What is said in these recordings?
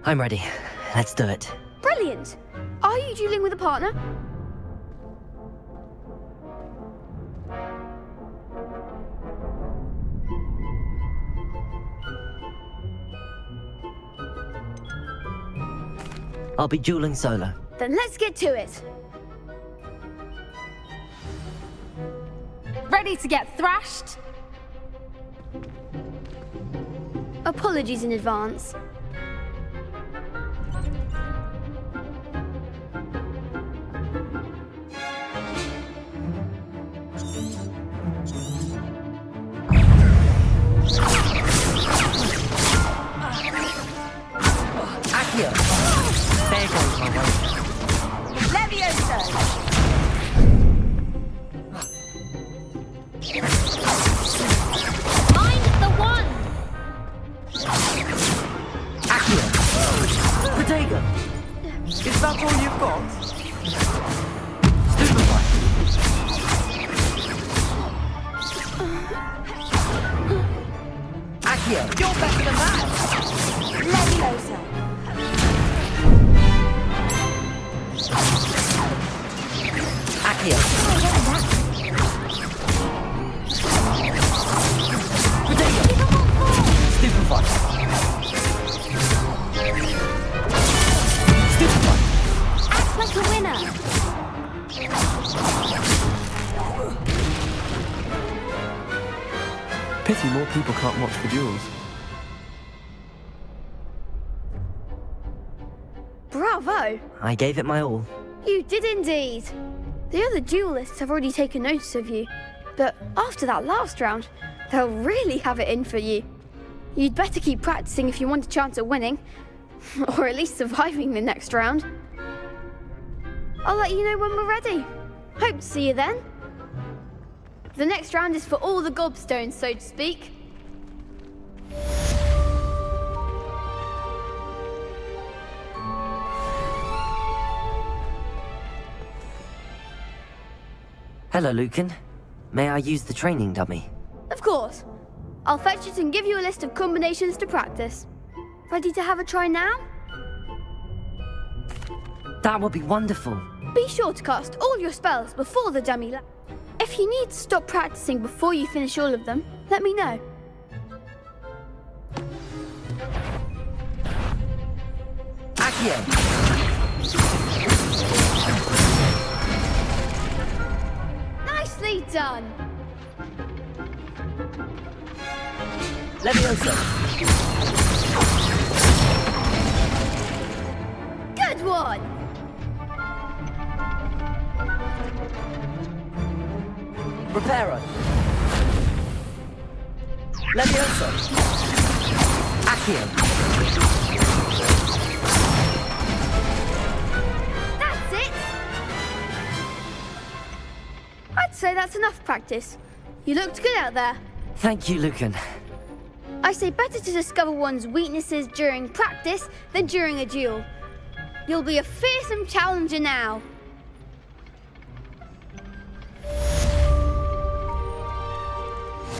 I'm ready. Let's do it. Brilliant! Are you dueling with a partner? I'll be dueling solo. Then let's get to it. Ready to get thrashed? Apologies in advance. Accio! There goes my way. Levioso! Mind the wand! Accio! Protego! Is that all you've got? Stupefy! Accio! You're better than that! Levioso! Accio! Protego! Stupefy! Stupefy! Act like a winner! Pity more people can't watch the duels. Bravo! I gave it my all. You did indeed. The other duelists have already taken notice of you, but after that last round, they'll really have it in for you. You'd better keep practicing if you want a chance at winning, or at least surviving the next round. I'll let you know when we're ready. Hope to see you then. The next round is for all the gobstones, so to speak. Hello, Lucan. May I use the training dummy? Of course. I'll fetch it and give you a list of combinations to practice. Ready to have a try now? That would be wonderful. Be sure to cast all your spells before the dummy lands. If you need to stop practicing before you finish all of them, let me know. Accio! Nicely done! Levioso! Good one! Reparo! Levioso! Accio! That's it! I'd say that's enough practice. You looked good out there. Thank you, Lucan. I say better to discover one's weaknesses during practice than during a duel. You'll be a fearsome challenger now.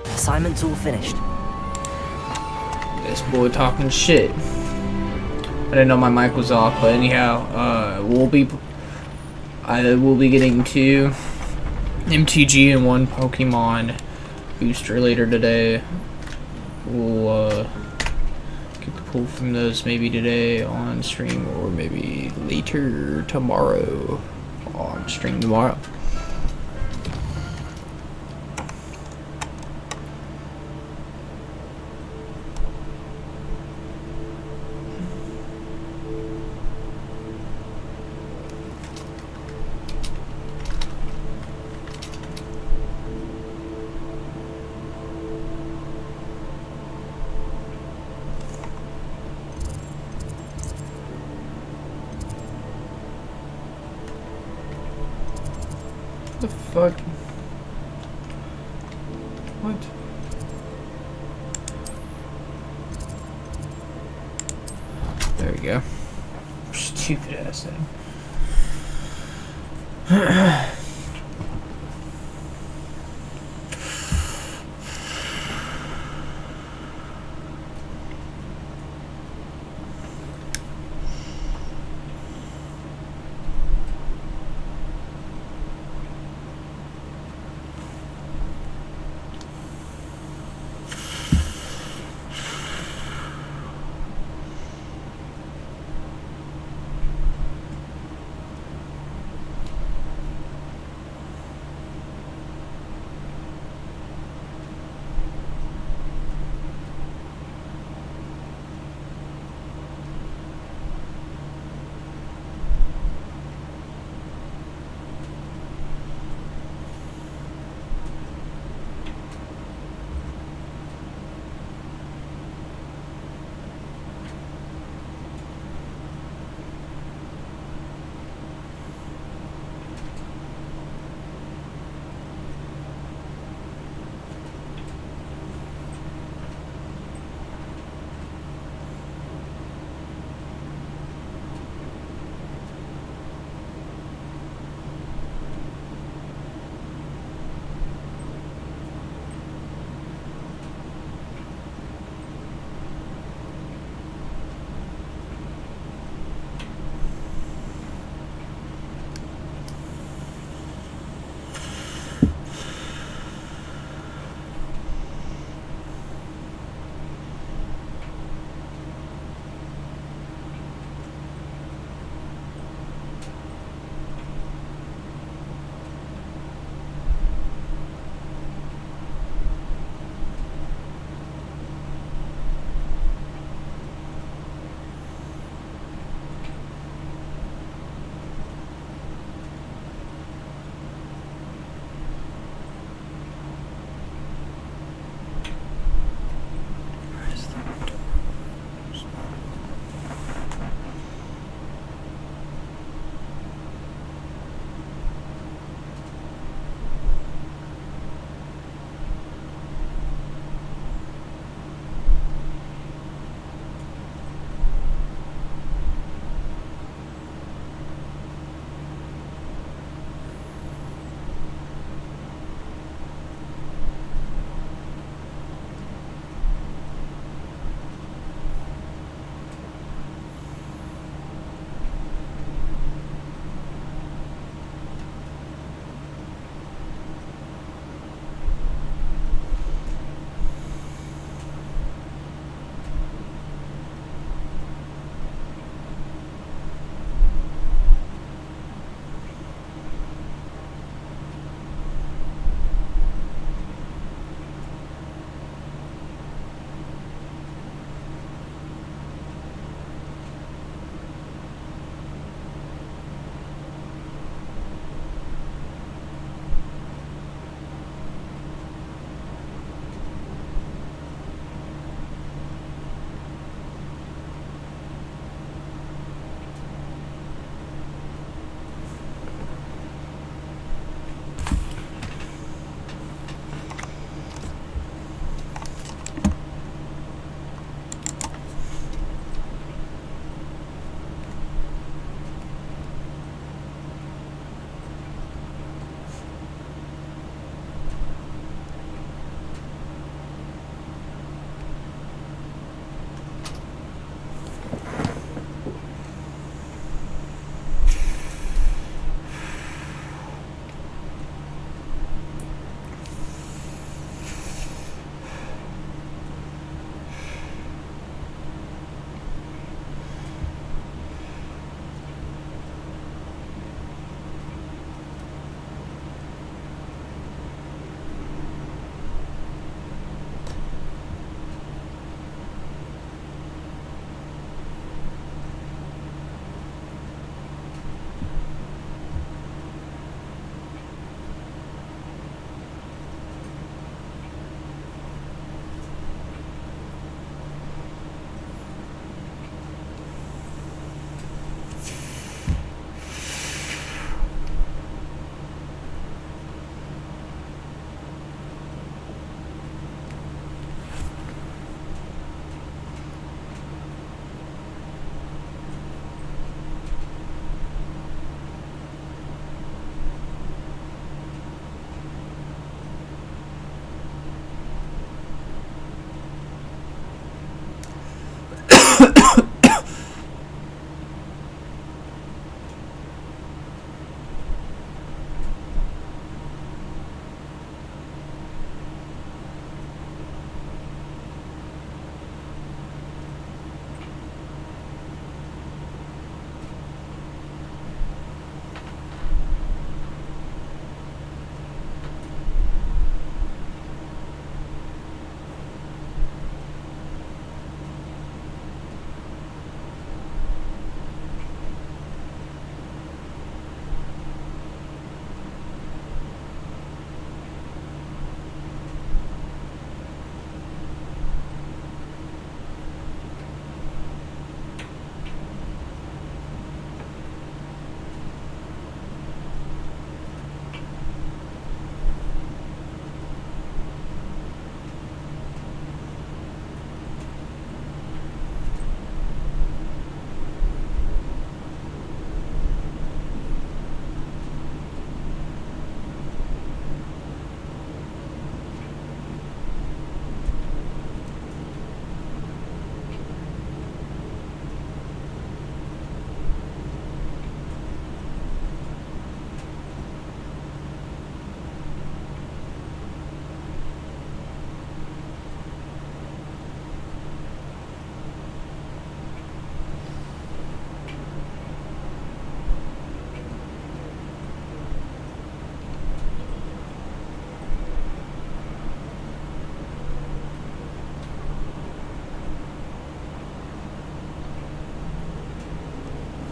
Assignment's all finished. This boy talking shit. I didn't know my mic was off, but anyhow, I will be getting 2 MTG and 1 Pokemon booster later today. We'll get the pull from those maybe today on stream, or maybe later tomorrow on stream tomorrow. The fuck? What? There we go. Stupid ass thing.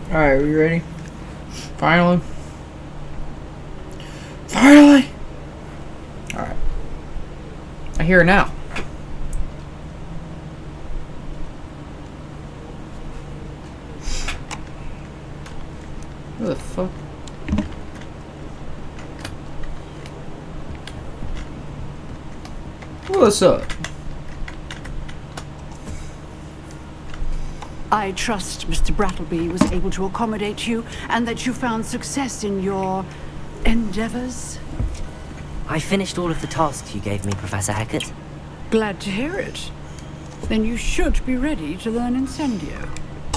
Alright, we ready? Finally. Finally! Alright. I hear it now. What the fuck? What's up? I trust Mr. Brattleby was able to accommodate you and that you found success in your endeavors. I finished all of the tasks you gave me, Professor Hecat. Glad to hear it. Then you should be ready to learn Incendio.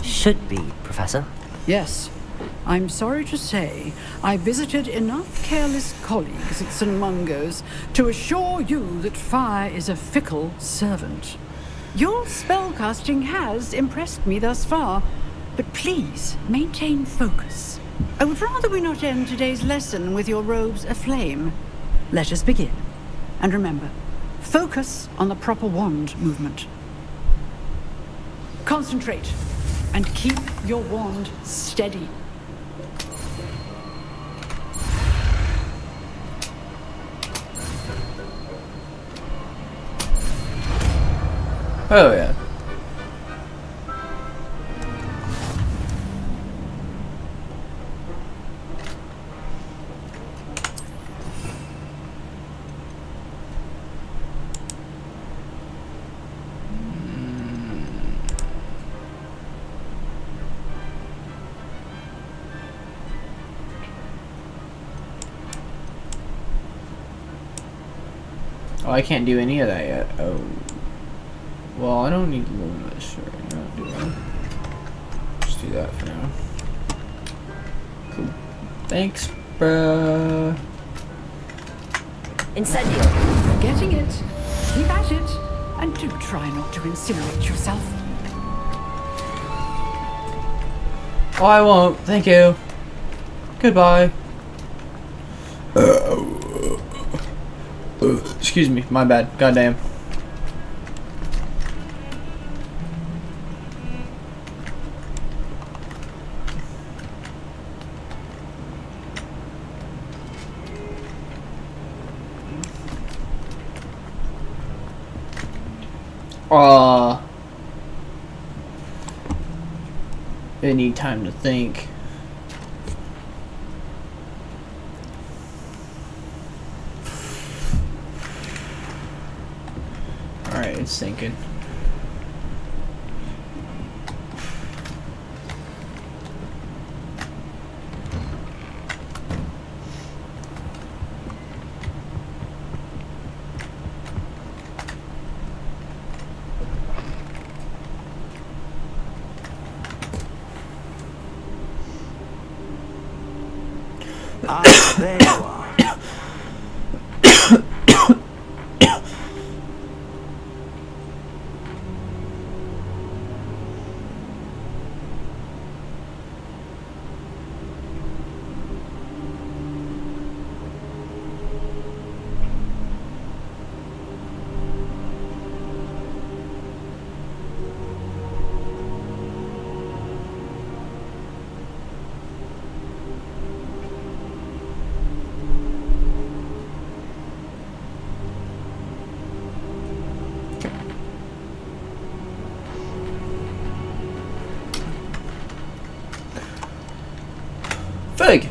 Should be, Professor. Yes. I'm sorry to say, I visited enough careless colleagues at St. Mungo's to assure you that fire is a fickle servant. Your spellcasting has impressed me thus far, but please maintain focus. I would rather we not end today's lesson with your robes aflame. Let us begin. And remember, focus on the proper wand movement. Concentrate, and keep your wand steady. Oh yeah. Oh, I can't do any of that yet. Oh. Well, I don't need Luminous right now, do I? Just do that for now. Cool. Thanks, bruh. Incendio! Getting it. Keep at it. And do try not to incinerate yourself. Oh, I won't. Thank you. Goodbye. Excuse me. My bad. Goddamn. They need time to think. Alright, it's thinking. Ah, there you are. Fig!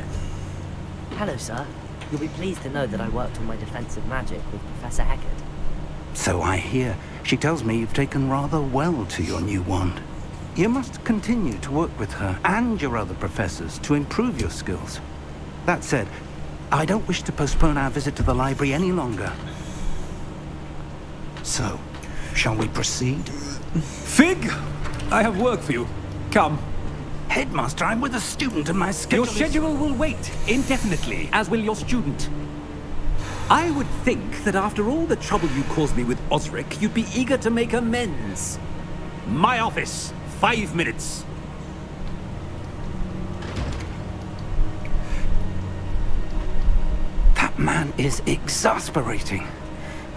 Hello, sir. You'll be pleased to know that I worked on my defensive magic with Professor Hecat. So I hear. She tells me you've taken rather well to your new wand. You must continue to work with her and your other professors to improve your skills. That said, I don't wish to postpone our visit to the library any longer. So, shall we proceed? Fig, I have work for you. Come. Headmaster, I'm with a student and my schedule Your schedule will wait indefinitely, as will your student. I would think that after all the trouble you caused me with Osric, you'd be eager to make amends. My office, 5 minutes. That man is exasperating.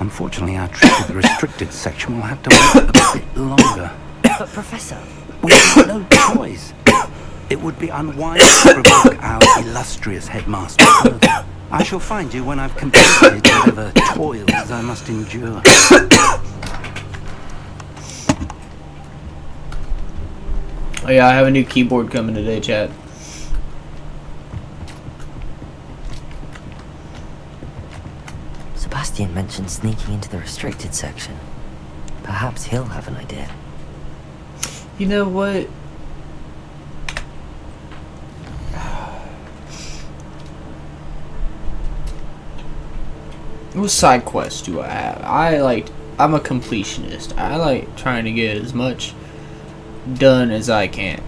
Unfortunately, our trip to the restricted section will have to wait a bit longer. But, Professor... We have no choice. It would be unwise to provoke our illustrious headmaster further. I shall find you when I've completed whatever toils I must endure. Oh yeah, I have a new keyboard coming today, chat. Sebastian mentioned sneaking into the restricted section. Perhaps he'll have an idea. You know what? What side quests do I have? I'm a completionist. I like trying to get as much done as I can.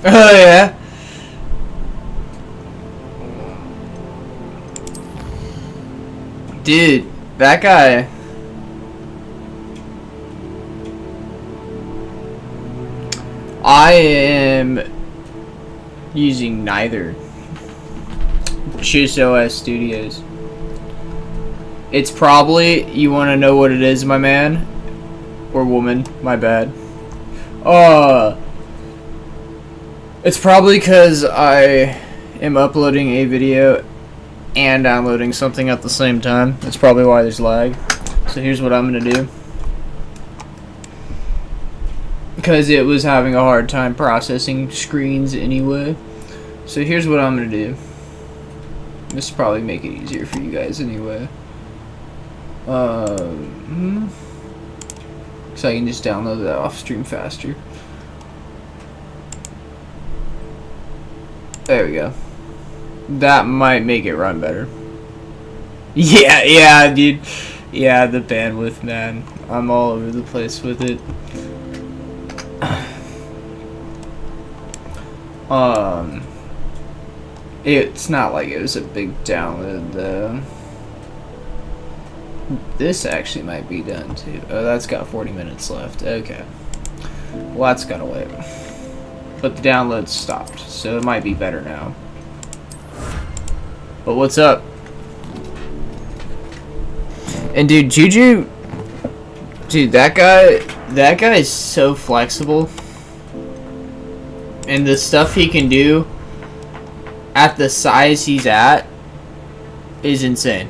Oh yeah. Dude, that guy. I am using neither. Just OS Studios. It's probably, you want to know what it is, my man? Or woman, my bad. It's probably because I am uploading a video and downloading something at the same time. That's probably why there's lag. So here's what I'm going to do. Because it was having a hard time processing screens anyway. So here's what I'm going to do. This will probably make it easier for you guys anyway. So I can just download that off stream faster. There we go. That might make it run better. Yeah, dude. Yeah, the bandwidth, man. I'm all over the place with it. It's not like it was a big download, though. This actually might be done, too. Oh, that's got 40 minutes left. Okay. Well, that's gotta wait. But the download stopped, so it might be better now. But what's up? And dude, Juju, dude, that guy is so flexible, and the stuff he can do at the size he's at is insane.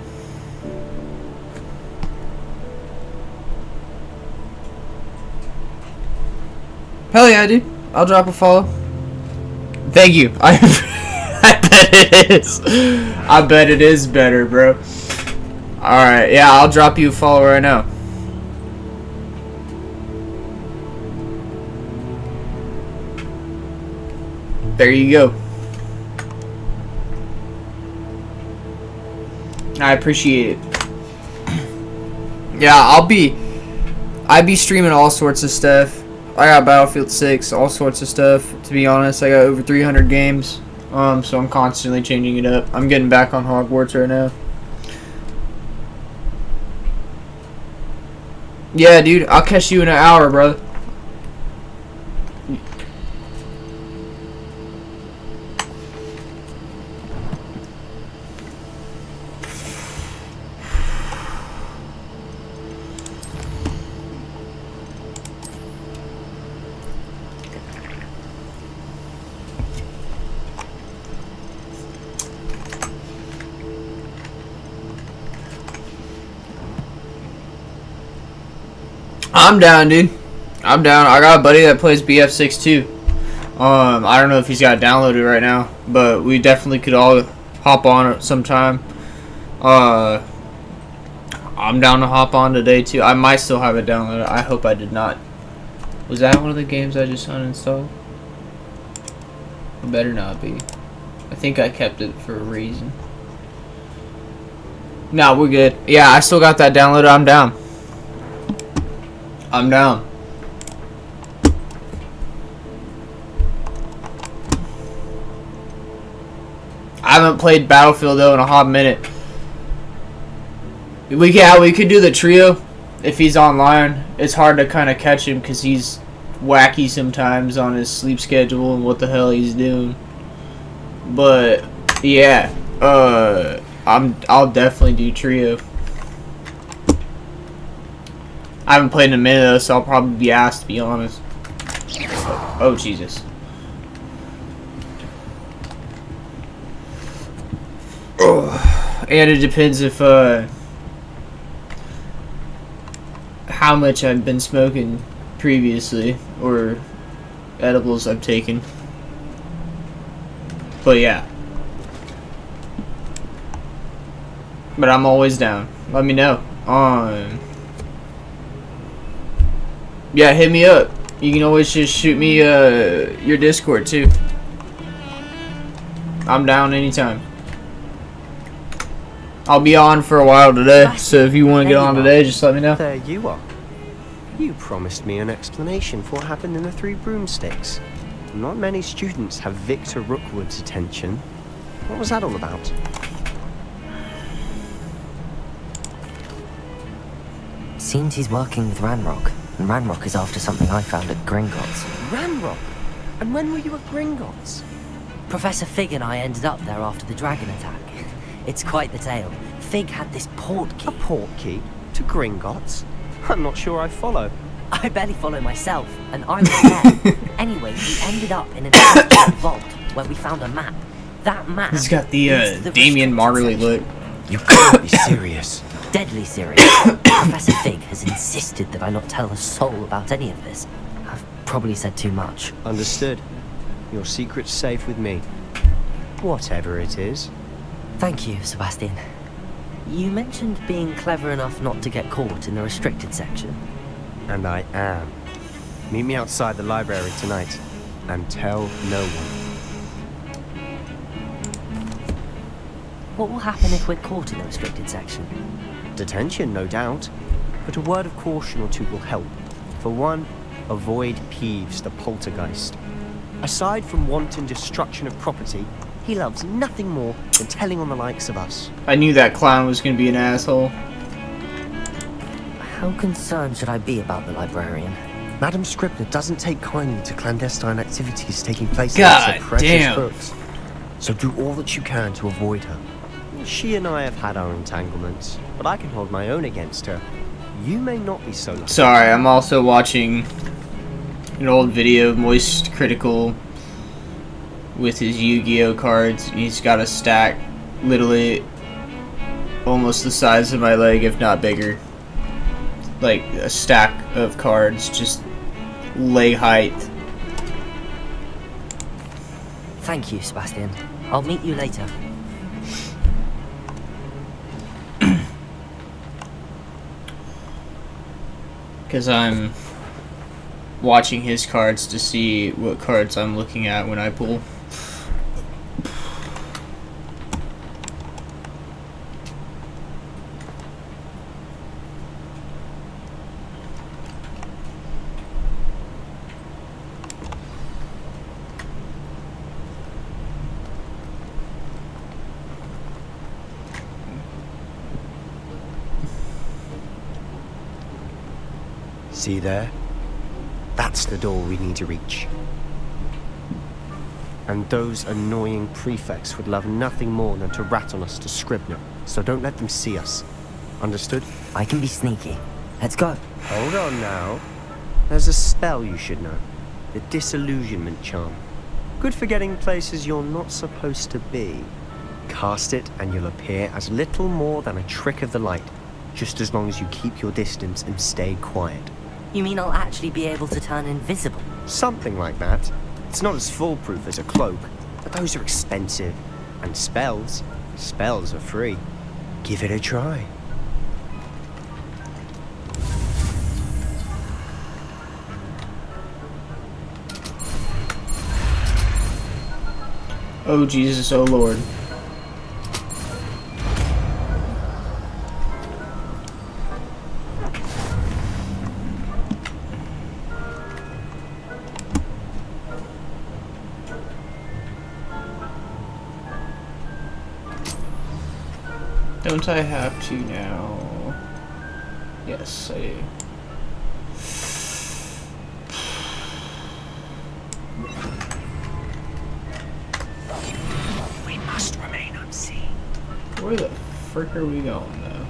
Hell yeah, dude. I'll drop a follow. Thank you. I bet it is. I bet it is better, bro. Alright, yeah, I'll drop you a follow right now. There you go. I appreciate it. Yeah, I'd be streaming all sorts of stuff. I got Battlefield 6, all sorts of stuff. To be honest, I got over 300 games. So I'm constantly changing it up. I'm getting back on Hogwarts right now. Yeah, dude, I'll catch you in an hour, brother. I'm down, dude. I'm down. I got a buddy that plays BF6 too. I don't know if he's got it downloaded right now, but we definitely could all hop on it sometime. I I'm down to hop on today too. I might still have it downloaded. I hope I did not. Was that one of the games I just uninstalled? It better not be. I think I kept it for a reason. No, we're good. Yeah, I still got that downloaded. I'm down. I'm down. I haven't played Battlefield though in a hot minute. We could do the trio if he's online. It's hard to kind of catch him because he's wacky sometimes on his sleep schedule and what the hell he's doing. But yeah, I'll definitely do trio. I haven't played in a minute though, so I'll probably be asked to be honest. Oh Jesus. And it depends if how much I've been smoking previously or edibles I've taken. But yeah. But I'm always down. Let me know. Yeah, hit me up. You can always just shoot me your Discord too. I'm down anytime. I'll be on for a while today, so if you want to get on today, just let me know. There you are. You promised me an explanation for what happened in the Three Broomsticks. Not many students have Victor Rookwood's attention. What was that all about? Seems he's working with Ranrock, and Ranrock is after something I found at Gringotts. Ranrock? And when were you at Gringotts? Professor Fig and I ended up there after the dragon attack. It's quite the tale. Fig had this port key. A port key? To Gringotts? I'm not sure I follow. I barely follow myself, and I was there. Anyway, we ended up in an ancient vault where we found a map. That map. He's got the Damian Marley look. You can't be serious. Deadly serious. Professor Fig has insisted that I not tell a soul about any of this. I've probably said too much. Understood. Your secret's safe with me. Whatever it is. Thank you, Sebastian. You mentioned being clever enough not to get caught in the restricted section. And I am. Meet me outside the library tonight. And tell no one. What will happen if we're caught in the restricted section? Detention, no doubt. But a word of caution or two will help. For one, avoid Peeves, the poltergeist. Aside from wanton destruction of property, he loves nothing more than telling on the likes of us. I knew that clown was gonna be an asshole. How concerned should I be about the librarian? Madam Scribner doesn't take kindly to clandestine activities taking place God in her precious damn. books. So do all that you can to avoid her. She and I have had our entanglements, but I can hold my own against her. You may not be so lucky. Sorry, I'm also watching an old video of Moist Critical with his Yu-Gi-Oh cards. He's got a stack literally almost the size of my leg, if not bigger. Like a stack of cards, just leg height. Thank you, Sebastian. I'll meet you later. Because I'm watching his cards to see what cards I'm looking at when I pull. See there? That's the door we need to reach. And those annoying prefects would love nothing more than to rat on us to Scribner, so don't let them see us. Understood? I can be sneaky. Let's go. Hold on now. There's a spell you should know. The Disillusionment Charm. Good for getting places you're not supposed to be. Cast it and you'll appear as little more than a trick of the light, just as long as you keep your distance and stay quiet. You mean I'll actually be able to turn invisible? Something like that. It's not as foolproof as a cloak, but those are expensive. And spells are free. Give it a try. Oh Jesus, oh Lord. Don't I have to now? Yes, I do. We must remain unseen. Where the frick are we going, though?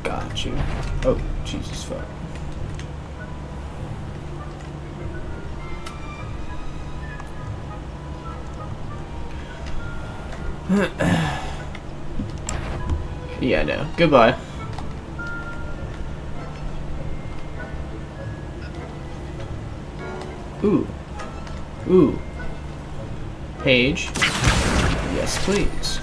Got you. Oh, Jesus fuck. Yeah, no. Goodbye. Ooh. Ooh. Page. Yes, please.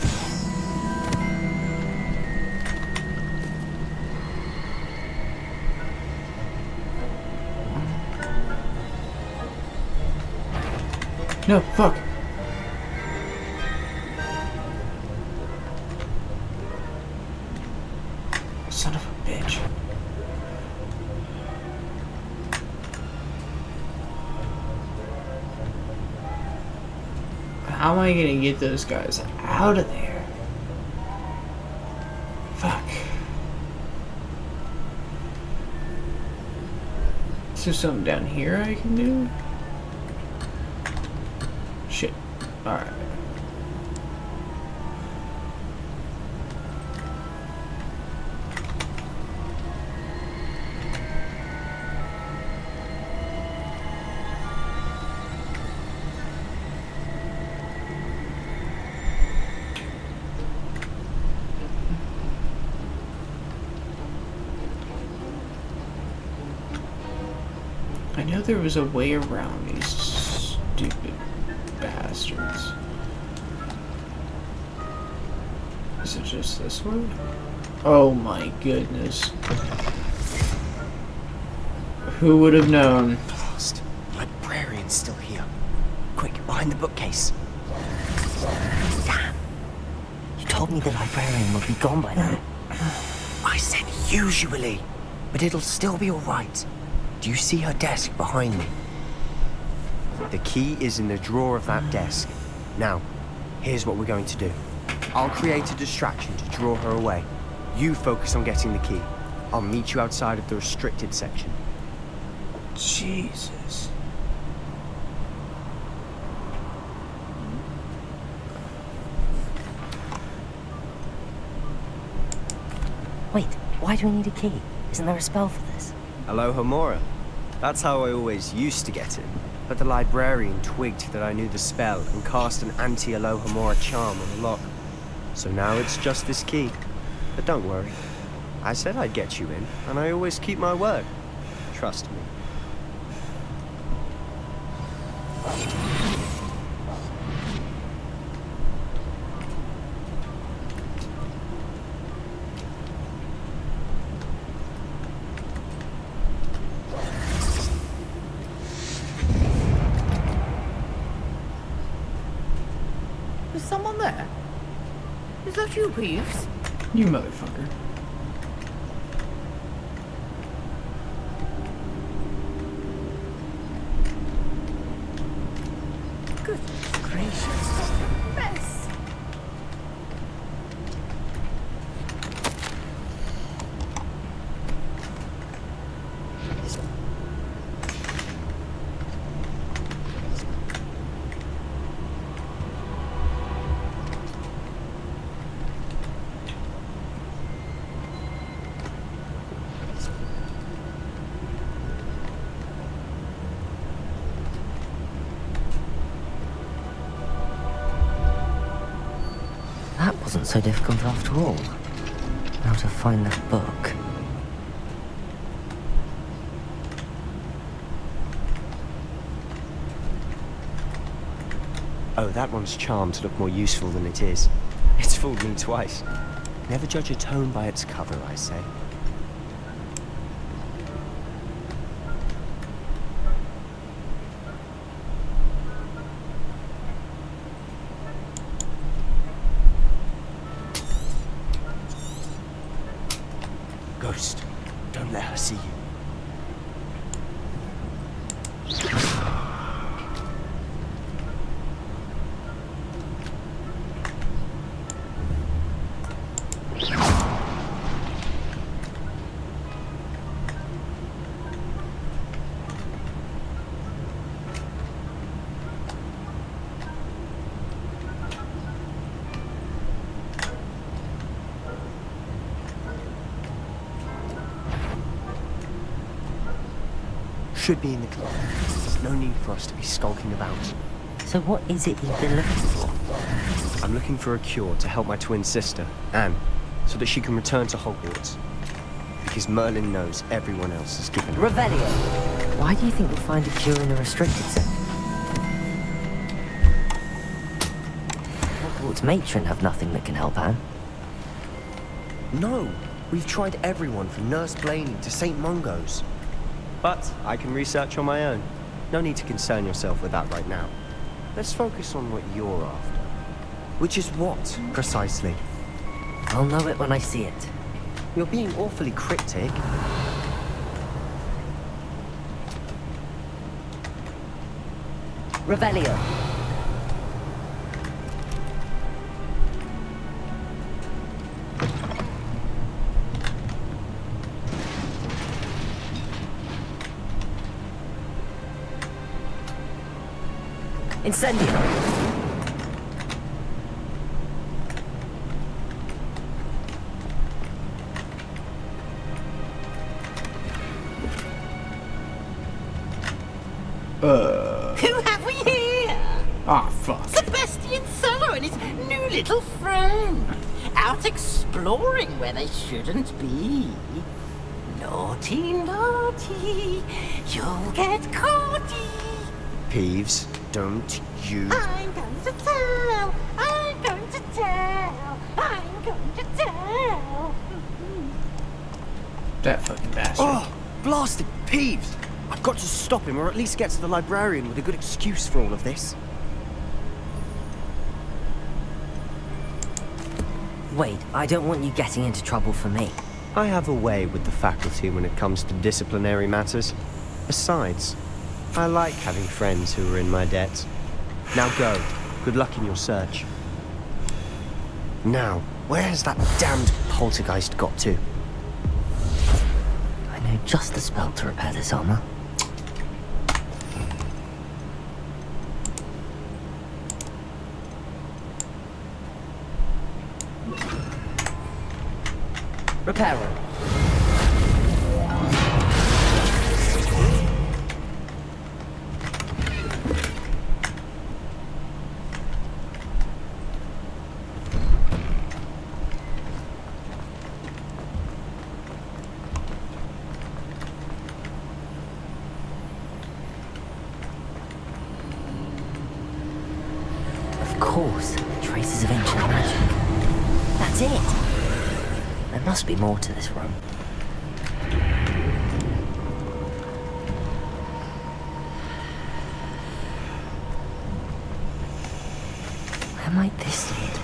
No, fuck. Son of a bitch. How am I gonna get those guys out of there? Fuck. Is there something down here I can do? Shit. Alright. I know there was a way around these stupid bastards. Is it just this way? Oh my goodness. Who would have known? Lost. Librarian's still here. Quick, behind the bookcase. Damn. You told me the librarian would be gone by now. I said usually, but it'll still be alright. Do you see her desk behind me? The key is in the drawer of that desk. Now, here's what we're going to do. I'll create a distraction to draw her away. You focus on getting the key. I'll meet you outside of the restricted section. Jesus. Wait, why do we need a key? Isn't there a spell for this? Alohomora. That's how I always used to get in. But the librarian twigged that I knew the spell and cast an anti-Alohomora charm on the lock. So now it's just this key. But don't worry. I said I'd get you in, and I always keep my word. Trust me. Is someone there? Is that you, Peeves? You motherfucker. Goodness gracious. Mess. That wasn't so difficult after all. Now to find that book. Oh, that one's charmed to look more useful than it is. It's fooled me twice. Never judge a tome by its cover, I say. should be in the club. There's no need for us to be skulking about. So what is it you've been looking for? I'm looking for a cure to help my twin sister, Anne, so that she can return to Hogwarts. Because Merlin knows everyone else has given up. Revelio! Why do you think you'll find a cure in a restricted zone? Hogwarts matron have nothing that can help Anne. No, we've tried everyone from Nurse Blaney to St. Mungo's. But I can research on my own. No need to concern yourself with that right now. Let's focus on what you're after. Which is what, precisely? I'll know it when I see it. You're being awfully cryptic. Revelio! Incendio! Who have we here? Ah, fuck. Sebastian Solo and his new little friend. Out exploring where they shouldn't be. Naughty, naughty, you'll get caughty. Peeves, don't you... I'm going to tell, I'm going to tell, I'm going to tell. That fucking bastard. Oh, blasted Peeves! I've got to stop him, or at least get to the librarian with a good excuse for all of this. Wait, I don't want you getting into trouble for me. I have a way with the faculty when it comes to disciplinary matters. Besides, I like having friends who are in my debt. Now go. Good luck in your search. Now, where has that damned poltergeist got to? I know just the spell to repair this armor. Repairer. Of course, traces of ancient magic. That's it. There must be more to this room. Where might this lead?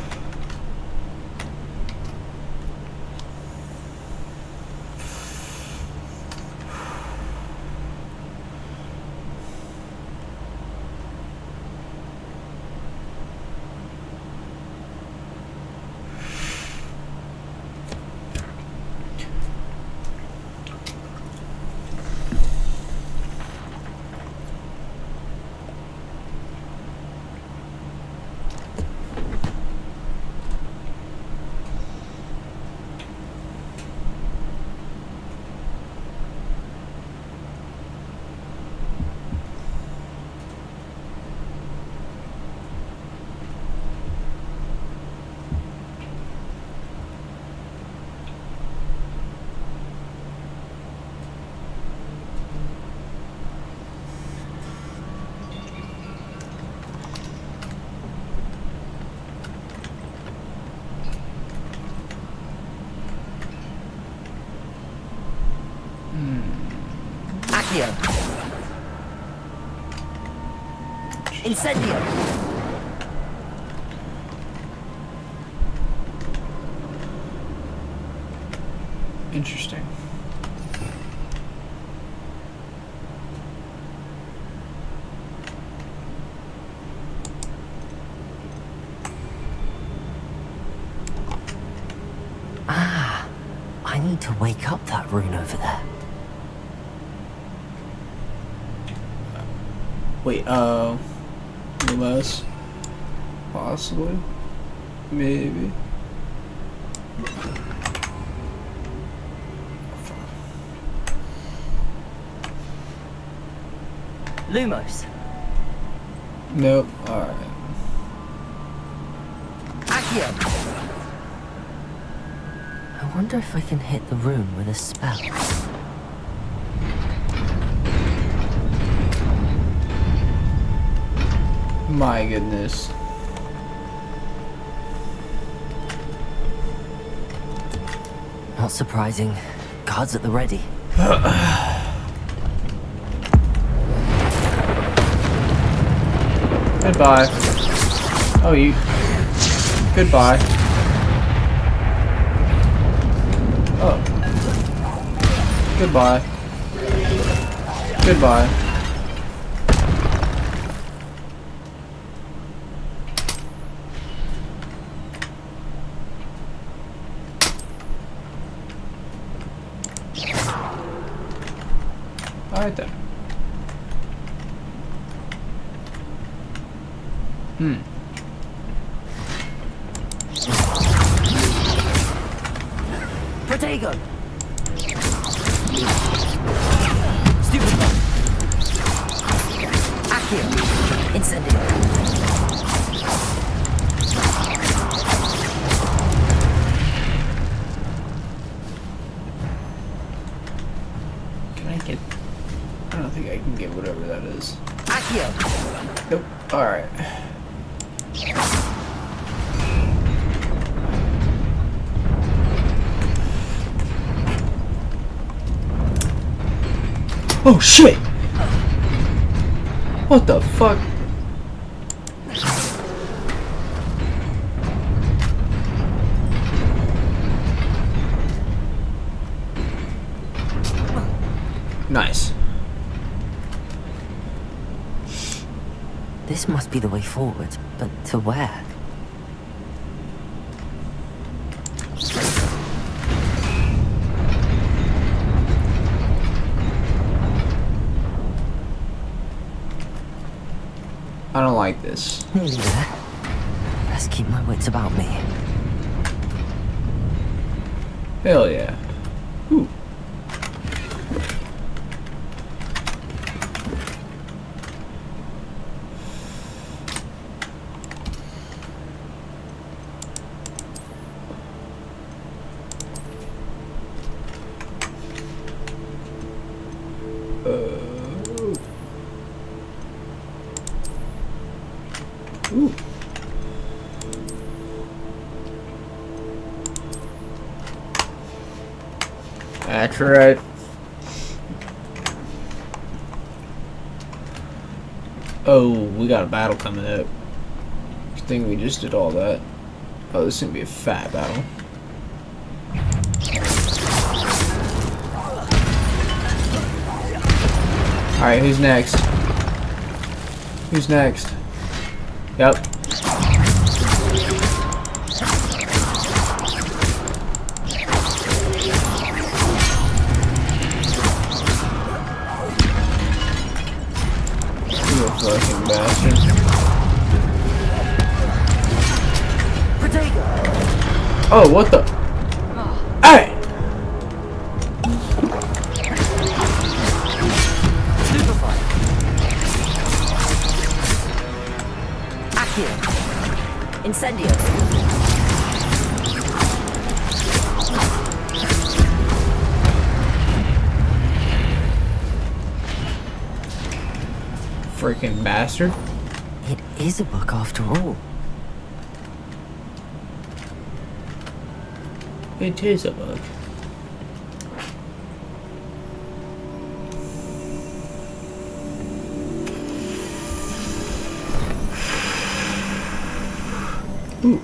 Accio. Incendio. Interesting. Ah, I need to wake up that rune over there. Wait, less? Possibly? Maybe? Lumos. Nope. Alright. Accio. I wonder if I can hit the room with a spell. My goodness. Not surprising. Guards at the ready. Goodbye. Oh, you. Goodbye. Oh. Goodbye. Goodbye. Alright then. Protego! Stupid one. Accio. Incendio. Can I get... I don't think I can get whatever that is. Accio. Nope. Alright. Oh shit! What the fuck? Nice. This must be the way forward, but to where? I don't like this. Nearly there. Best keep my wits about me. Hell yeah. Ooh. Ooh. That's right. Oh, we got a battle coming up. I think we just did all that. Oh, this is gonna be a fat battle. Alright, who's next? Who's next? Yep. You a fucking bastard. Oh, what the? Hey! Incendio. Freaking bastard. It is a book after all. It is a book. Ooh.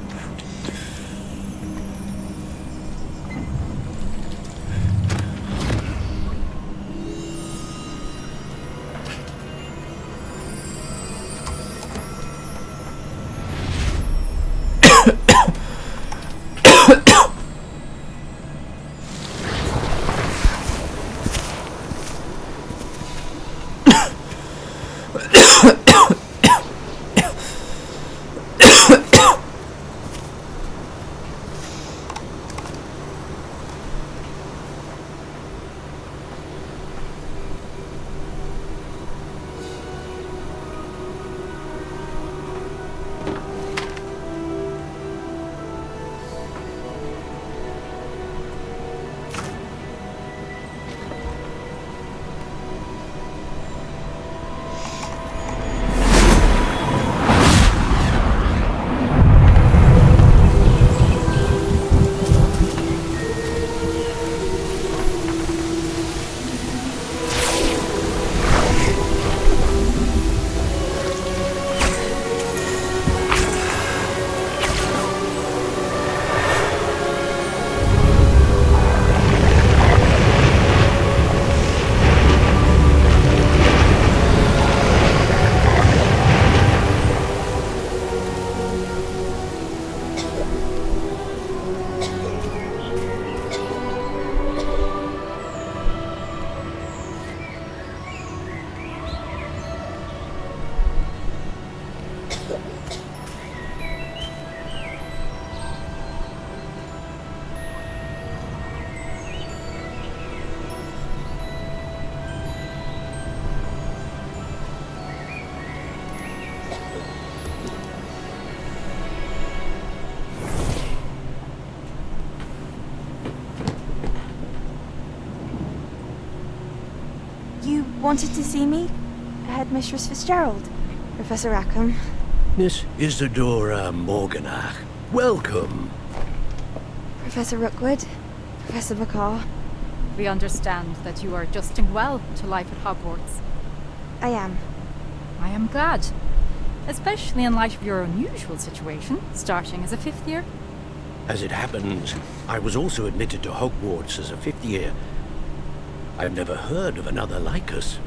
Wanted to see me? Headmistress Fitzgerald. Professor Rackham. Miss Isadora Morganach, welcome. Professor Rookwood. Professor Bakar. We understand that you are adjusting well to life at Hogwarts. I am. I am glad. Especially in light of your unusual situation, starting as a 5th year. As it happens, I was also admitted to Hogwarts as a 5th year. I've never heard of another like us.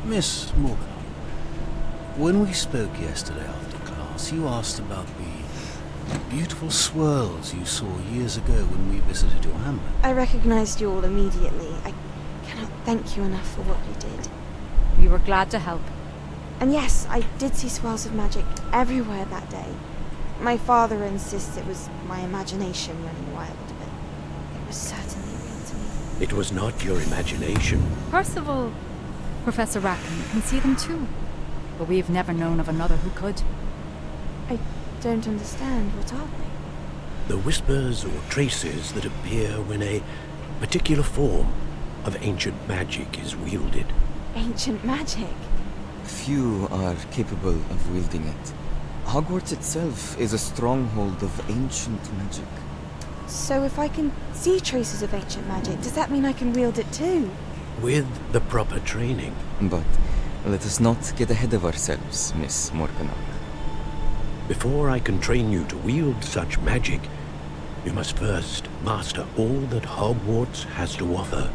Miss Morgan, when we spoke yesterday after class, you asked about the beautiful swirls you saw years ago when we visited your hamlet. I recognized you all immediately. I cannot thank you enough for what you did. We were glad to help. And yes, I did see swirls of magic everywhere that day. My father insists it was my imagination running wild, but it was certainly real to me. It was not your imagination. Percival, Professor Rackham can see them too. But we've never known of another who could. I don't understand. What are they? The whispers or traces that appear when a particular form of ancient magic is wielded. Ancient magic? Few are capable of wielding it. Hogwarts itself is a stronghold of ancient magic. So if I can see traces of ancient magic, does that mean I can wield it too? With the proper training. But let us not get ahead of ourselves, Miss Morganach. Before I can train you to wield such magic, you must first master all that Hogwarts has to offer.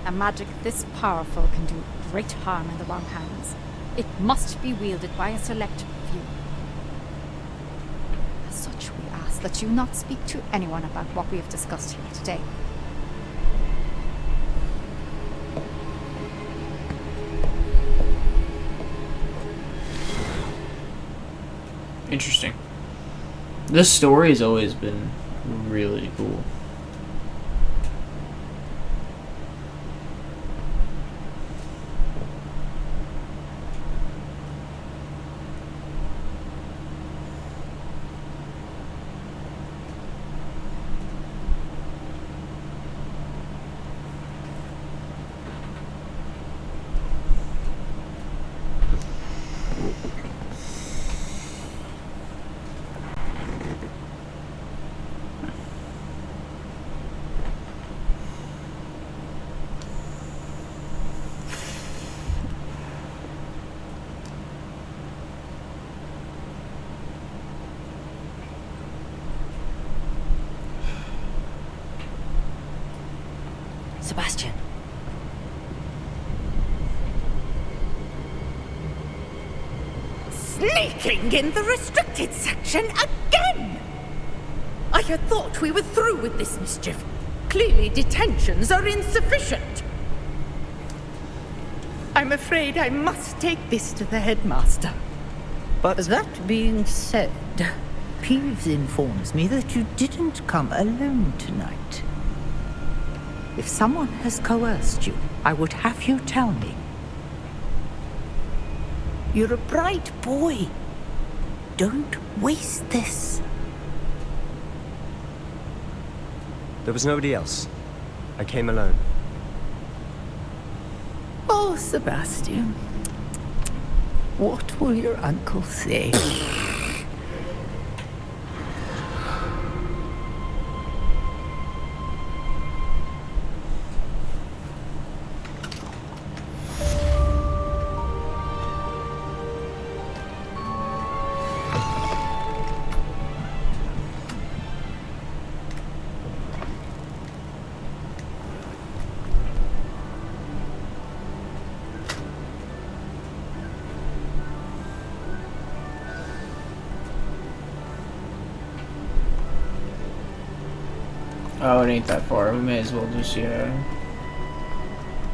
A magic this powerful can do great harm in the wrong hands. It must be wielded by a select few. As such, we ask that you not speak to anyone about what we have discussed here today. Interesting. This story has always been really cool. Sebastian. Sneaking in the restricted section again! I had thought we were through with this mischief. Clearly detentions are insufficient. I'm afraid I must take this to the headmaster. But that being said, Peeves informs me that you didn't come alone tonight. If someone has coerced you, I would have you tell me. You're a bright boy. Don't waste this. There was nobody else. I came alone. Oh, Sebastian. What will your uncle say? Oh, it ain't that far. We may as well just, yeah.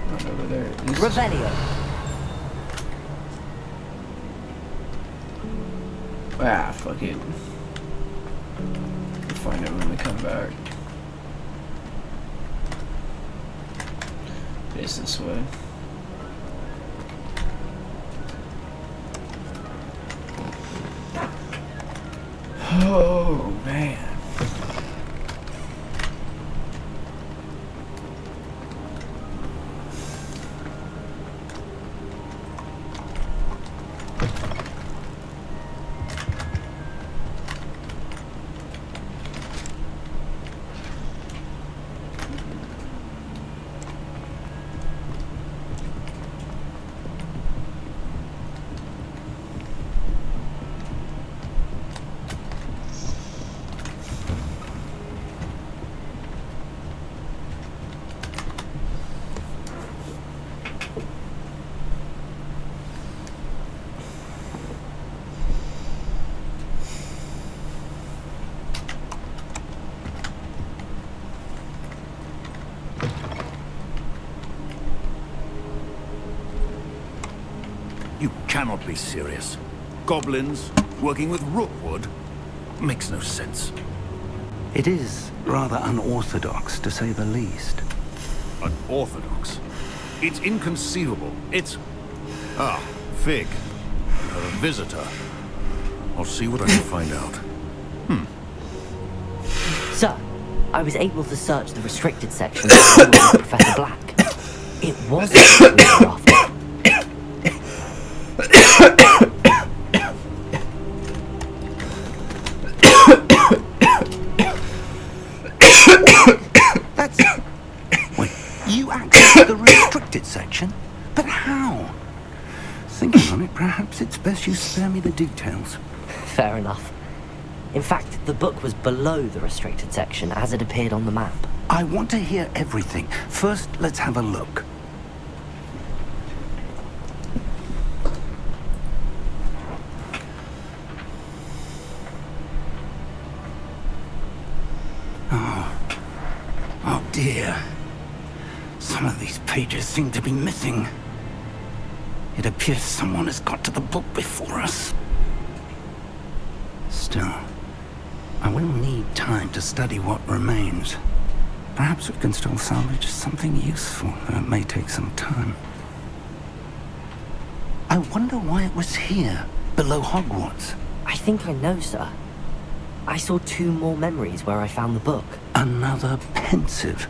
Run over there. Revelio. Ah, fuck it. We'll find it when we come back. It's this way. Oh, man. You cannot be serious. Goblins working with rootwood makes no sense. It is rather unorthodox, to say the least. Unorthodox? It's inconceivable. It's... Ah, Fig. A visitor. I'll see what I can find out. Sir, I was able to search the restricted section with Professor Black. It wasn't what we were after. That's... Wait, you accessed the restricted section? But how? Thinking on it, perhaps it's best you spare me the details. Fair enough. In fact, the book was below the restricted section as it appeared on the map. I want to hear everything. First, let's have a look. Oh dear. Some of these pages seem to be missing. It appears someone has got to the book before us. Still, I will need time to study what remains. Perhaps we can still salvage something useful, though it may take some time. I wonder why it was here, below Hogwarts. I think I know, sir. I saw 2 more memories where I found the book. Another pensive.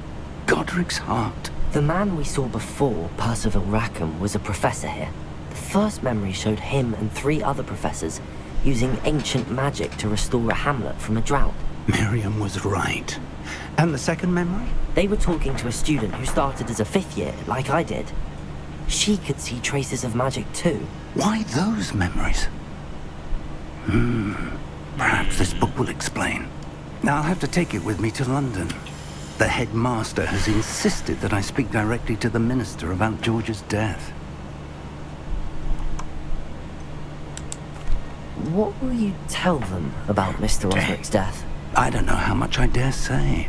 Godric's heart. The man we saw before, Percival Rackham, was a professor here. The first memory showed him and 3 other professors using ancient magic to restore a hamlet from a drought. Miriam was right. And the second memory? They were talking to a student who started as a 5th year, like I did. She could see traces of magic too. Why those memories? Perhaps this book will explain. Now I'll have to take it with me to London. The headmaster has insisted that I speak directly to the minister about George's death. What will you tell them about Mr. Osric's death? I don't know how much I dare say.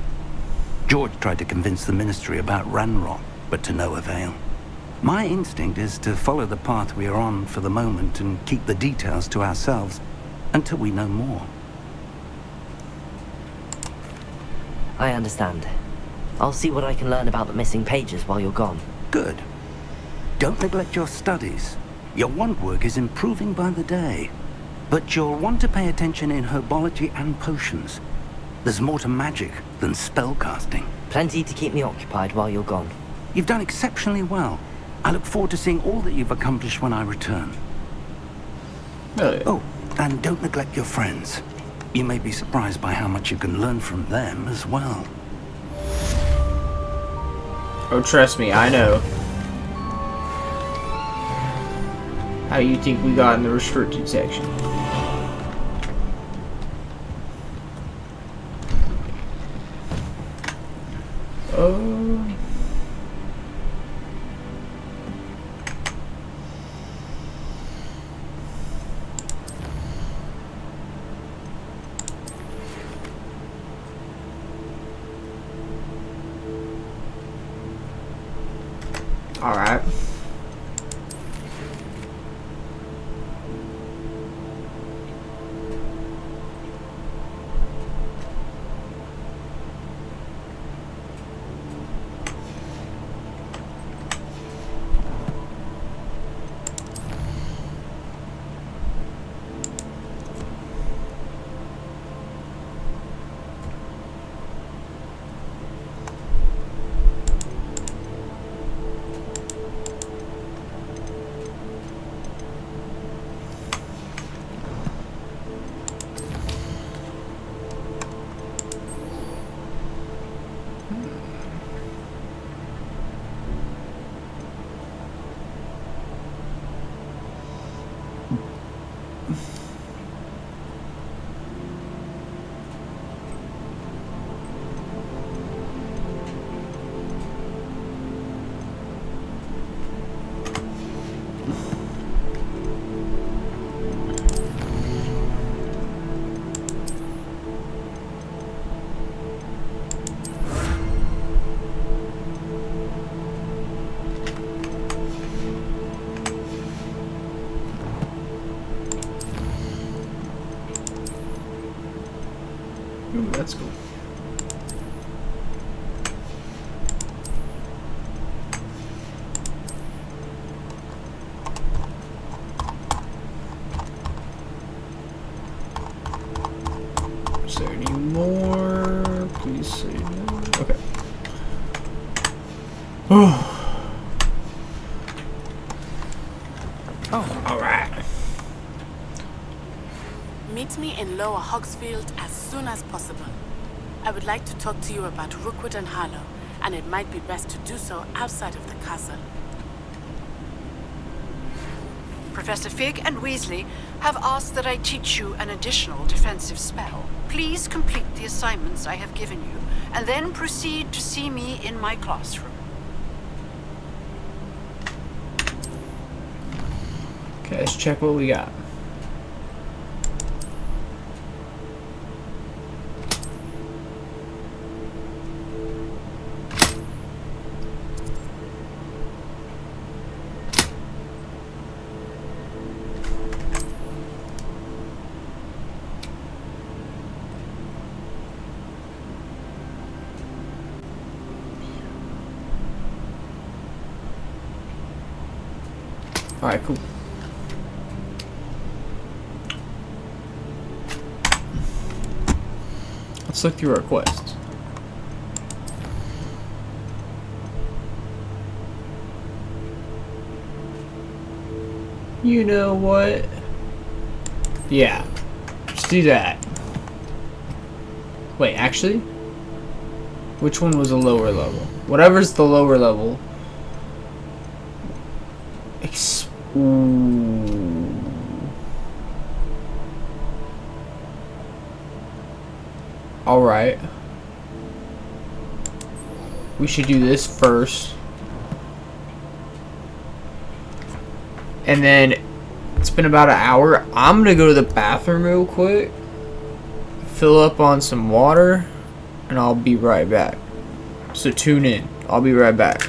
George tried to convince the ministry about Ranrock, but to no avail. My instinct is to follow the path we are on for the moment and keep the details to ourselves until we know more. I understand. I'll see what I can learn about the missing pages while you're gone. Good. Don't neglect your studies. Your wand work is improving by the day. But you'll want to pay attention in herbology and potions. There's more to magic than spellcasting. Plenty to keep me occupied while you're gone. You've done exceptionally well. I look forward to seeing all that you've accomplished when I return. Oh, and don't neglect your friends. You may be surprised by how much you can learn from them as well. Oh, trust me, I know. How you think we got in the restricted section? Oh. All right. Ooh, that's cool. Is there any more? Please say no. Okay. Oh, alright. Meet me in Lower Hogsfield as soon as possible. I would like to talk to you about Rookwood and Harlow, and it might be best to do so outside of the castle. Professor Fig and Weasley have asked that I teach you an additional defensive spell. Please complete the assignments I have given you, and then proceed to see me in my classroom. Okay, let's check what we got. Alright, cool. Let's look through our quests. You know what? Yeah. Let's do that. Wait, actually? Which one was a lower level? Whatever's the lower level. Ooh. Alright. We should do this first. And then it's been about an hour. I'm gonna go to the bathroom real quick. Fill up on some water. And I'll be right back. So tune in. I'll be right back.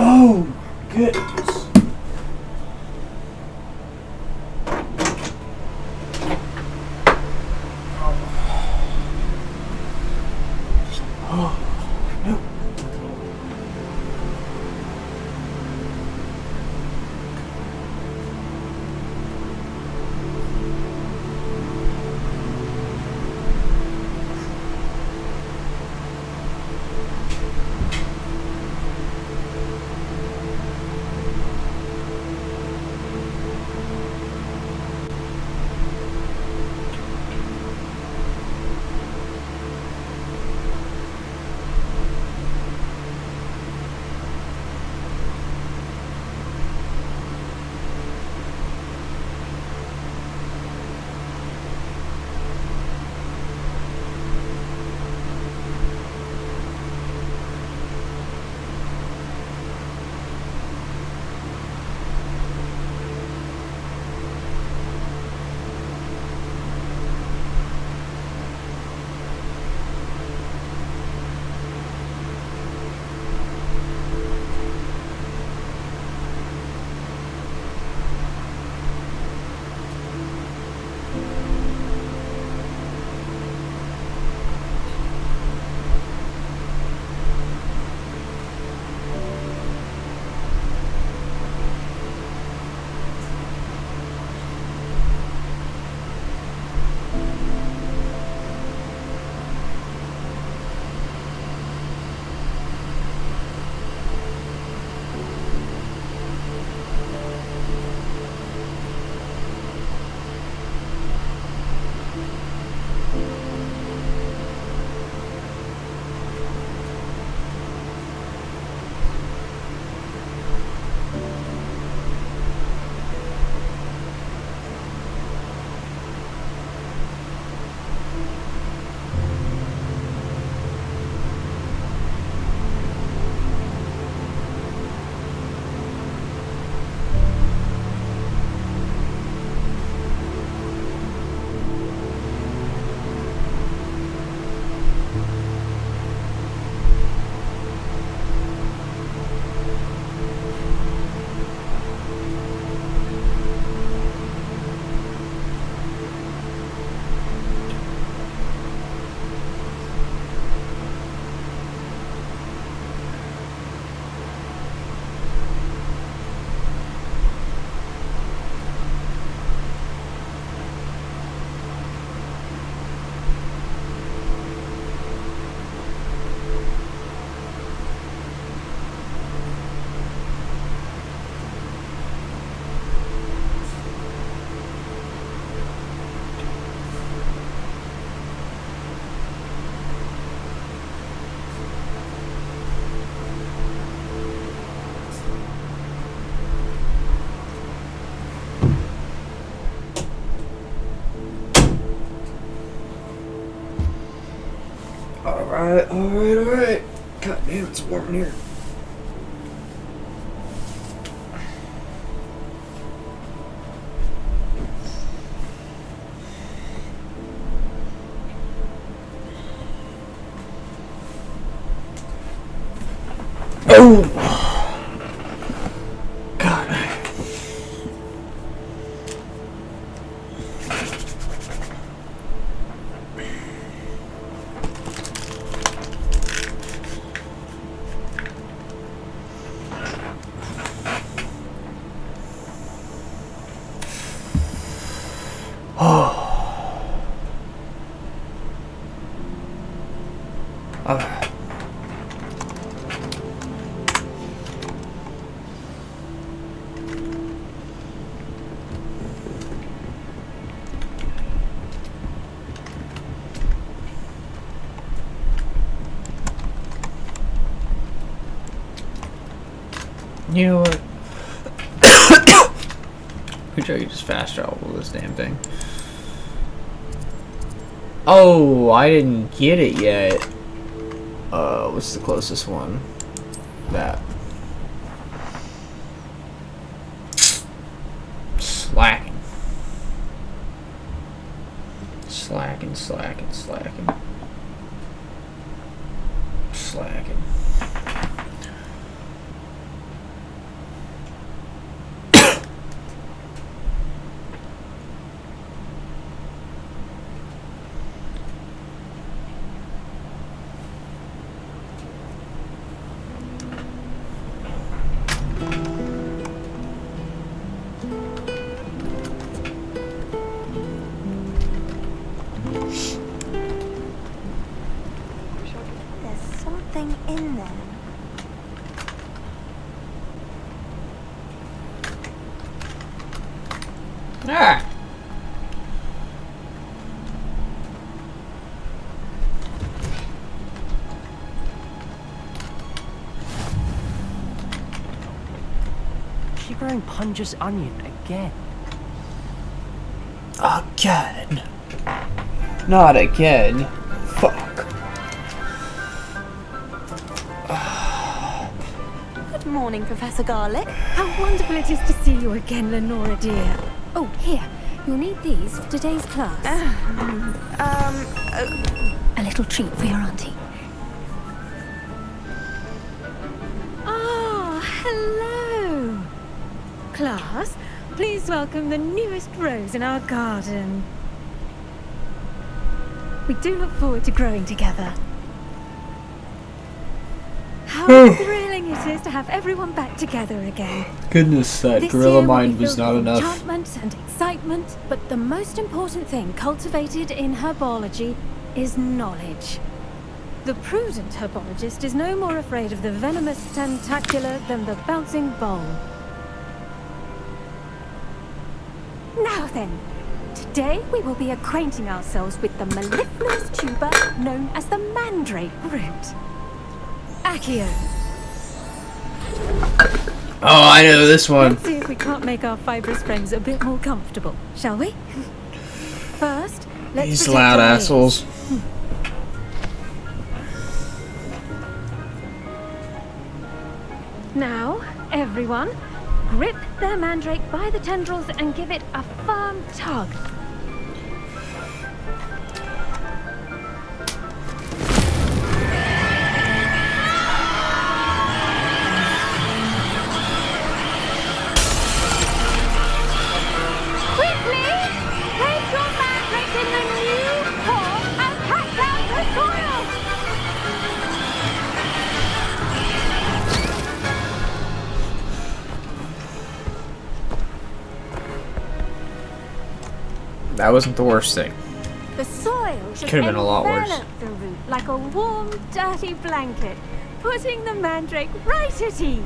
Oh, goodness. Oh, no. Alright. God damn, it's warm in here. Oh! God. You know what? Pretty sure you just fast travel this damn thing. Oh, I didn't get it yet. What's the closest one? That. Slacking. Slacking. There's something in there. Ah! She growing Punja's onion again. Again? Not again. Fuck. Good morning, Professor Garlic. How wonderful it is to see you again, Lenora dear. Oh, here. You'll need these for today's class. A little treat for your auntie. Ah, hello. Class, please welcome the newest rose in our garden. We do look forward to growing together. How thrilling it is to have everyone back together again. Goodness, that This gorilla year will mind be was filled not with enough. enchantment and excitement, but the most important thing cultivated in herbology is knowledge. The prudent herbologist is no more afraid of the venomous tentacular than the bouncing bowl. Now then, today we will be acquainting ourselves with the mellifluous tuber known as the mandrake root. Accio. Oh, I know this one. Let's see if we can't make our fibrous friends a bit more comfortable, shall we? First, let's These protect loud our ears. assholes. Now, everyone, grip their mandrake by the tendrils and give it a firm tug. Quickly, place your mandrake in the new pot and pack down the soil. That wasn't the worst thing. The soil should Could've been a lot worse. envelop the root like a warm, dirty blanket, putting the mandrake right at ease.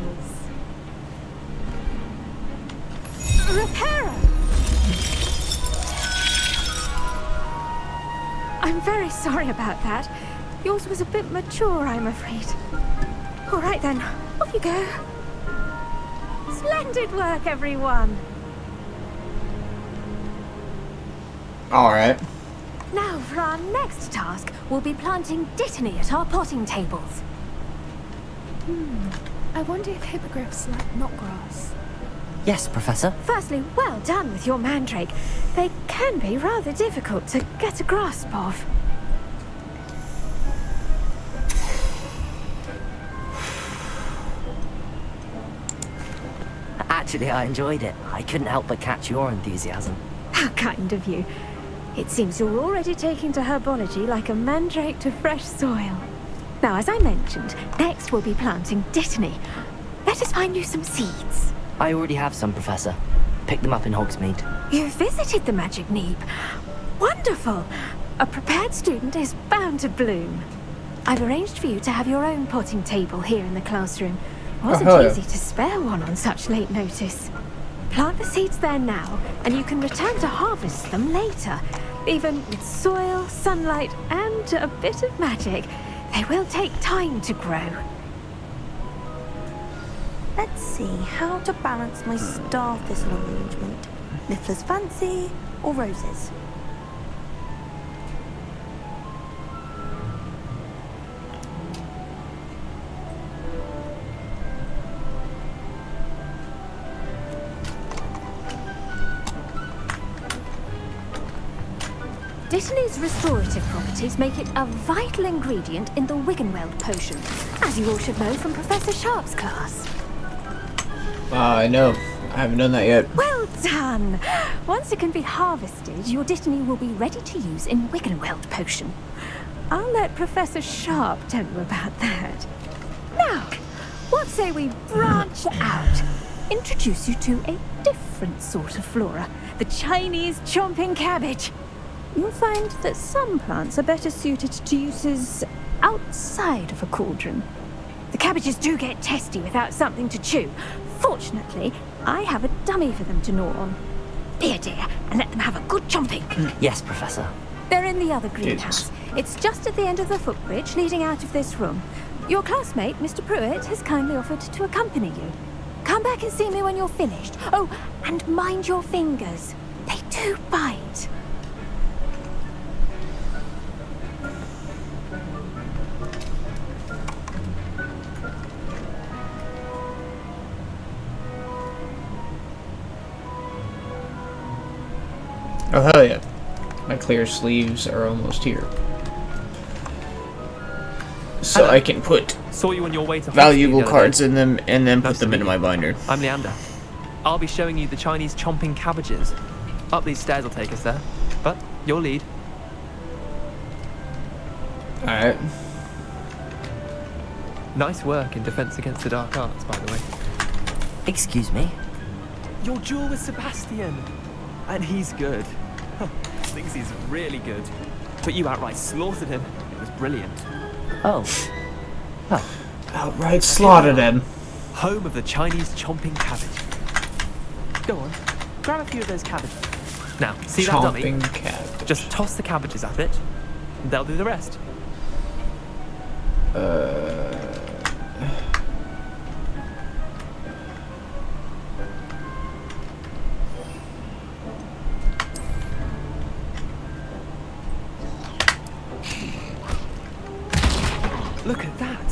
Reparo! I'm very sorry about that. Yours was a bit mature, I'm afraid. All right then, off you go. Splendid work, everyone. Alright. Now for our next task, will be planting dittany at our potting tables. I wonder if hippogriffs like knotgrass. Yes, Professor. Firstly, well done with your mandrake. They can be rather difficult to get a grasp of. Actually, I enjoyed it. I couldn't help but catch your enthusiasm. How kind of you. It seems you're already taking to herbology like a mandrake to fresh soil. Now, as I mentioned, next we'll be planting dittany. Let us find you some seeds. I already have some, Professor. Picked them up in Hogsmeade. You visited the Magic Neep. Wonderful! A prepared student is bound to bloom. I've arranged for you to have your own potting table here in the classroom. It wasn't easy to spare one on such late notice. Plant the seeds there now, and you can return to harvest them later. Even with soil, sunlight, and a bit of magic, they will take time to grow. Let's see how to balance my star thistle arrangement. Niffler's fancy or roses? Dittany's restorative properties make it a vital ingredient in the Wiggenweld potion, as you all should know from Professor Sharp's class. I know. I haven't done that yet. Well done! Once it can be harvested, your dittany will be ready to use in Wiggenweld potion. I'll let Professor Sharp tell you about that. Now, what say we branch out? Introduce you to a different sort of flora, the Chinese chomping cabbage. You'll find that some plants are better suited to uses outside of a cauldron. The cabbages do get testy without something to chew. Fortunately, I have a dummy for them to gnaw on. Be a dear and let them have a good chomping. Yes, Professor. They're in the other greenhouse. It's just at the end of the footbridge leading out of this room. Your classmate, Mr. Pruitt, has kindly offered to accompany you. Come back and see me when you're finished. Oh, and mind your fingers. They do bite. Oh hell yeah. My clear sleeves are almost here. So Hello. I can put Saw you on your way to valuable Hogsmeade the other cards day. in them and then Nice put them to into meet my you. binder. I'm Leander. I'll be showing you the Chinese chomping cabbages. Up these stairs will take us there. But your lead. Alright. Nice work in Defense Against the Dark Arts, by the way. Excuse me? Your duel with Sebastian. And he's good. Thinks he's really good. But you outright slaughtered him. It was brilliant. Oh. Outright slaughtered him. Home of the Chinese chomping cabbage. Go on, grab a few of those cabbages. Now, see that dummy? Chomping cabbage. Just toss the cabbages at it, and they'll do the rest. Look at that!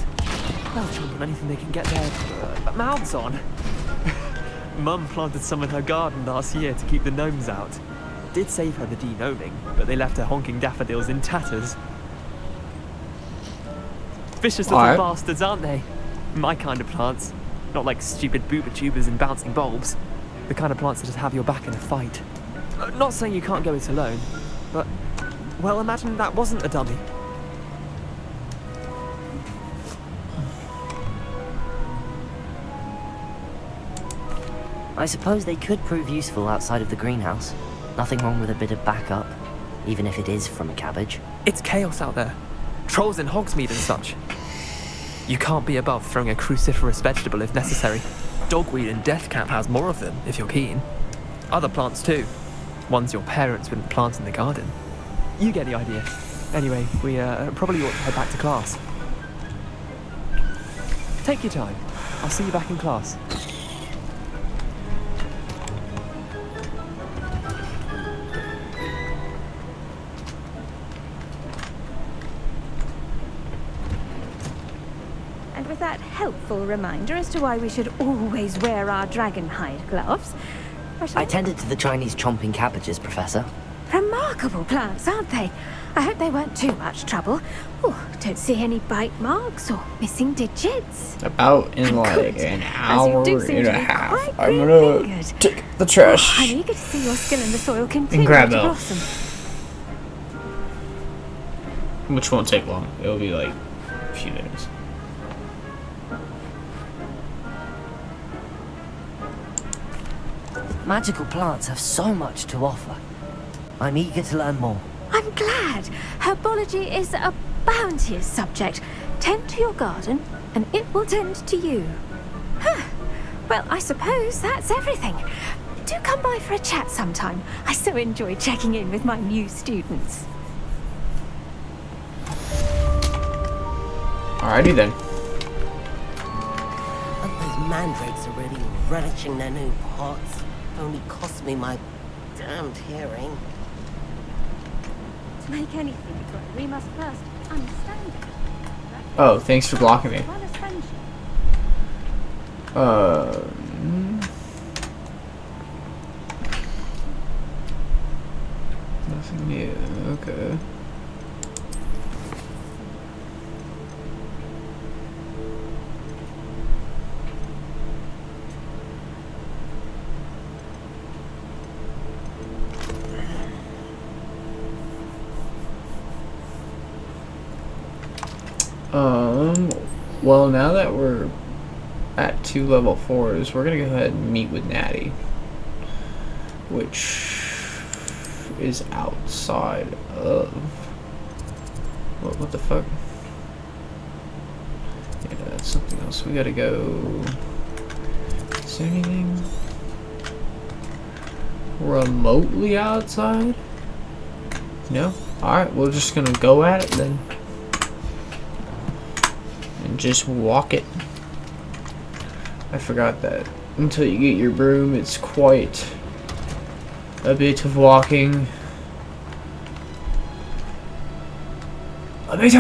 They'll chomp on anything they can get their mouths on. Mum planted some in her garden last year to keep the gnomes out. Did save her the de-gnoming, but they left her honking daffodils in tatters. Vicious little Alright. bastards, aren't they? My kind of plants. Not like stupid booba tubers and bouncing bulbs. The kind of plants that just have your back in a fight. Not saying you can't go it alone, but, well, imagine that wasn't a dummy. I suppose they could prove useful outside of the greenhouse. Nothing wrong with a bit of backup, even if it is from a cabbage. It's chaos out there. Trolls in Hogsmeade and such. You can't be above throwing a cruciferous vegetable if necessary. Dogweed and Deathcap has more of them, if you're keen. Other plants too. Ones your parents wouldn't plant in the garden. You get the idea. Anyway, we probably ought to head back to class. Take your time. I'll see you back in class. helpful reminder as to why we should always wear our dragon hide gloves. I tended to the Chinese chomping cabbages, Professor. Remarkable plants, aren't they? I hope they weren't too much trouble. Oh, don't see any bite marks or missing digits. About in like an hour and a half, I'm gonna fingered. take the trash I'm eager to see your skill in the soil and continue grab to it. blossom. Which won't take long. It'll be like a few minutes. Magical plants have so much to offer. I'm eager to learn more. I'm glad. Herbology is a bounteous subject. Tend to your garden, and it will tend to you. Huh. Well, I suppose that's everything. Do come by for a chat sometime. I so enjoy checking in with my new students. Alrighty then. Aren't those mandrakes are really relishing their new pots? Only cost me my damned hearing. To make anything grow, we must first understand it. Oh, thanks for blocking me. As well as friendship. Nothing new. Okay. Well, now that we're at 2 level 4s, we're gonna go ahead and meet with Natty, which is outside of what the fuck? Yeah, that's something else. We gotta go. Is there anything remotely outside? No? Alright, we're just gonna go at it then. And just walk it. I forgot that until you get your broom, it's quite a bit of walking. Let me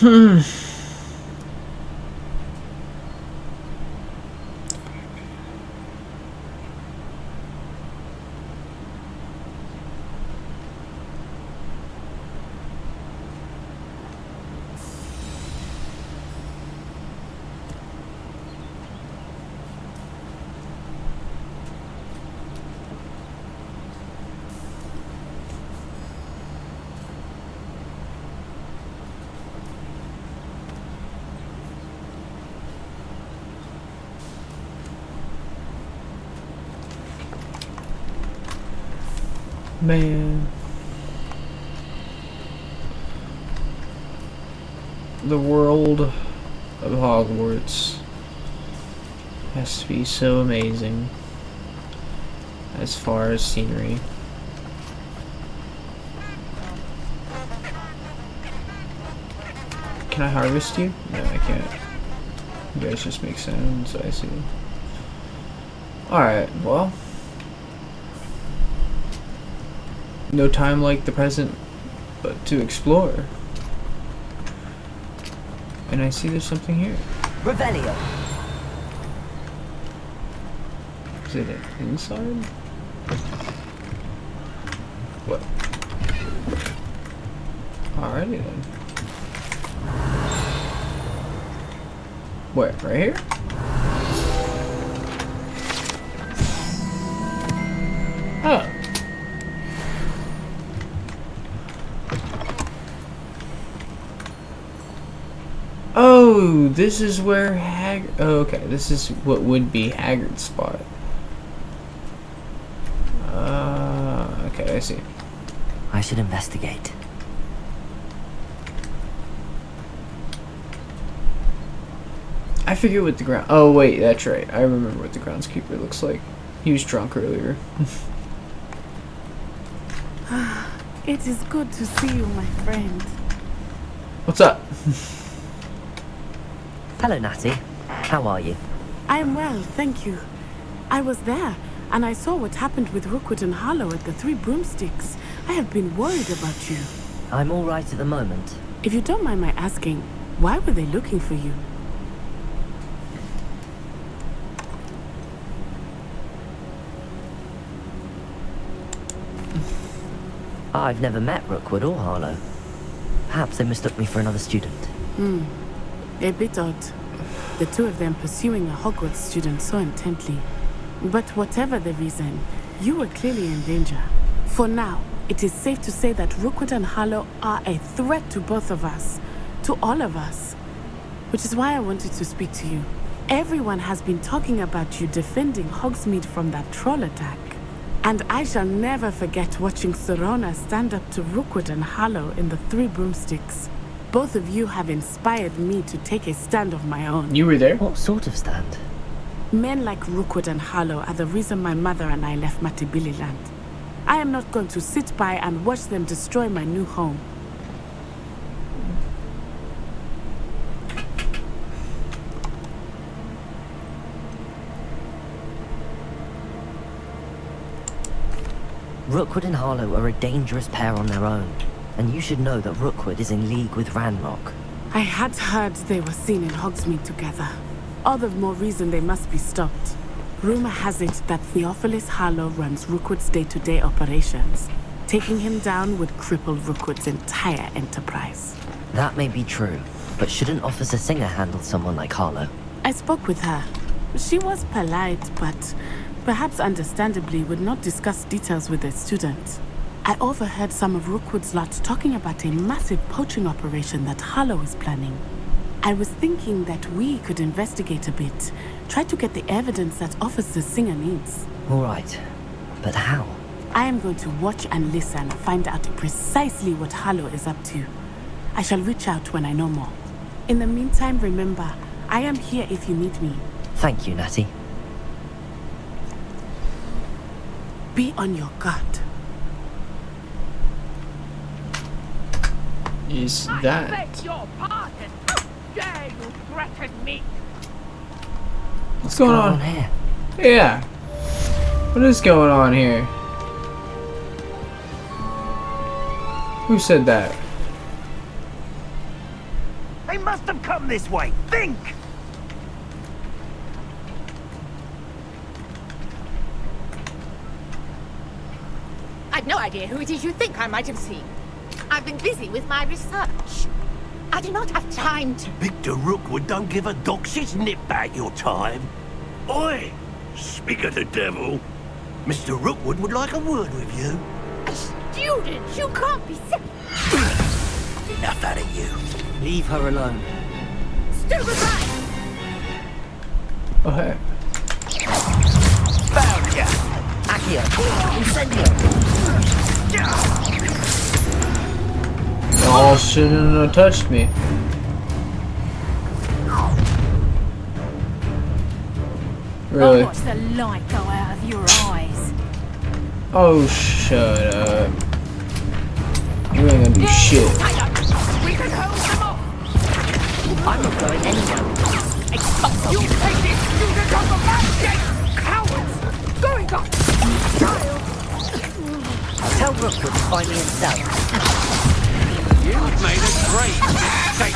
through! Man. the world of Hogwarts has to be so amazing as far as scenery. Can I harvest you? No, I can't. You guys just make sounds, I see. Alright, well. No time like the present, but to explore. And I see there's something here. Revelio. Is it inside? What? Alrighty then. Where? Right here? Oh. Oh, this is where oh, okay, this is what would be Hagrid's spot. Okay, I see. I should investigate. I forget what the ground. Oh wait, that's right. I remember what the groundskeeper looks like. He was drunk earlier. It is good to see you, my friend. What's up? Hello, Natty. How are you? I am well, thank you. I was there, and I saw what happened with Rookwood and Harlow at the Three Broomsticks. I have been worried about you. I'm all right at the moment. If you don't mind my asking, why were they looking for you? I've never met Rookwood or Harlow. Perhaps they mistook me for another student. A bit odd. The two of them pursuing a Hogwarts student so intently. But whatever the reason, you were clearly in danger. For now, it is safe to say that Rookwood and Harlow are a threat to both of us. To all of us. Which is why I wanted to speak to you. Everyone has been talking about you defending Hogsmeade from that troll attack. And I shall never forget watching Serona stand up to Rookwood and Harlow in the Three Broomsticks. Both of you have inspired me to take a stand of my own. You were there? What sort of stand? Men like Rookwood and Harlow are the reason my mother and I left Matibili Land. I am not going to sit by and watch them destroy my new home. Rookwood and Harlow are a dangerous pair on their own, and you should know that Rookwood is in league with Ranrock. I had heard they were seen in Hogsmeade together. All the more reason they must be stopped. Rumor has it that Theophilus Harlow runs Rookwood's day-to-day operations. Taking him down would cripple Rookwood's entire enterprise. That may be true, but shouldn't Officer Singer handle someone like Harlow? I spoke with her. She was polite, but perhaps understandably would not discuss details with a student. I overheard some of Rookwood's lot talking about a massive poaching operation that Harlow is planning. I was thinking that we could investigate a bit, try to get the evidence that Officer Singer needs. All right, but how? I am going to watch and listen, find out precisely what Harlow is up to. I shall reach out when I know more. In the meantime, remember, I am here if you need me. Thank you, Natty. Be on your guard. Is I that? beg your pardon. How dare you threaten me? What's going on here? Yeah. What is going on here? Who said that? They must have come this way. Think! I've no idea who it is you think I might have seen. I've been busy with my research. I do not have time to... Victor Rookwood don't give a doxy's nip back your time. Oi! Speak of the devil. Mr. Rookwood would like a word with you. A student? You can't be sick. Enough out of you. Leave her alone. Still beside. Oh, hey. Found ya! Accio! Incendio! Y'all shouldn't have touched me. Really? I'll watch the light go out of your eyes. Oh, shut up. You ain't gonna do shit. We can hold them off. I'm not going anywhere. You take this student off the magic! Cowards! Going up! Child! I'll tell Rookwood to find me himself. You've made a great mistake.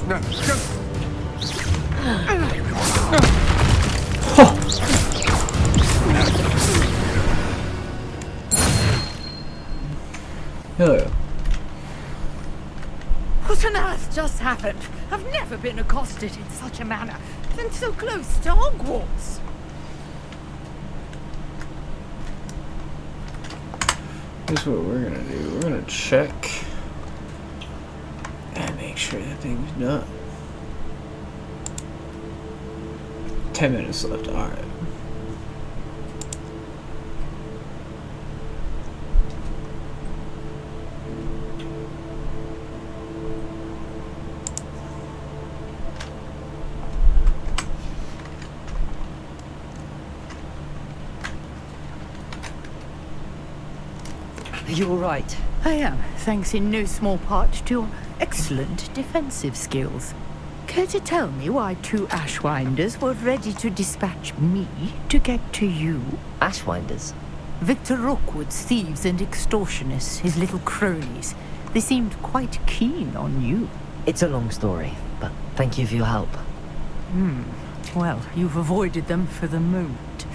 No, just... Hello. What on earth just happened? I've never been accosted in such a manner, and so close to Hogwarts. Here's what we're gonna do. We're gonna check and make sure that thing's done. 10 minutes left. Alright. Are you all right? I am, thanks in no small part to your excellent defensive skills. Care to tell me why two Ashwinders were ready to dispatch me to get to you? Ashwinders? Victor Rookwood's thieves and extortionists, his little cronies. They seemed quite keen on you. It's a long story, but thank you for your help. Well, you've avoided them for the moment.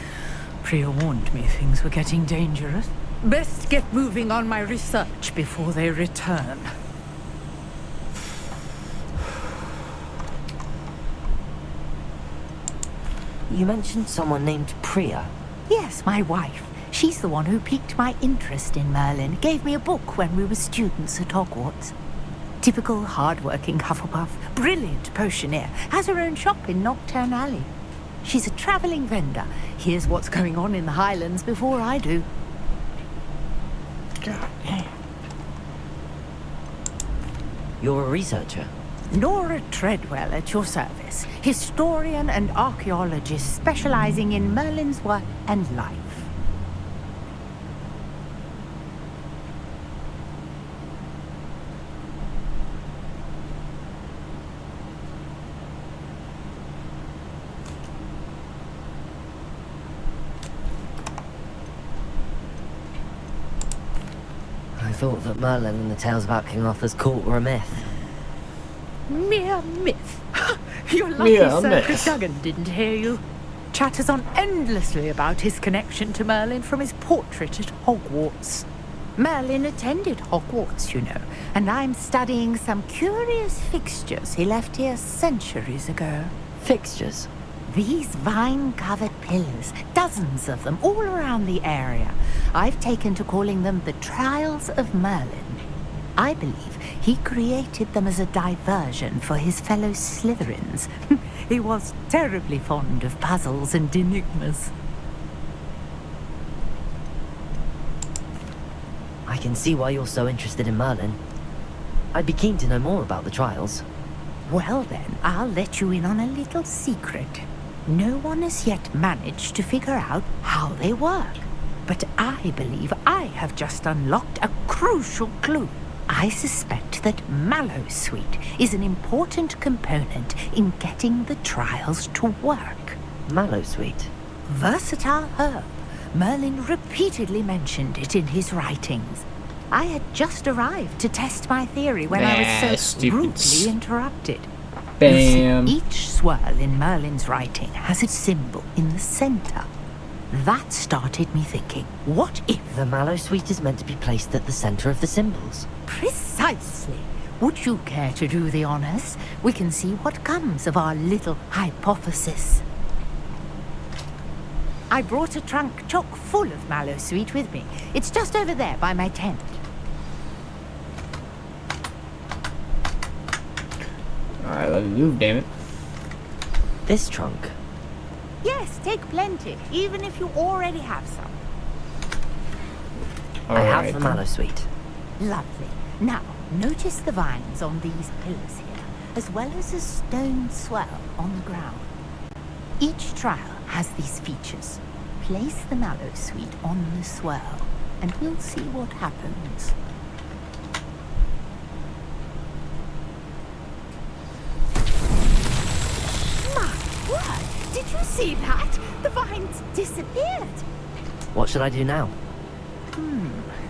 Priya warned me things were getting dangerous. Best get moving on my research before they return. You mentioned someone named Priya. Yes, my wife. She's the one who piqued my interest in Merlin. Gave me a book when we were students at Hogwarts. Typical hard-working Hufflepuff. Brilliant potioneer. Has her own shop in Nocturne Alley. She's a travelling vendor. Hears what's going on in the Highlands before I do. God damn. You're a researcher? Nora Treadwell at your service. Historian and archaeologist specializing in Merlin's work and life. I thought that Merlin and the tales about King Arthur's court were a myth. Mere myth. Your lucky Mere Sir myth. Duggan didn't hear you. Chatters on endlessly about his connection to Merlin from his portrait at Hogwarts. Merlin attended Hogwarts, you know, and I'm studying some curious fixtures he left here centuries ago. Fixtures? These vine-covered pillars, dozens of them all around the area. I've taken to calling them the Trials of Merlin. I believe he created them as a diversion for his fellow Slytherins. He was terribly fond of puzzles and enigmas. I can see why you're so interested in Merlin. I'd be keen to know more about the trials. Well then, I'll let you in on a little secret. No one has yet managed to figure out how they work. But I believe I have just unlocked a crucial clue. I suspect that Mallowsweet is an important component in getting the trials to work. Mallowsweet? Versatile herb. Merlin repeatedly mentioned it in his writings. I had just arrived to test my theory when I was so rudely interrupted. Bam. You see, each swirl in Merlin's writing has its symbol in the center. That started me thinking, what if... The Mallowsweet is meant to be placed at the center of the symbols. Precisely. Would you care to do the honors? We can see what comes of our little hypothesis. I brought a trunk chock full of Mallowsweet with me. It's just over there by my tent. Alright, let me move, damn it. This trunk? Yes, take plenty, even if you already have some. I have the mallow sweet. Lovely. Now, notice the vines on these pillars here, as well as a stone swell on the ground. Each trial has these features. Place the mallow sweet on the swell, and we'll see what happens. My word! Did you see that? The vines disappeared. What should I do now?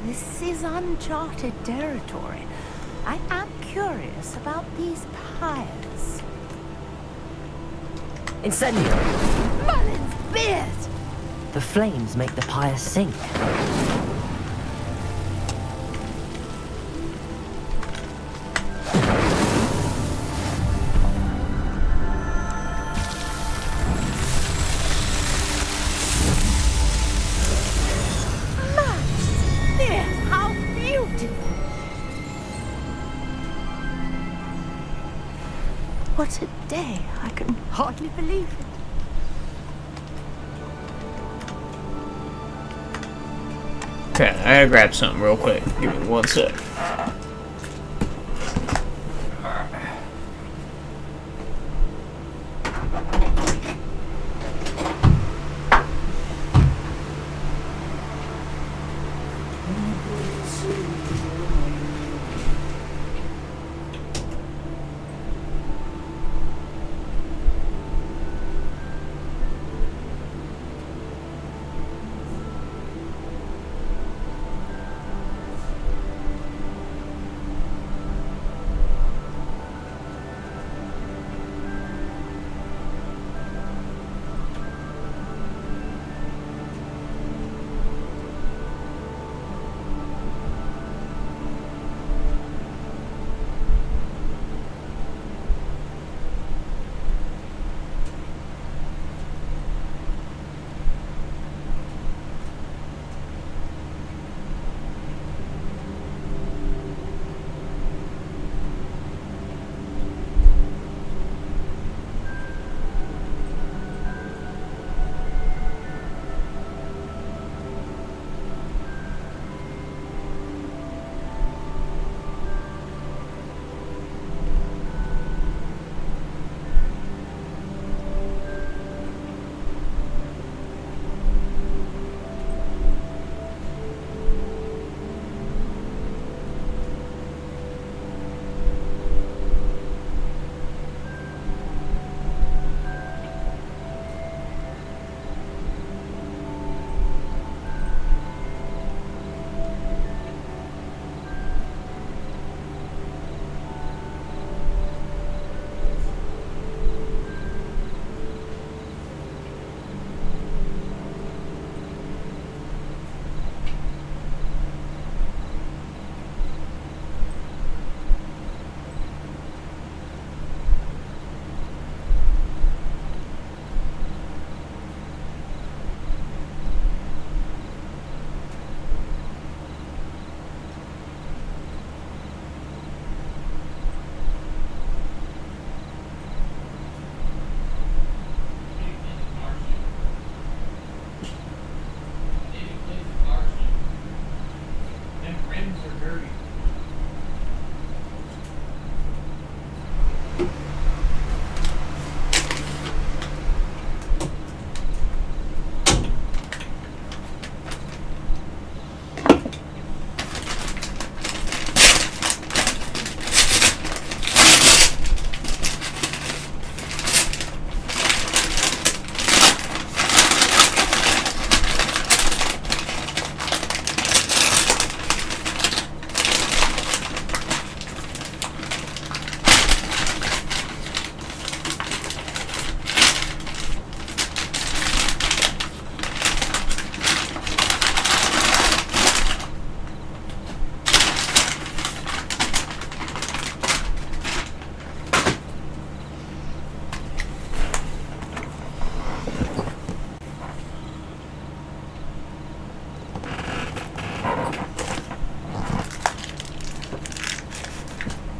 This is uncharted territory. I am curious about these pyres. Incendio! Merlin's beard! The flames make the pyre sink. What a day. I can hardly believe it. Okay, I gotta grab something real quick. Give me 1 sec.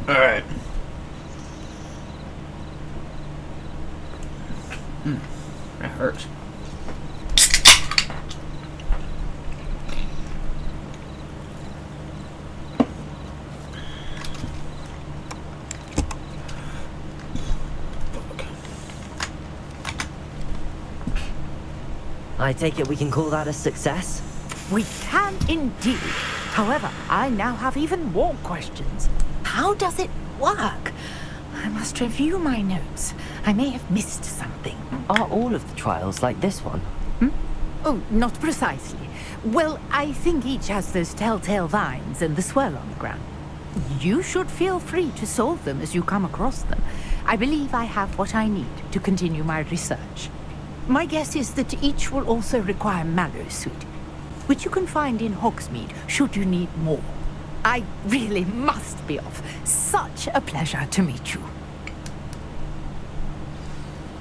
Alright. That hurts. I take it we can call that a success? We can indeed. However, I now have even more questions. How does it work? I must review my notes. I may have missed something. Are all of the trials like this one? Oh, not precisely. Well, I think each has those telltale vines and the swirl on the ground. You should feel free to solve them as you come across them. I believe I have what I need to continue my research. My guess is that each will also require mallow sweet, which you can find in Hogsmeade should you need more. I really must be off. Such a pleasure to meet you.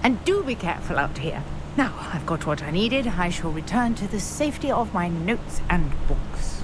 And do be careful out here. Now I've got what I needed, I shall return to the safety of my notes and books.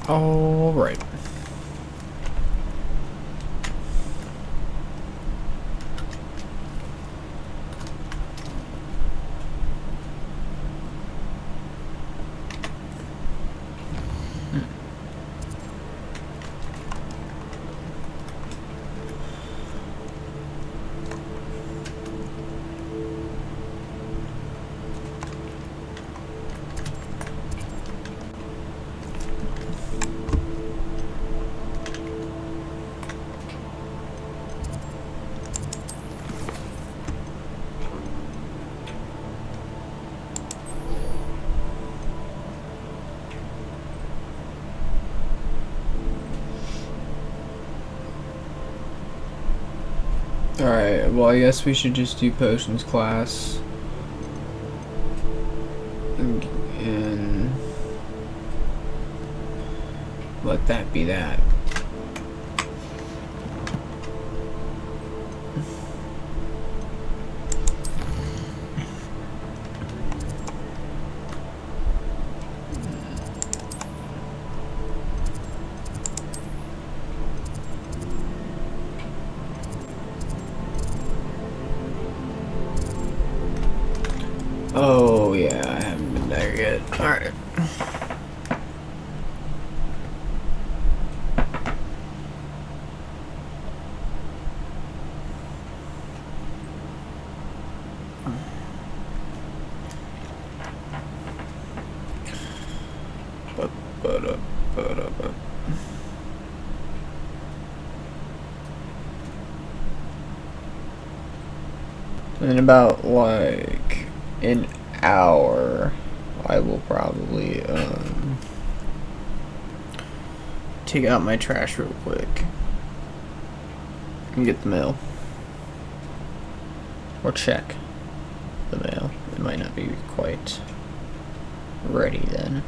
All right. Alright, well I guess we should just do potions class. And let that be that. Oh yeah, I haven't been there yet. Alright. In about like an hour, I will probably take out my trash real quick and get the mail, or check the mail. It might not be quite ready then.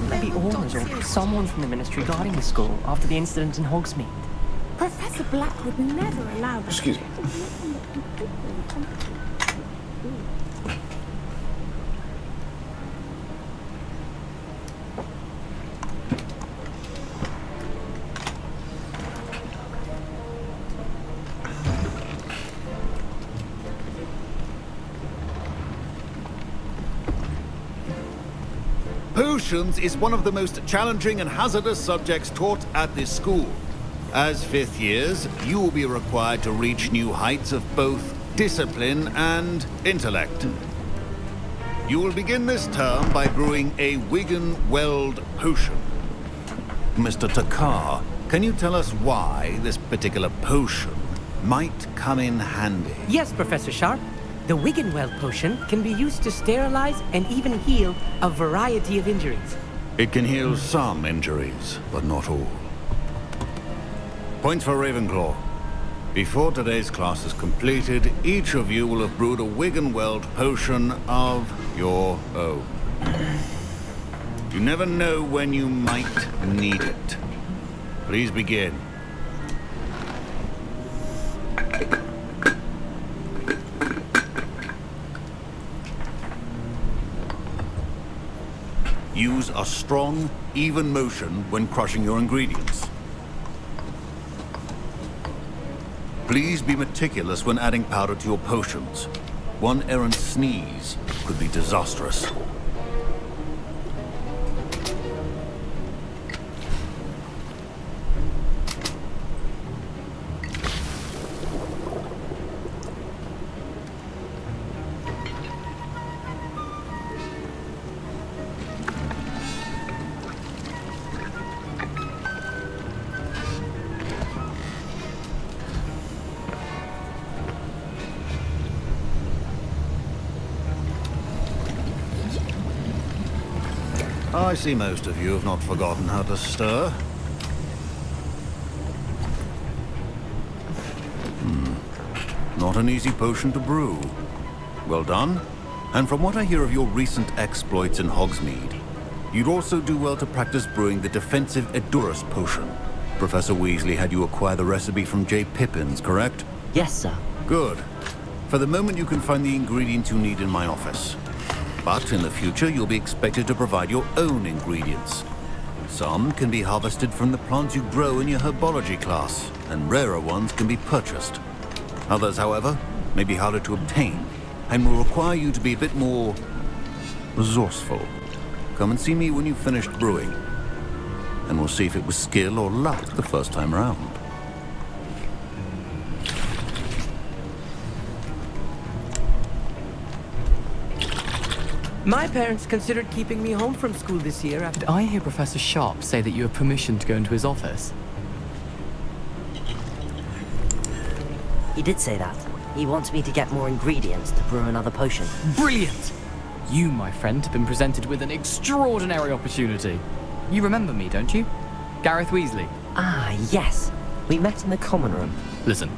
Maybe Ormond or someone from the Ministry guarding the school after the incident in Hogsmeade. Professor Black would never allow that. Excuse me. Potions is one of the most challenging and hazardous subjects taught at this school. As fifth years, you will be required to reach new heights of both discipline and intellect. You will begin this term by brewing a Wigan-Weld potion. Mr. Takar, can you tell us why this particular potion might come in handy? Yes, Professor Sharp. The Wigan-Weld potion can be used to sterilize and even heal a variety of injuries. It can heal some injuries, but not all. Points for Ravenclaw. Before today's class is completed, each of you will have brewed a Wigan-Weld potion of your own. You never know when you might need it. Please begin. Use a strong, even motion when crushing your ingredients. Please be meticulous when adding powder to your potions. One errant sneeze could be disastrous. I see most of you have not forgotten how to stir. Not an easy potion to brew. Well done. And from what I hear of your recent exploits in Hogsmeade, you'd also do well to practice brewing the defensive Edurus potion. Professor Weasley had you acquire the recipe from J. Pippins, correct? Yes, sir. Good. For the moment, you can find the ingredients you need in my office. But in the future, you'll be expected to provide your own ingredients. Some can be harvested from the plants you grow in your herbology class, and rarer ones can be purchased. Others, however, may be harder to obtain, and will require you to be a bit more resourceful. Come and see me when you've finished brewing, and we'll see if it was skill or luck the first time round. My parents considered keeping me home from school this year after... Did I hear Professor Sharp say that you have permission to go into his office? He did say that. He wants me to get more ingredients to brew another potion. Brilliant! You, my friend, have been presented with an extraordinary opportunity. You remember me, don't you? Gareth Weasley. Ah, yes. We met in the common room. Listen,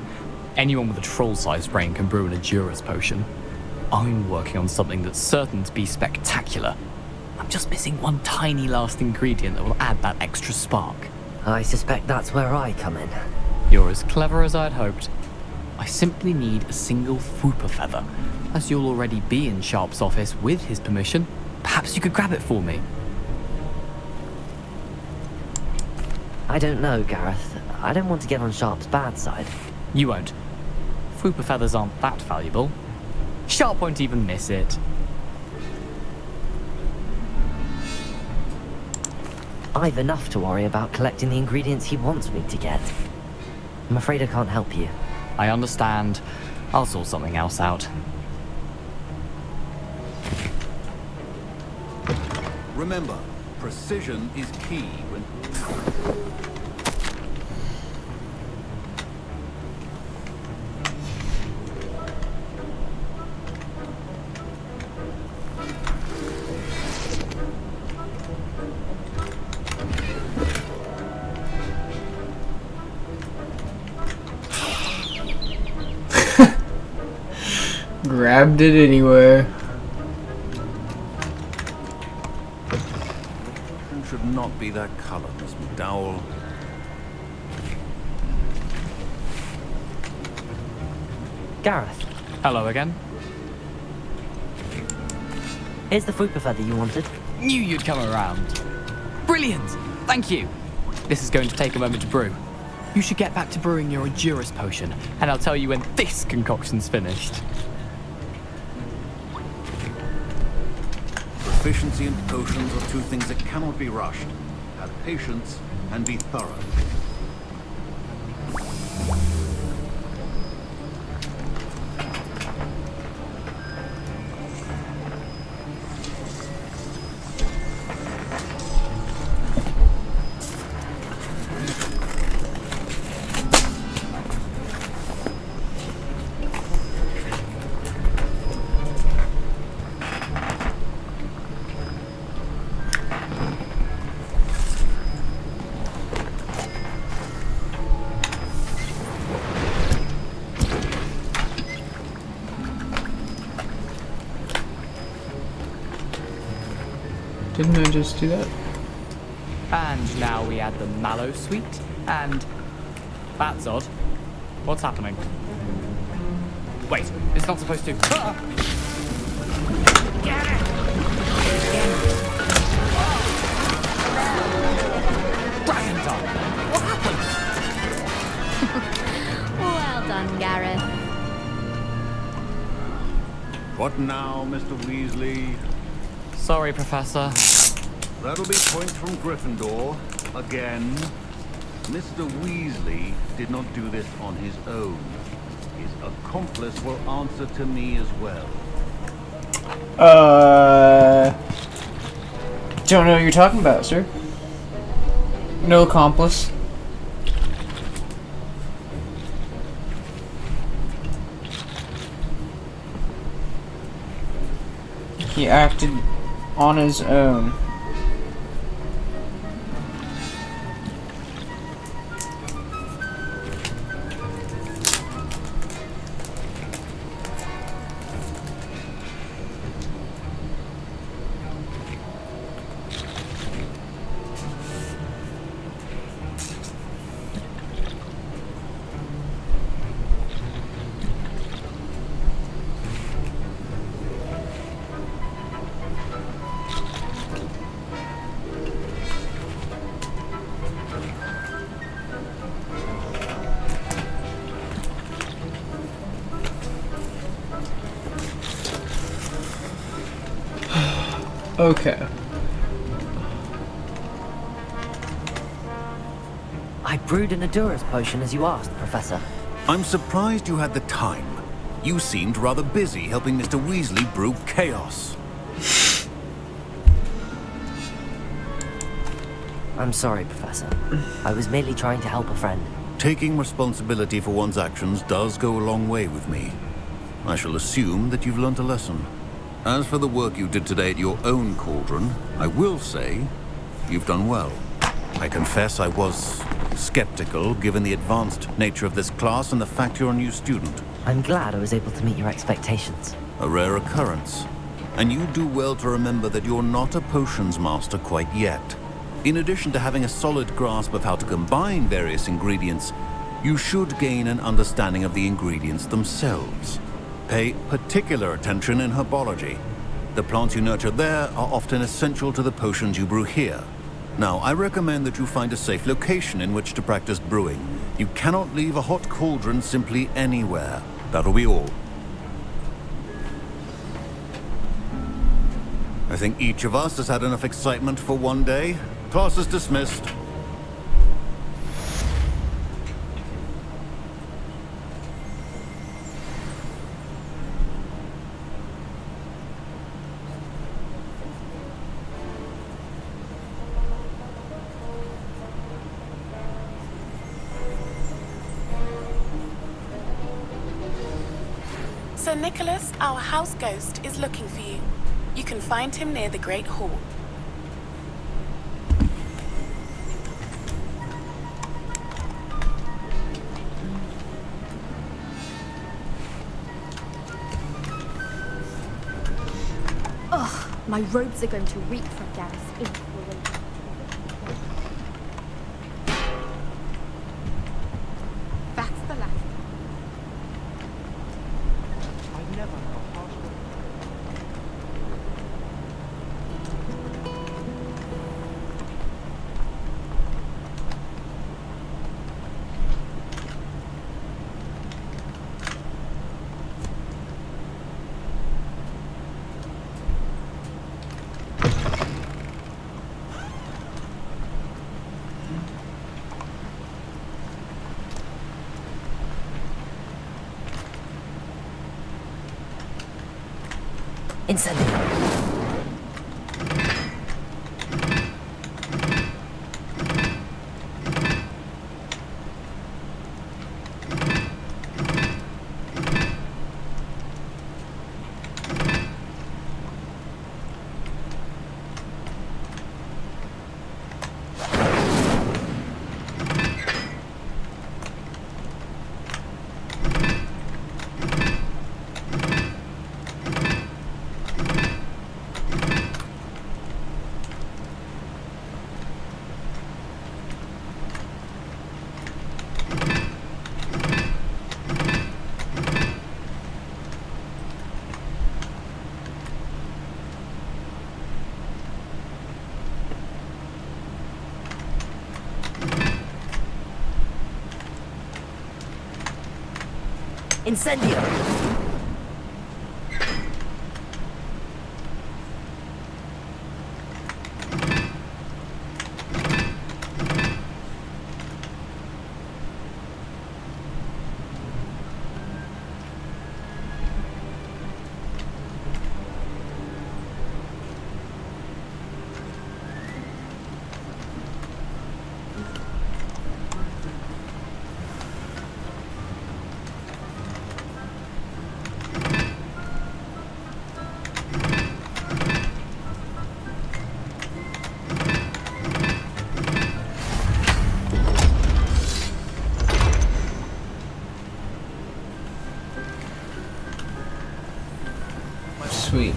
anyone with a troll-sized brain can brew an Edurus potion. I'm working on something that's certain to be spectacular. I'm just missing one tiny last ingredient that will add that extra spark. I suspect that's where I come in. You're as clever as I'd hoped. I simply need a single Fwooper feather. As you'll already be in Sharp's office with his permission, perhaps you could grab it for me. I don't know, Gareth. I don't want to get on Sharp's bad side. You won't. Fwooper feathers aren't that valuable. Sharp won't even miss it. I've enough to worry about collecting the ingredients he wants me to get. I'm afraid I can't help you. I understand. I'll sort something else out. Remember, precision is key when... Grabbed it anyway. Should not be that color, Miss McDowell. Gareth. Hello again. Here's the fruit feather you wanted. Knew you'd come around. Brilliant! Thank you. This is going to take a moment to brew. You should get back to brewing your Endurance potion, and I'll tell you when this concoction's finished. Proficiency and potions are two things that cannot be rushed. Have patience and be thorough. Didn't I just do that? And now we add the mallow sweet, and... That's odd. What's happening? Wait, it's not supposed to... Ah! Get it! Dragon Dog! What happened? Well done, Gareth. What now, Mr. Weasley? Sorry, Professor. That'll be points from Gryffindor. Again. Mr. Weasley did not do this on his own. His accomplice will answer to me as well. Don't know what you're talking about, sir. No accomplice. He acted on his own. Okay. I brewed an Endurance potion as you asked, Professor. I'm surprised you had the time. You seemed rather busy helping Mr. Weasley brew chaos. I'm sorry, Professor. I was merely trying to help a friend. Taking responsibility for one's actions does go a long way with me. I shall assume that you've learnt a lesson. As for the work you did today at your own cauldron, I will say you've done well. I confess I was skeptical given the advanced nature of this class and the fact you're a new student. I'm glad I was able to meet your expectations. A rare occurrence. And you do well to remember that you're not a potions master quite yet. In addition to having a solid grasp of how to combine various ingredients, you should gain an understanding of the ingredients themselves. Pay particular attention in herbology. The plants you nurture there are often essential to the potions you brew here. Now, I recommend that you find a safe location in which to practice brewing. You cannot leave a hot cauldron simply anywhere. That'll be all. I think each of us has had enough excitement for one day. Class is dismissed. Sir Nicholas, our house ghost, is looking for you. You can find him near the Great Hall. Ugh, my robes are going to reek from Gareth's influence. That's the last. Incendio. Incendio! Sweet.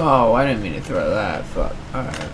Oh, I didn't mean to throw that. Fuck. Alright.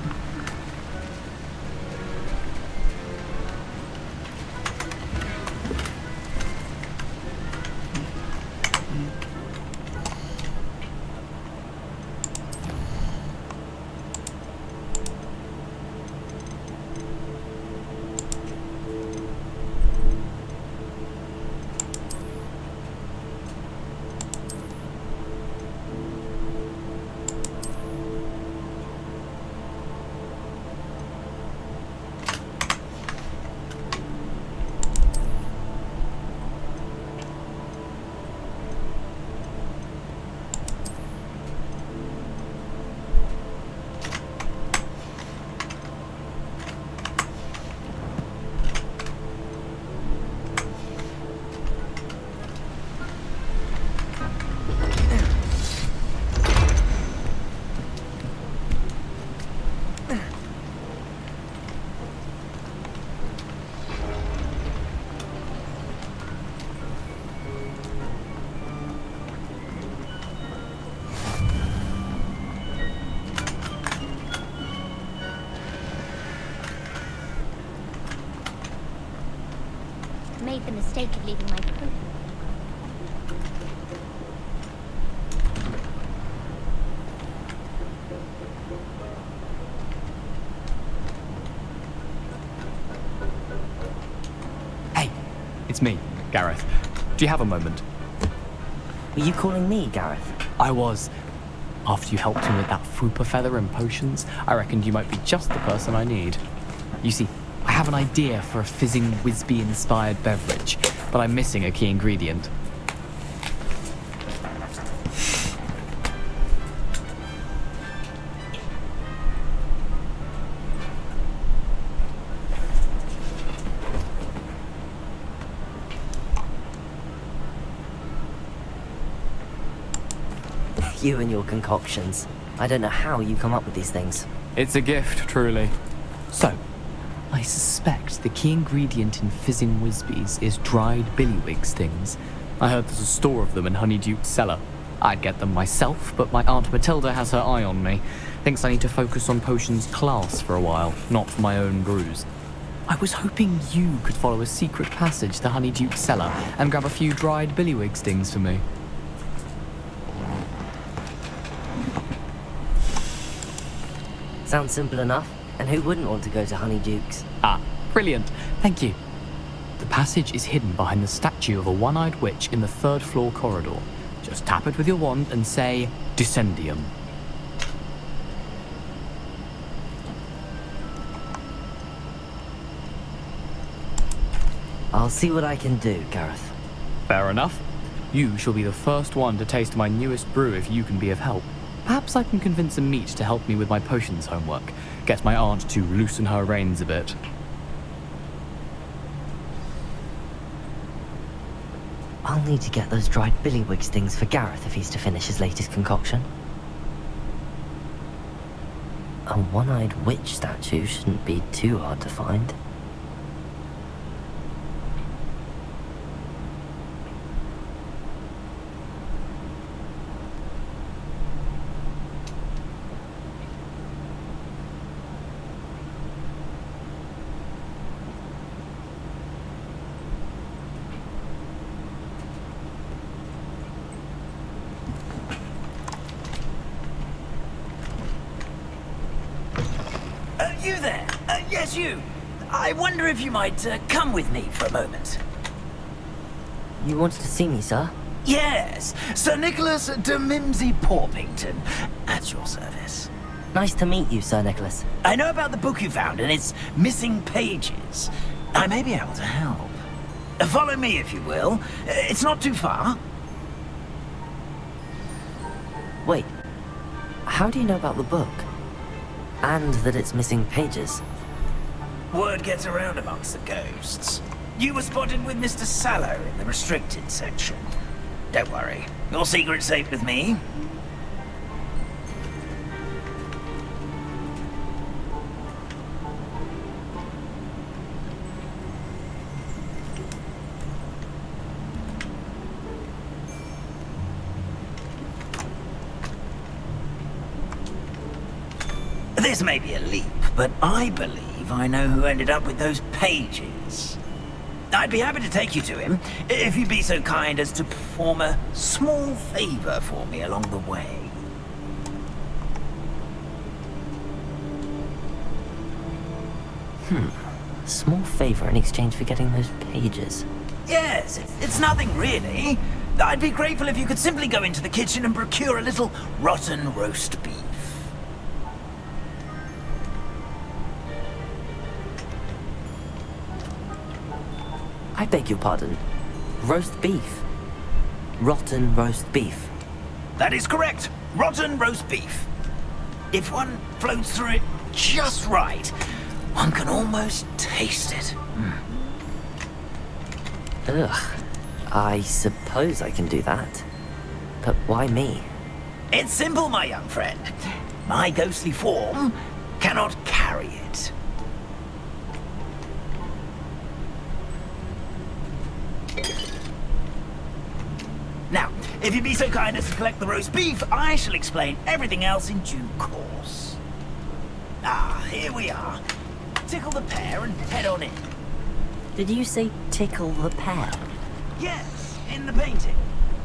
Made the mistake of leaving my coat. Hey, it's me, Gareth. Do you have a moment? Were you calling me, Gareth? I was. After you helped me with that Fupa feather and potions, I reckoned you might be just the person I need. You see, I have an idea for a fizzing Whizbee-inspired beverage, but I'm missing a key ingredient. You and your concoctions. I don't know how you come up with these things. It's a gift, truly. So, I suspect the key ingredient in fizzing Whizbees is dried billywig stings. I heard there's a store of them in Honeyduke's cellar. I'd get them myself, but my Aunt Matilda has her eye on me. Thinks I need to focus on potions class for a while, not my own brews. I was hoping you could follow a secret passage to Honeyduke's cellar and grab a few dried billywig stings for me. Sounds simple enough. And who wouldn't want to go to Honeydukes? Ah, brilliant. Thank you. The passage is hidden behind the statue of a one-eyed witch in the 3rd floor corridor. Just tap it with your wand and say, Descendium. I'll see what I can do, Gareth. Fair enough. You shall be the first one to taste my newest brew if you can be of help. Perhaps I can convince a meat to help me with my potions homework. Get my aunt to loosen her reins a bit. I'll need to get those dried billywigs things for Gareth if he's to finish his latest concoction. A one-eyed witch statue shouldn't be too hard to find. You there? Yes, you. I wonder if you might come with me for a moment. You wanted to see me, sir? Yes, Sir Nicholas de Mimsy Porpington, at your service. Nice to meet you, Sir Nicholas. I know about the book you found and its missing pages. I may be able to help. Follow me, if you will. It's not too far. Wait, how do you know about the book? And that it's missing pages? Word gets around amongst the ghosts. You were spotted with Mr. Sallow in the restricted section. Don't worry, your secret's safe with me. This may be a leap, but I believe I know who ended up with those pages. I'd be happy to take you to him, if you'd be so kind as to perform a small favor for me along the way. Small favor in exchange for getting those pages. Yes, it's nothing really. I'd be grateful if you could simply go into the kitchen and procure a little rotten roast beef. I beg your pardon. Roast beef. Rotten roast beef. That is correct. Rotten roast beef. If one floats through it just right, one can almost taste it. Ugh. I suppose I can do that. But why me? It's simple, my young friend. My ghostly form cannot carry it. Now, if you'd be so kind as to collect the roast beef, I shall explain everything else in due course. Ah, here we are. Tickle the pear and head on in. Did you say tickle the pear? Yes, in the painting.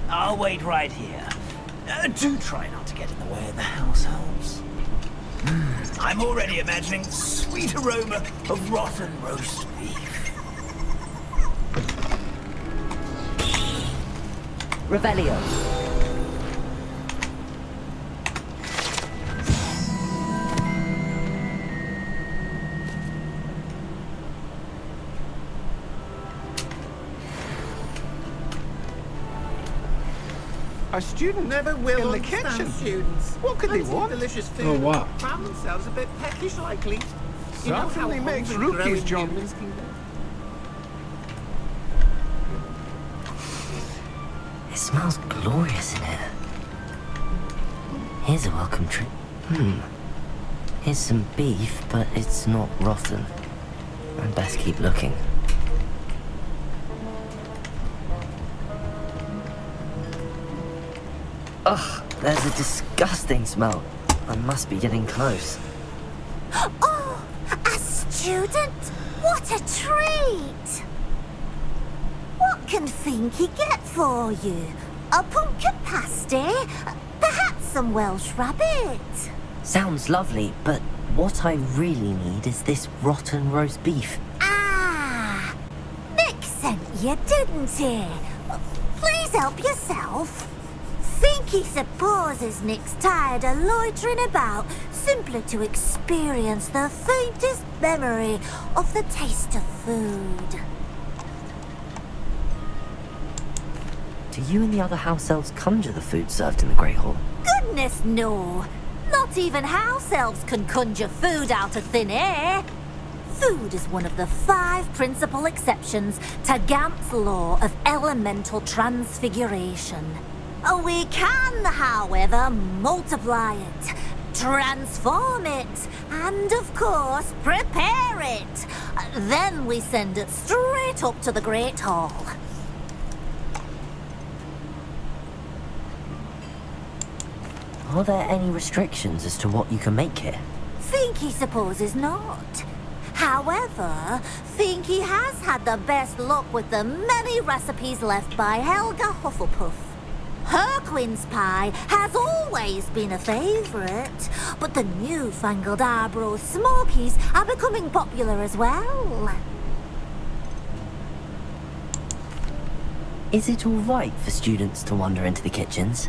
I'll wait right here. Do try not to get in the way of the house helps. I'm already imagining the sweet aroma of rotten roast beef. Revelio. A student Never will in the understand kitchen. students. What could they Plenty of want? delicious food. Oh, wow. Found themselves a bit peckish likely. You know how Certainly makes hungry rookies, growing John. humans can get. It smells glorious in here. Here's a welcome treat. Here's some beef, but it's not rotten. I'd best keep looking. Ugh, there's a disgusting smell. I must be getting close. Oh, a student? What a treat! What can Finky get for you? A pumpkin pasty? Perhaps some Welsh rabbit? Sounds lovely, but What I really need is this rotten roast beef. Ah! Nick sent you, didn't he? Please help yourself. Think he supposes Nick's tired of loitering about simply to experience the faintest memory of the taste of food. Do you and the other house elves conjure the food served in the Great Hall? Goodness no! Not even house elves can conjure food out of thin air. Food is one of the 5 principal exceptions to Gamp's law of elemental transfiguration. We can, however, multiply it, transform it, and of course, prepare it. Then we send it straight up to the Great Hall. Are there any restrictions as to what you can make here? Finky supposes not. However, Finky has had the best luck with the many recipes left by Helga Hufflepuff. Her quince pie has always been a favourite, but the newfangled Arbroath Smokies are becoming popular as well. Is it all right for students to wander into the kitchens?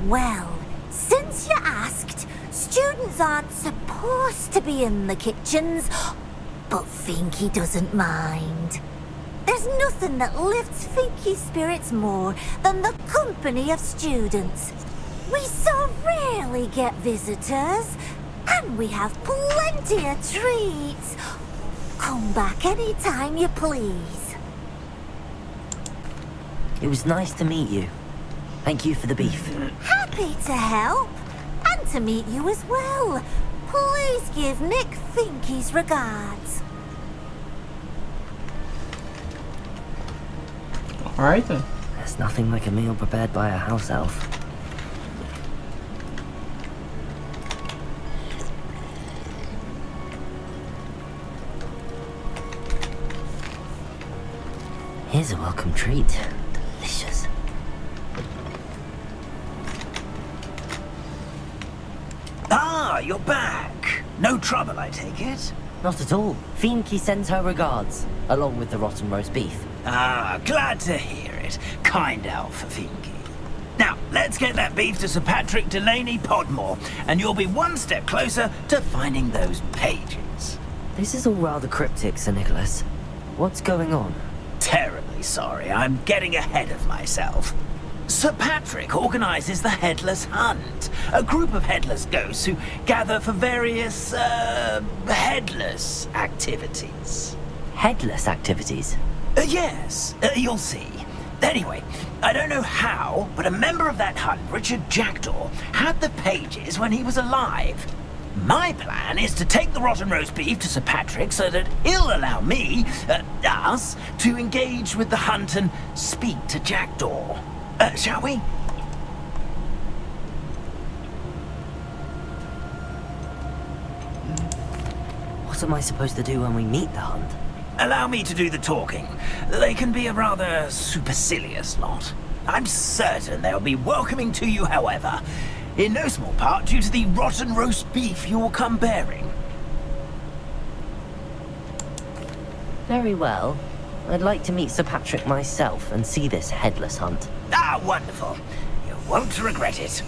Well, since you asked, students aren't supposed to be in the kitchens, but Finky doesn't mind. There's nothing that lifts Finky's spirits more than the company of students. We so rarely get visitors, and we have plenty of treats. Come back any time you please. It was nice to meet you. Thank you for the beef. Happy to help, and to meet you as well. Please give Nick Finky's regards. Alright then. There's nothing like a meal prepared by a house elf. Here's a welcome treat. Delicious. Ah, you're back. No trouble, I take it? Not at all. Finky sends her regards, along with the rotten roast beef. Ah, glad to hear it. Kind elf, Finky. Now, let's get that beef to Sir Patrick Delaney Podmore, and you'll be one step closer to finding those pages. This is all rather cryptic, Sir Nicholas. What's going on? Terribly sorry, I'm getting ahead of myself. Sir Patrick organises the Headless Hunt, a group of headless ghosts who gather for various, headless activities. Headless activities? Yes, you'll see. Anyway, I don't know how, but a member of that hunt, Richard Jackdaw, had the pages when he was alive. My plan is to take the rotten roast beef to Sir Patrick so that he'll allow me, us, to engage with the hunt and speak to Jackdaw. Shall we? What am I supposed to do when we meet the hunt? Allow me to do the talking. They can be a rather supercilious lot. I'm certain they'll be welcoming to you, however, in no small part due to the rotten roast beef you'll come bearing. Very well. I'd like to meet Sir Patrick myself and see this headless hunt. Ah, wonderful. You won't regret it.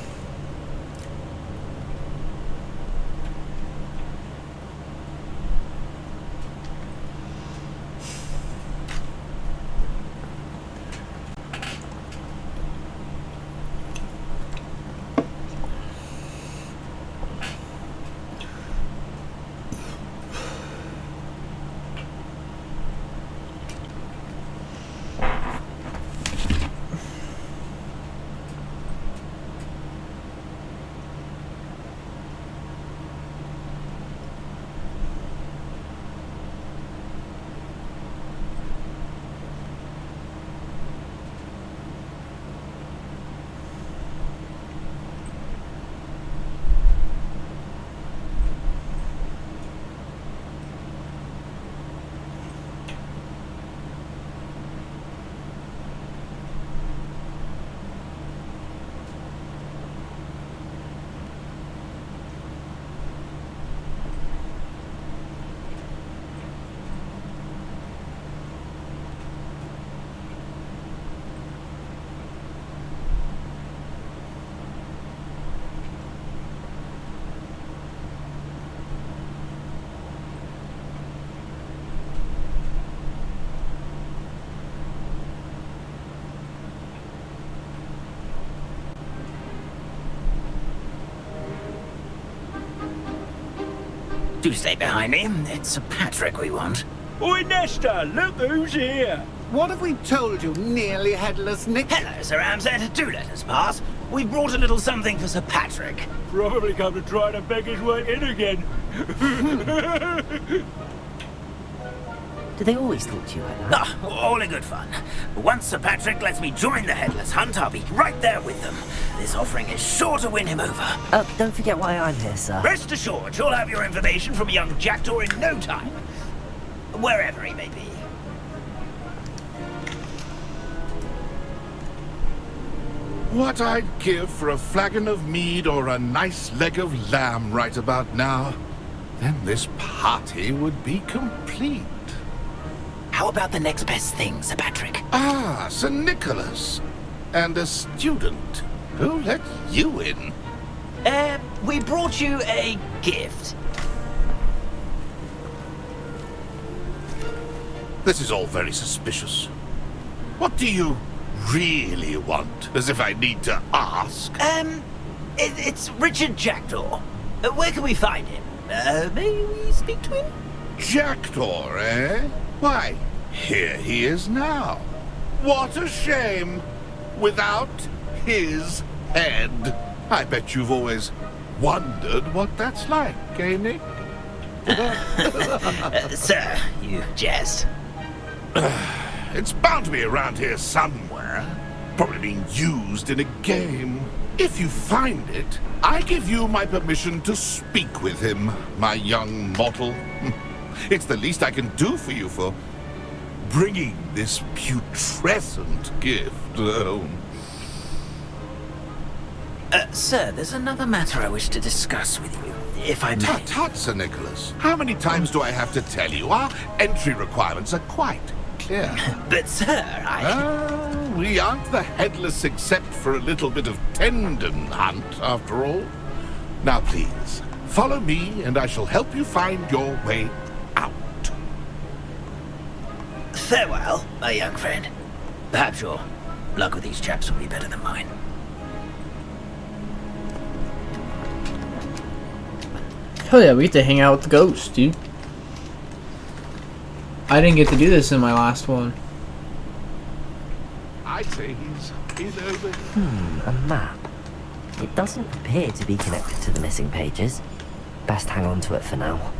Do stay behind me. It's Sir Patrick we want. Oi, Nesta, look who's here. What have we told you, nearly headless Nick? Hello, Sir Ramsed. Do let us pass. We've brought a little something for Sir Patrick. Probably come to try to beg his way in again. Do they always talk to you like that? Ah, all in good fun. Once Sir Patrick lets me join the Headless Hunt, I'll be right there with them. This offering is sure to win him over. Don't forget why I'm here, sir. Rest assured, you'll have your information from young Jackdaw in no time. Wherever he may be. What I'd give for a flagon of mead or a nice leg of lamb right about now. Then this party would be complete. How about the next best thing, Sir Patrick? Ah, Sir Nicholas. And a student. Who let you in? We brought you a gift. This is all very suspicious. What do you really want? As if I need to ask. It's Richard Jackdaw. Where can we find him? May we speak to him? Jackdaw, eh? Why, here he is now. What a shame. Without his head. I bet you've always wondered what that's like, eh, Nick? Sir, you jest. It's bound to be around here somewhere. Probably being used in a game. If you find it, I give you my permission to speak with him, my young mortal. It's the least I can do for you for bringing this putrescent gift home. Sir, there's another matter I wish to discuss with you, if I may. Tut, tut, Sir Nicholas. How many times do I have to tell you? Our entry requirements are quite clear. But, sir, we aren't the headless except for a little bit of tendon hunt, after all. Now, please, follow me, and I shall help you find your way out. Farewell, my young friend. Perhaps your luck with these chaps will be better than mine. Hell yeah, we get to hang out with the ghost, dude. I didn't get to do this in my last one. I'd say he's in over. A map. It doesn't appear to be connected to the missing pages. Best hang on to it for now.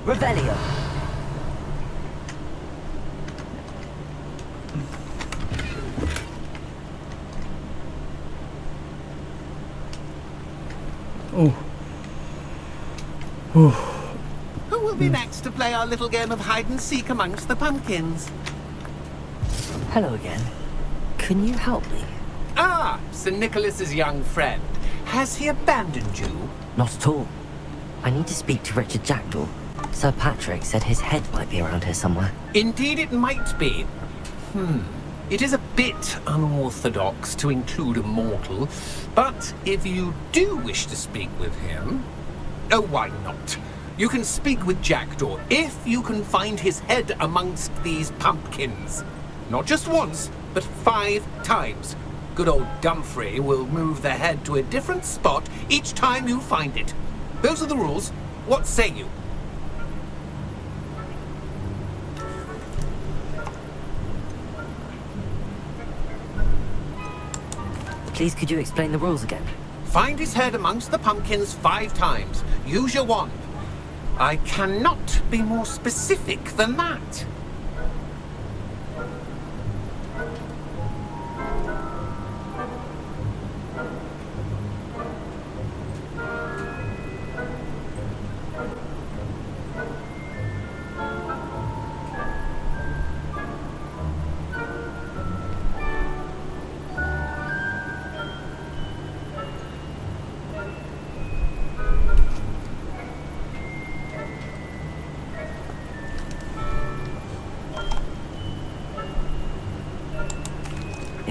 Revelio. Ooh. Ooh. Who will be next to play our little game of hide and seek amongst the pumpkins? Hello again. Can you help me? Ah, Sir Nicholas's young friend. Has he abandoned you? Not at all. I need to speak to Richard Jackdaw. Sir Patrick said his head might be around here somewhere. Indeed it might be. It is a bit unorthodox to include a mortal, but if you do wish to speak with him... Oh, why not? You can speak with Jackdaw if you can find his head amongst these pumpkins. Not just once, but 5 times. Good old Dumfrey will move the head to a different spot each time you find it. Those are the rules. What say you? Please, could you explain the rules again? Find his head amongst the pumpkins 5 times. Use your wand. I cannot be more specific than that.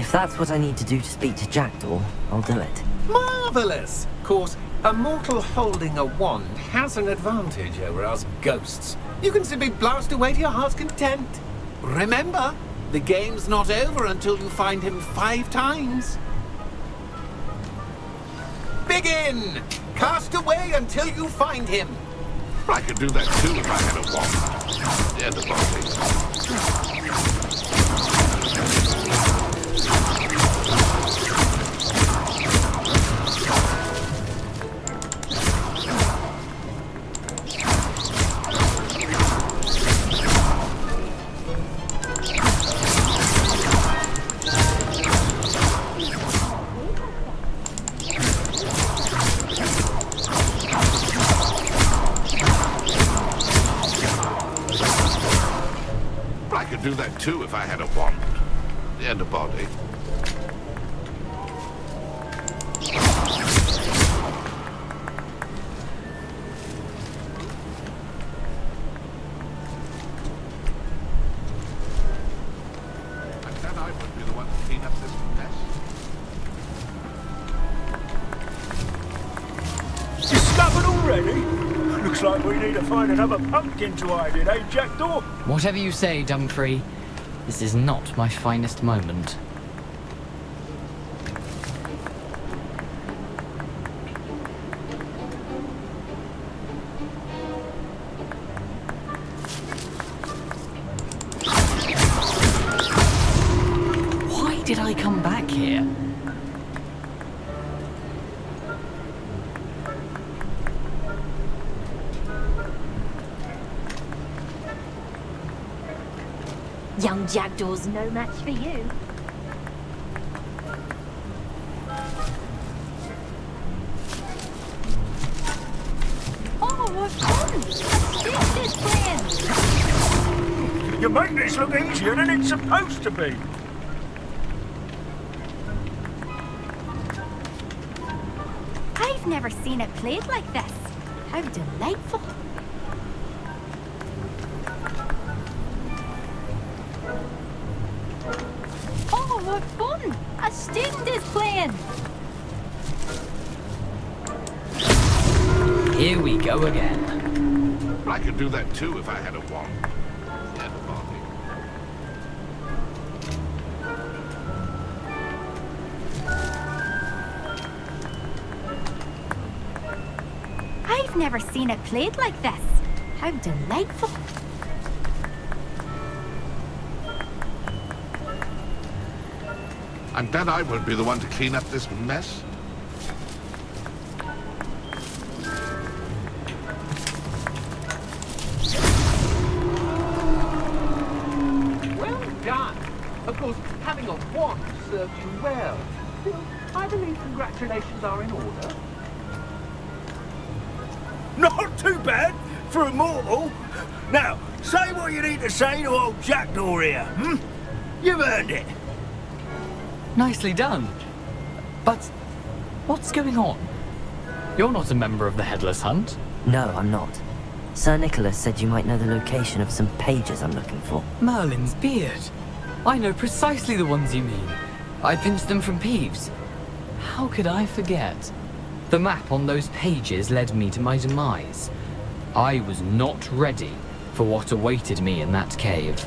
If that's what I need to do to speak to Jackdaw, I'll do it. Marvellous! Of course, a mortal holding a wand has an advantage over us ghosts. You can simply blast away to your heart's content. Remember, the game's not over until you find him 5 times. Begin! Cast away until you find him. I could do that too if I had a wand. End of body. I could do that too if I had a wand. And a body. And then I would be the one to clean up this mess. Discovered already? Looks like we need to find another pumpkin to hide in, eh, Jackdaw? Whatever you say, Dumfrey. This is not my finest moment. Why did I come back here? Young Jackdaw's no match for you. Oh, what fun! This is playing! You make this look easier than it's supposed to be. I've never seen it played like this. How delightful. Oh, what fun! A student is playing! Here we go again. I could do that too if I had a wand. And a body. I've never seen it played like this. How delightful. And then I would be the one to clean up this mess. Well done. Of course, having a wand served you well. Still, I believe congratulations are in order. Not too bad for a mortal. Now, say what you need to say to old Jackdaw here, hmm? You've earned it. Nicely done. But what's going on? You're not a member of the Headless Hunt. No, I'm not. Sir Nicholas said you might know the location of some pages I'm looking for. Merlin's beard. I know precisely the ones you mean. I pinched them from Peeves. How could I forget? The map on those pages led me to my demise. I was not ready for what awaited me in that cave.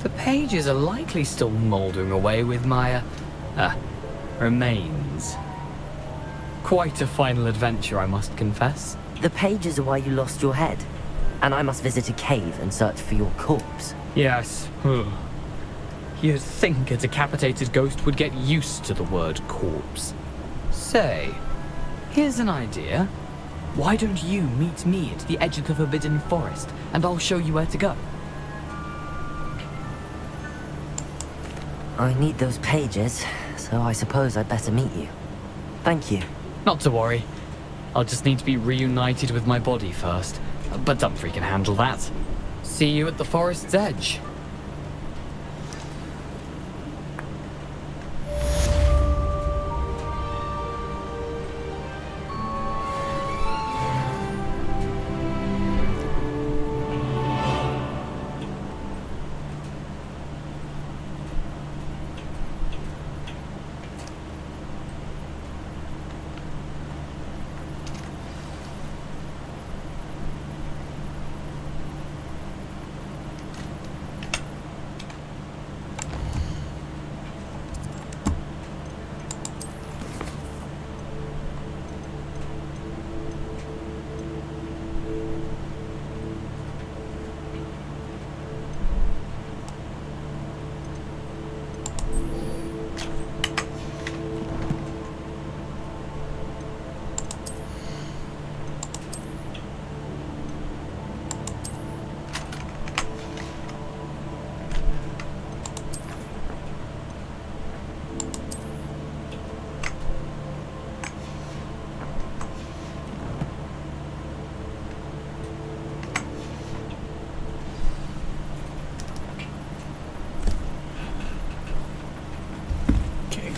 The pages are likely still mouldering away with my, remains. Quite a final adventure, I must confess. The pages are why you lost your head. And I must visit a cave and search for your corpse. Yes. You'd think a decapitated ghost would get used to the word corpse. Say, here's an idea. Why don't you meet me at the edge of the Forbidden Forest, and I'll show you where to go? I need those pages, so I suppose I'd better meet you. Thank you. Not to worry. I'll just need to be reunited with my body first. But Dumfrey can handle that. See you at the forest's edge.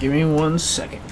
Give me 1 second.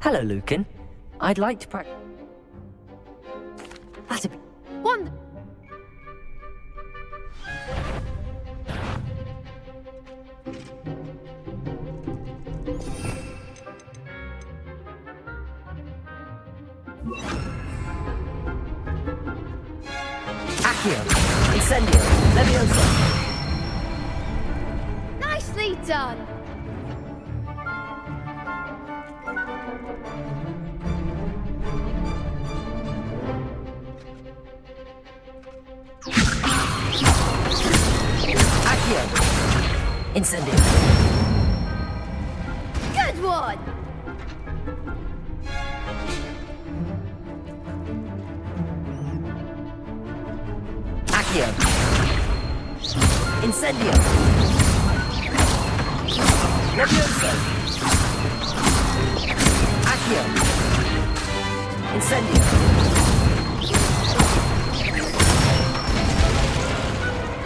Hello, Lucan. I'd like to practice. That's a... One. Accio. Incendio. Leviosa. Nicely done. Accio. Incendio. Good one. Accio. Incendio. Leviosa. Accio. Incendio.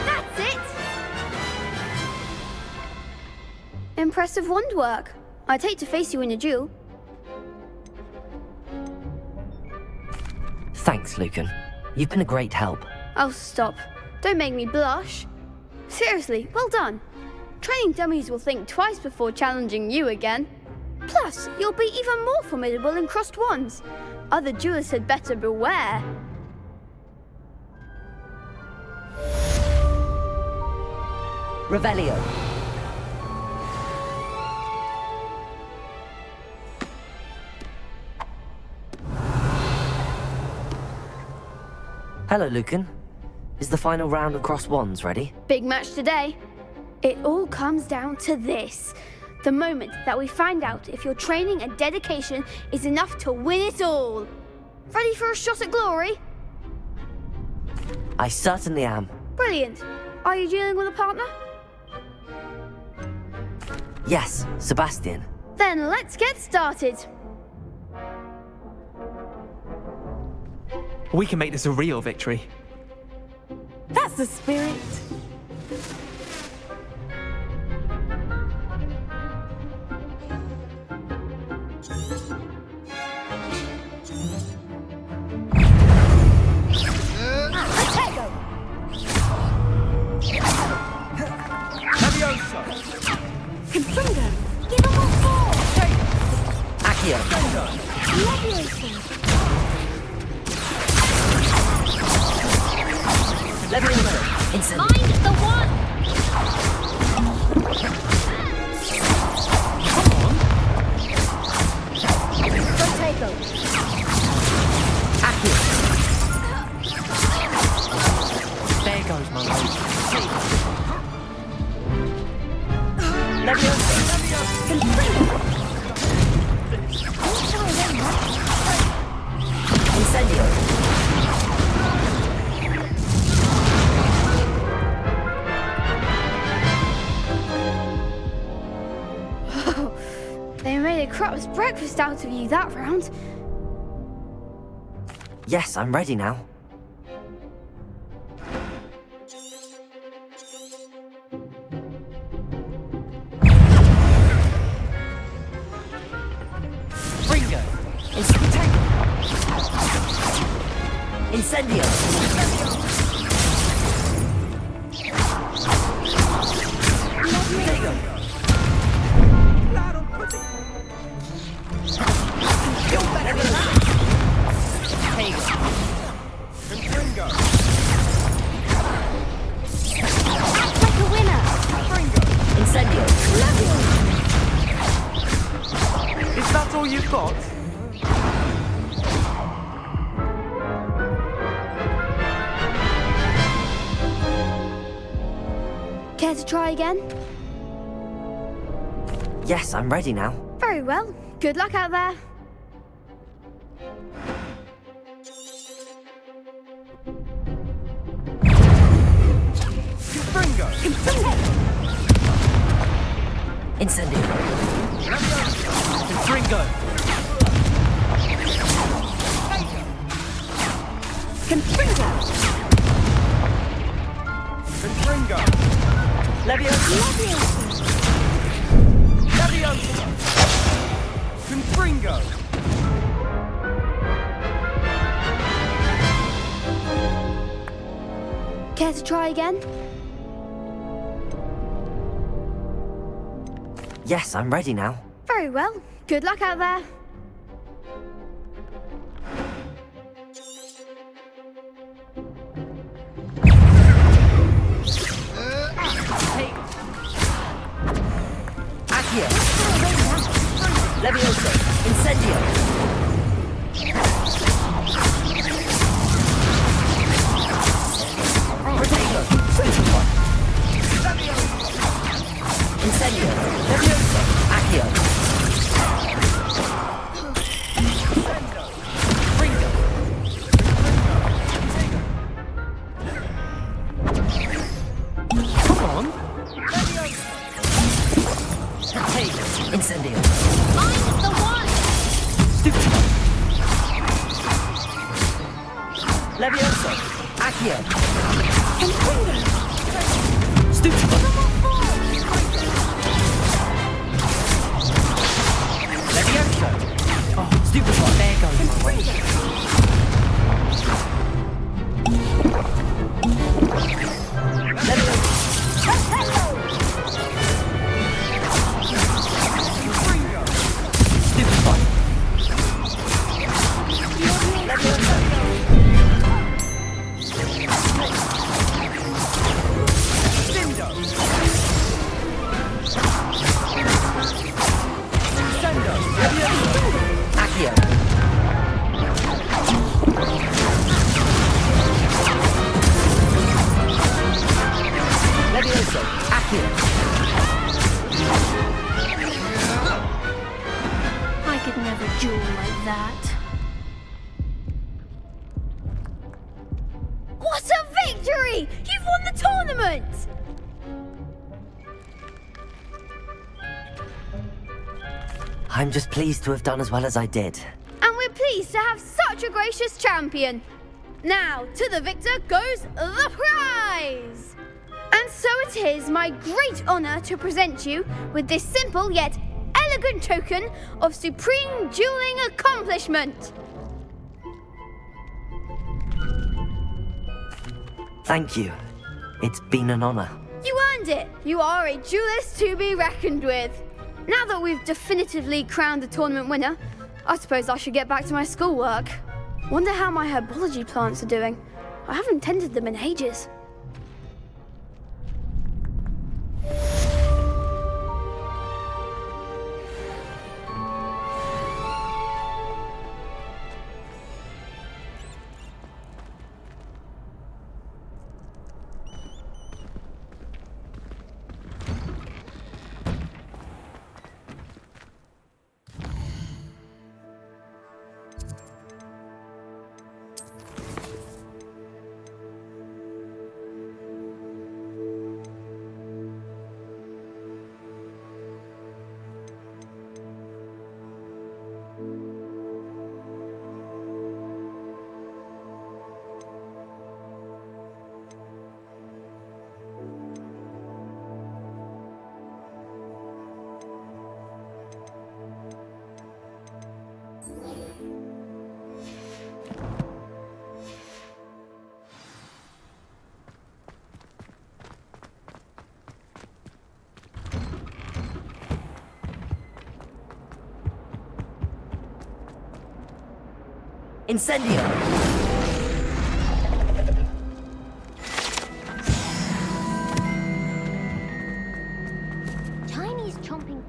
That's it. Impressive wand work. I'd hate to face you in a duel. Thanks, Lucan. You've been a great help. Oh, stop. Don't make me blush. Seriously, well done. Training dummies will think twice before challenging you again. Plus, you'll be even more formidable in crossed wands. Other duelists had better beware. Revelio. Hello, Lucan. Is the final round of crossed wands ready? Big match today. It all comes down to this. The moment that we find out if your training and dedication is enough to win it all. Ready for a shot at glory? I certainly am. Brilliant. Are you dealing with a partner? Yes, Sebastian. Then let's get started. We can make this a real victory. That's the spirit. Confringo! Give him a ball! Accio. Leviosa. Instant. Find the one! Protego. Accio. There goes my load. Leviosa. Incendio. They made a crap's breakfast out of you that round. Yes, I'm ready now. Ringo. Incendio. Diego. You're better than that. Diego. Confringo! Act like a winner! Confringo! Incendio. Is that all you've got? Care to try again? Yes, I'm ready now. Very well. Good luck out there. Confringo! Incendio. Confringo. Confringo. Confringo! Leviosa. Leviosa! Confringo! Care to try again? Yes, I'm ready now. Very well. Good luck out there. Accio! Levioso! Incendio! Protego! Incendio! Levioso! Accio! Come on! Protego! Incendio! I'm the one! Stupefy! Levioso! Accio! Stupefy! Levioso! Oh, Stupefy! There goes my way. I could never duel like that. What a victory! You've won the tournament! I'm just pleased to have done as well as I did. And we're pleased to have such a gracious champion. Now, to the victor goes the prize! And so it is my great honor to present you with this simple yet elegant token of supreme dueling accomplishment. Thank you. It's been an honor. You earned it. You are a duelist to be reckoned with. Now that we've definitively crowned the tournament winner, I suppose I should get back to my schoolwork. Wonder how my herbology plants are doing. I haven't tended them in ages. Incendio! Chinese chomping.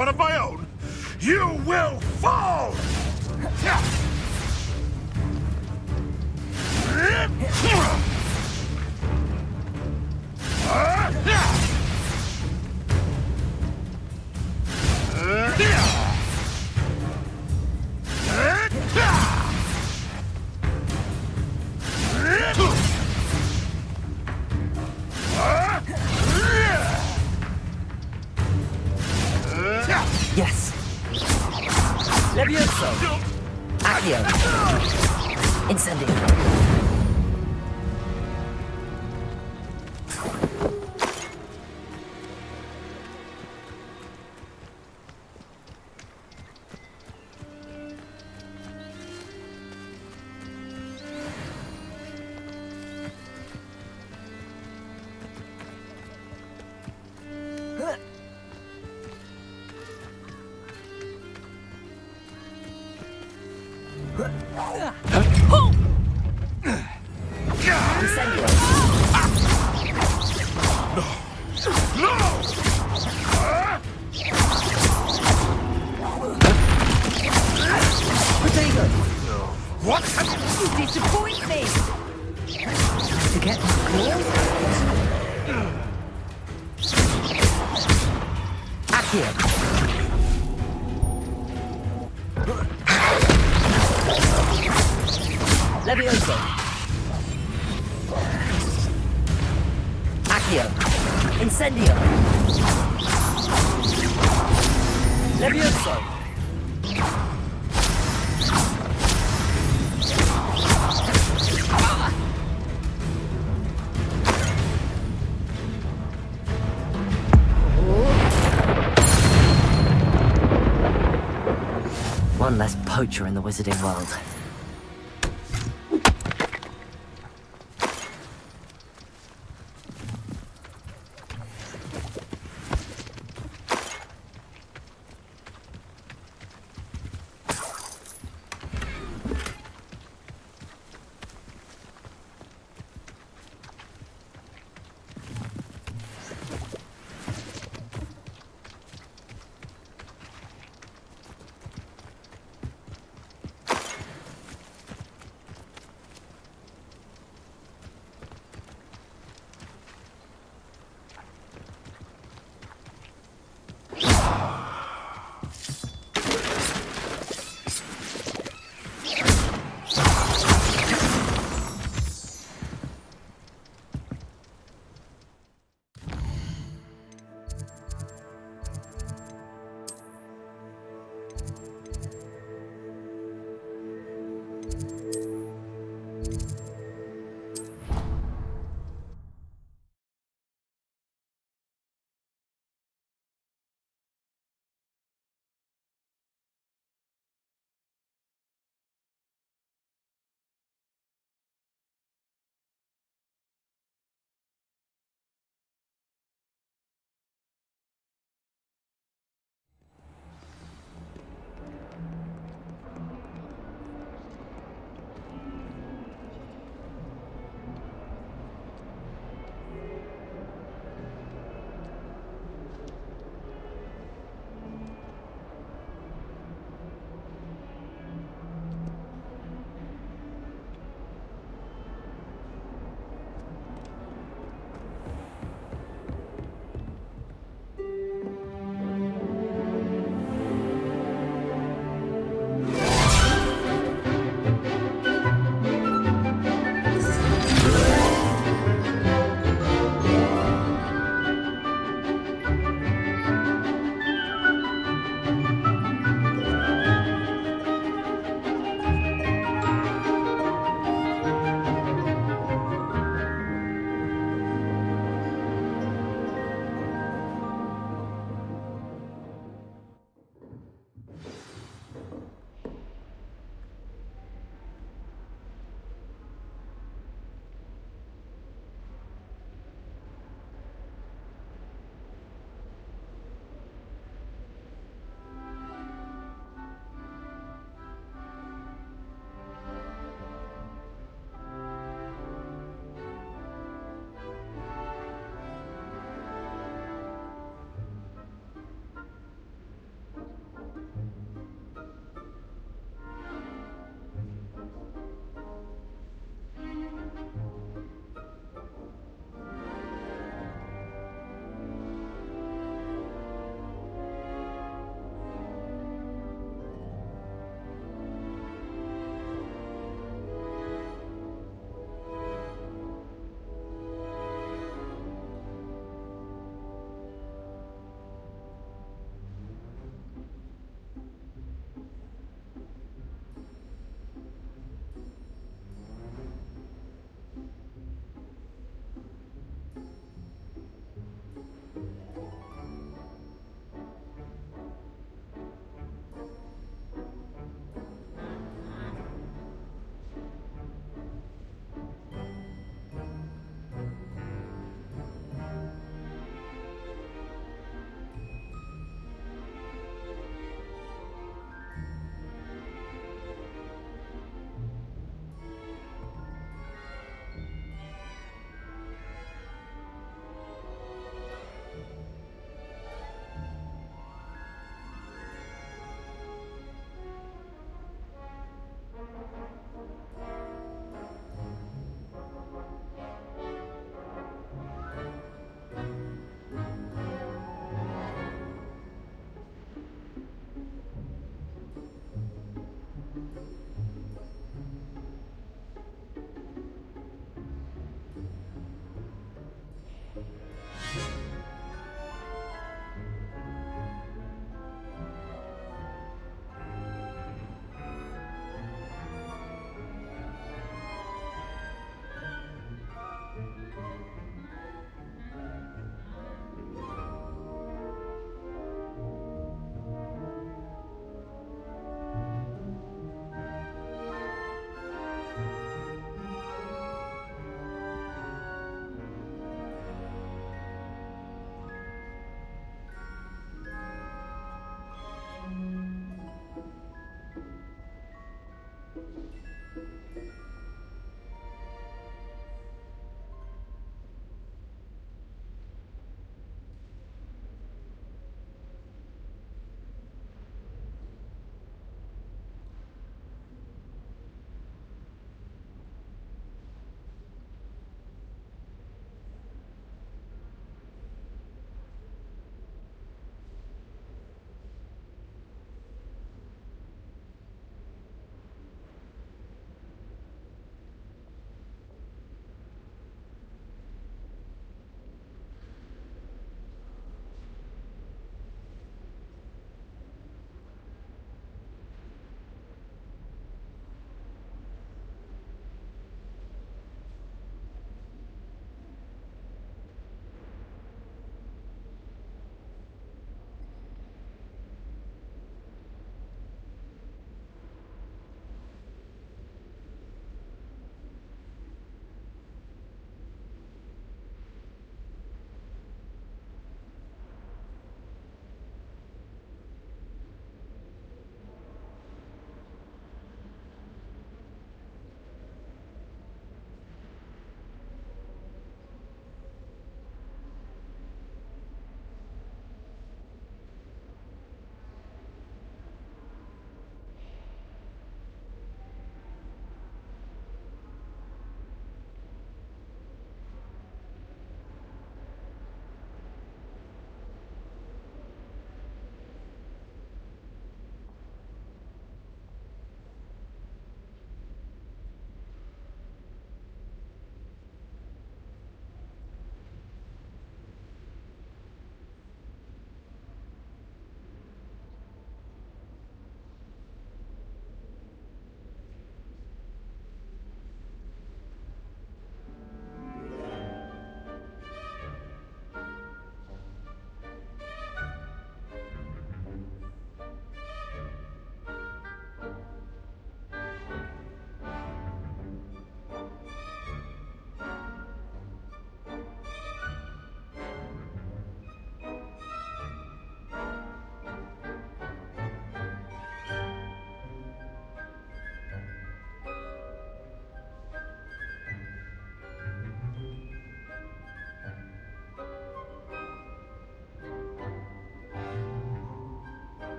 one of my own, you will fall! Yes. Levioso. Accio. Incendio. What have You disappoint me! To get my claws? Accio. Levioso. Accio. Incendio. Levioso. One less poacher in the wizarding world.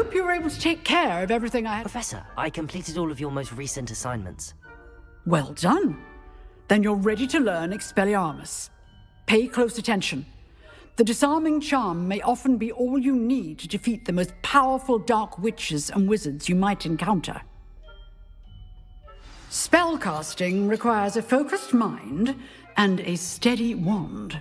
hope you were able to take care of everything I had. Professor, I completed all of your most recent assignments. Well done. Then you're ready to learn Expelliarmus. Pay close attention. The disarming charm may often be all you need to defeat the most powerful dark witches and wizards you might encounter. Spellcasting requires a focused mind and a steady wand.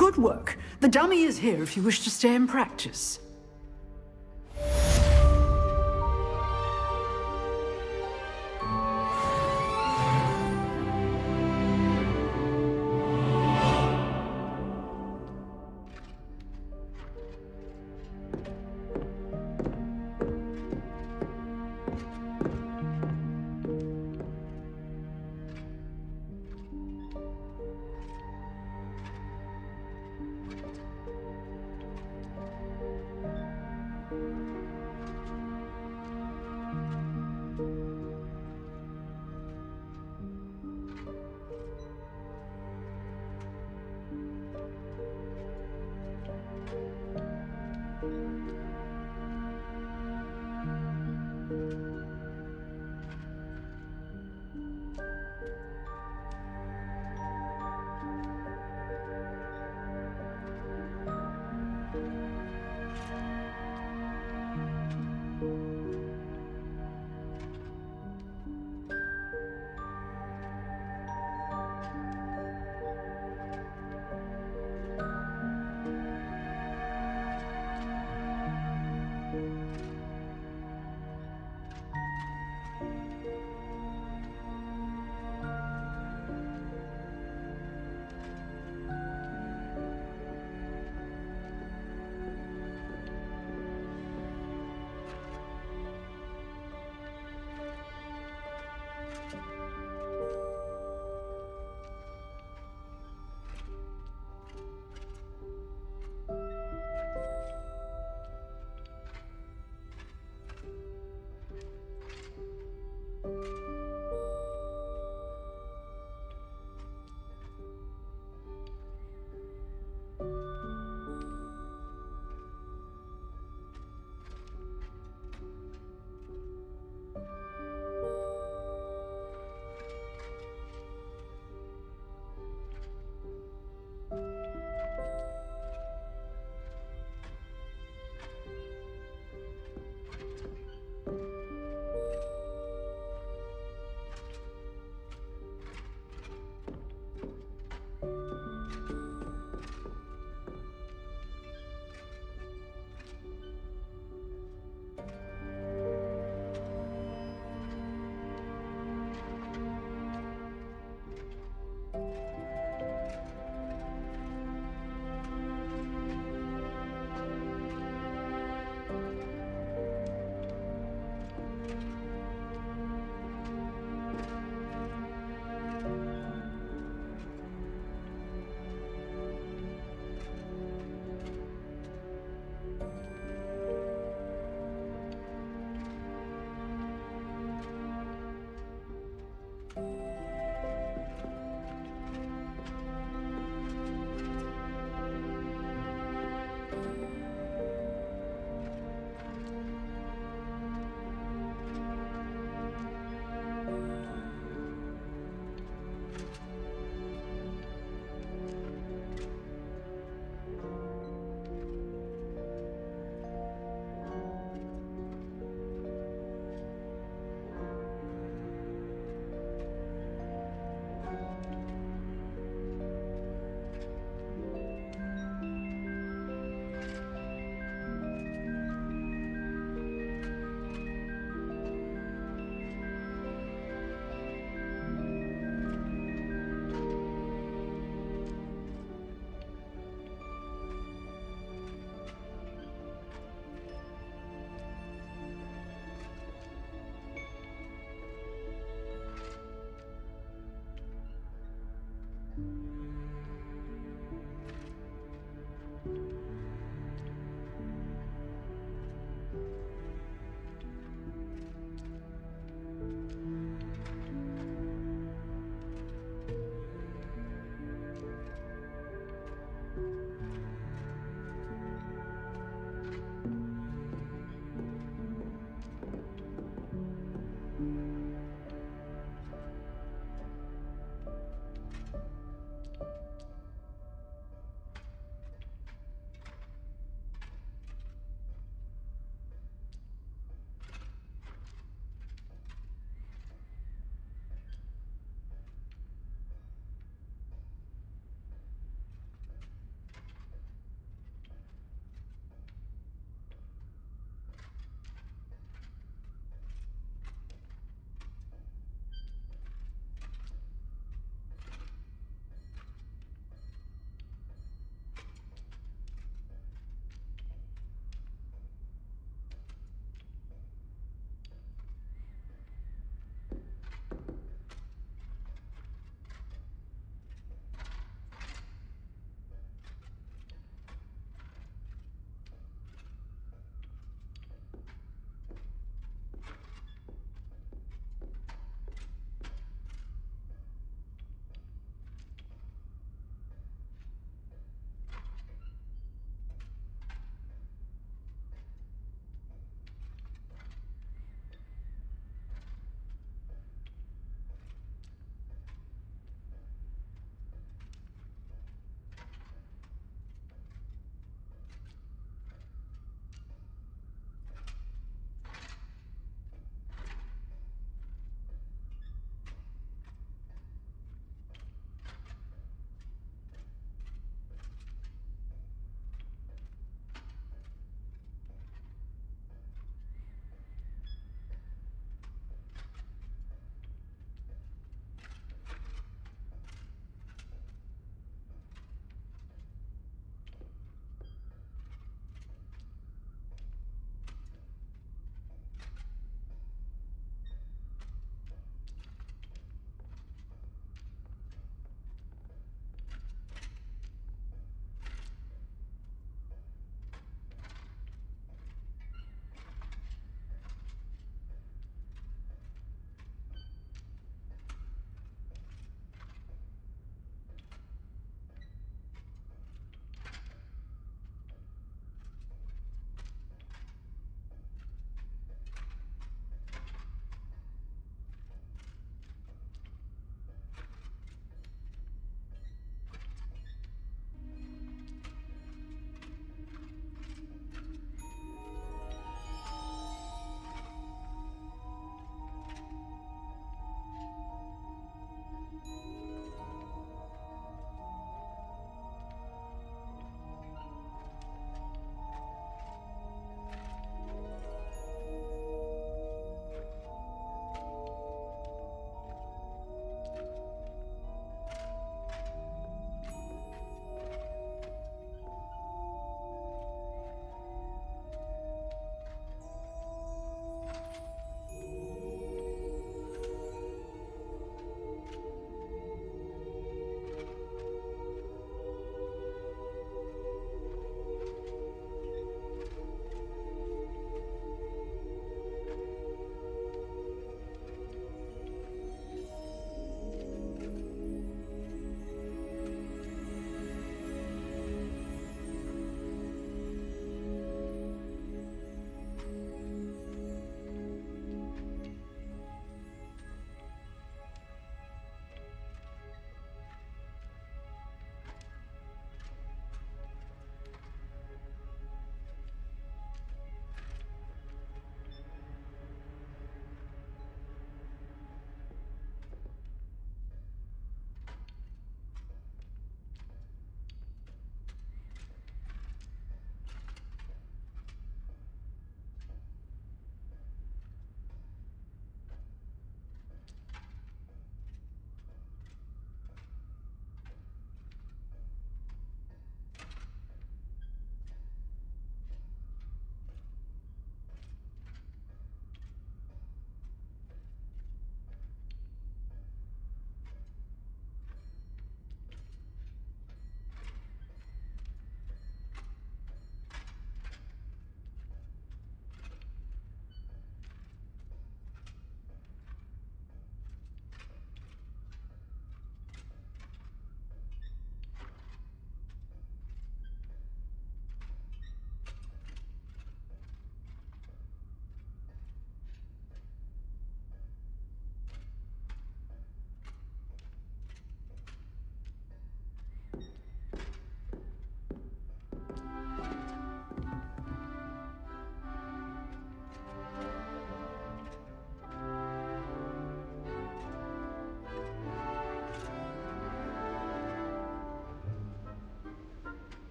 Good work. The dummy is here if you wish to stay and practice.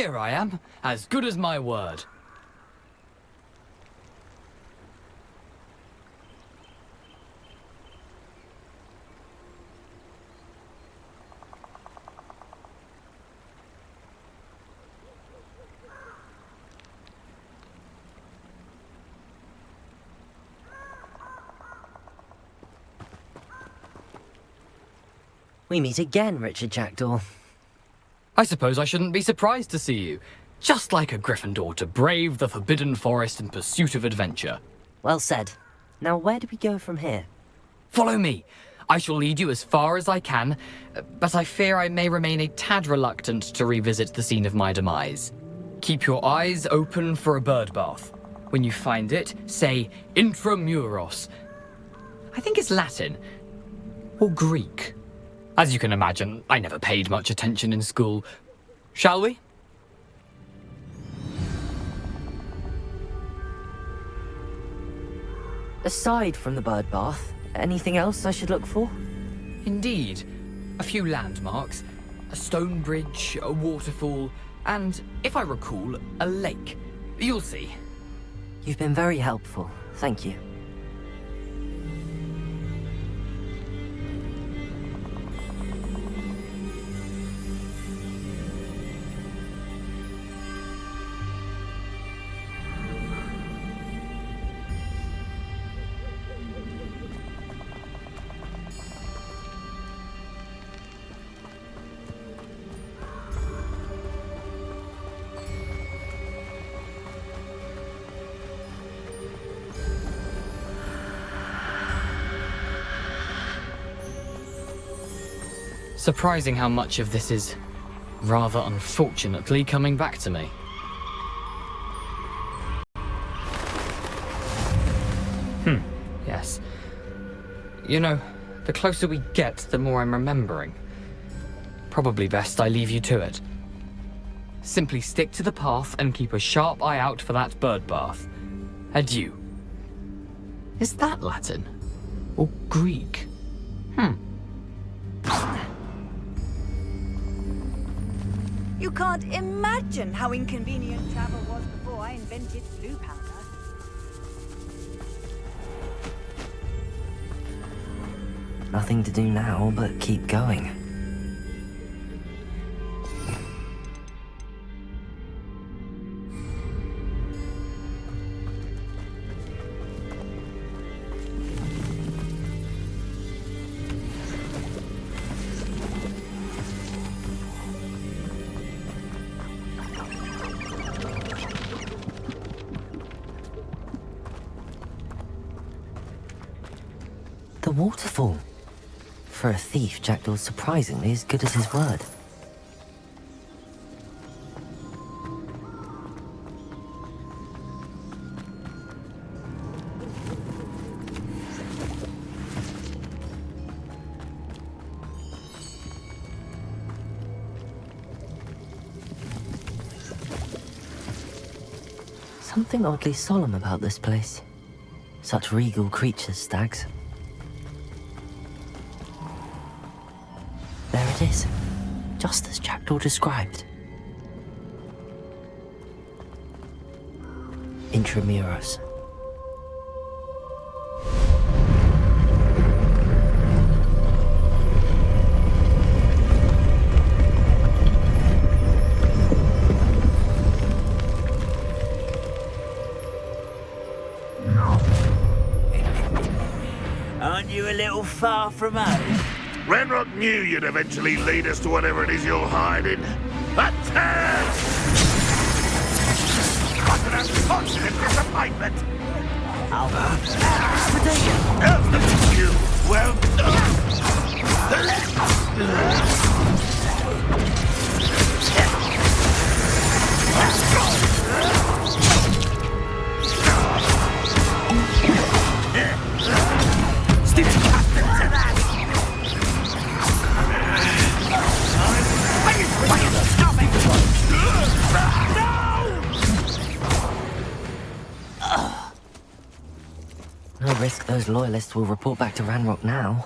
Here I am, as good as my word. We meet again, Richard Jackdaw. I suppose I shouldn't be surprised to see you. Just like a Gryffindor to brave the Forbidden Forest in pursuit of adventure. Well said. Now where do we go from here? Follow me. I shall lead you as far as I can, but I fear I may remain a tad reluctant to revisit the scene of my demise. Keep your eyes open for a bird bath. When you find it, say Intramuros. I think it's Latin. Or Greek. As you can imagine, I never paid much attention in school. Shall we? Aside from the bird bath, anything else I should look for? Indeed. A few landmarks, a stone bridge, a waterfall, and, if I recall, a lake. You'll see. You've been very helpful. Thank you. Surprising how much of this is, rather unfortunately, coming back to me. Yes. You know, the closer we get, the more I'm remembering. Probably best I leave you to it. Simply stick to the path and keep a sharp eye out for that bird bath. Adieu. Is that Latin? Or Greek? You can't imagine how inconvenient travel was before I invented blue powder. Nothing to do now but keep going. The waterfall. For a thief, Jackdaw's surprisingly as good as his word. Something oddly solemn about this place. Such regal creatures, stags. There it is, just as Jackdaw described. Intramuros. Aren't you a little far from home? Renrock knew you'd eventually lead us to whatever it is you're hiding. Attack! What an unfortunate disappointment! You well done! No risk those loyalists will report back to Ranrock now.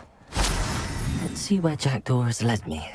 Let's see where Jackdaw has led me.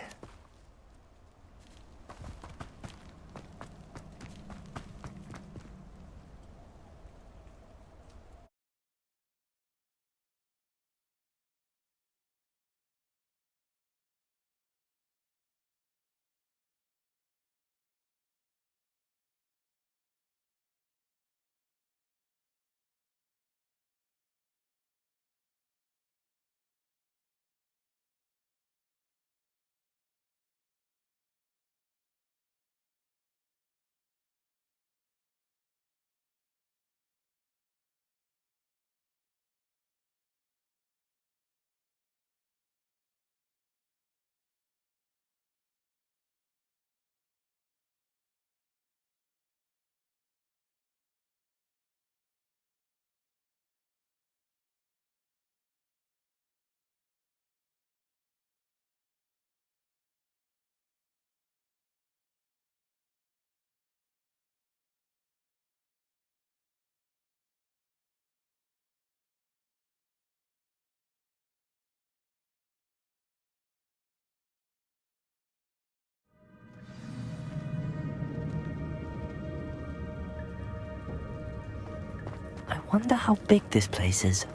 I wonder how big this place is.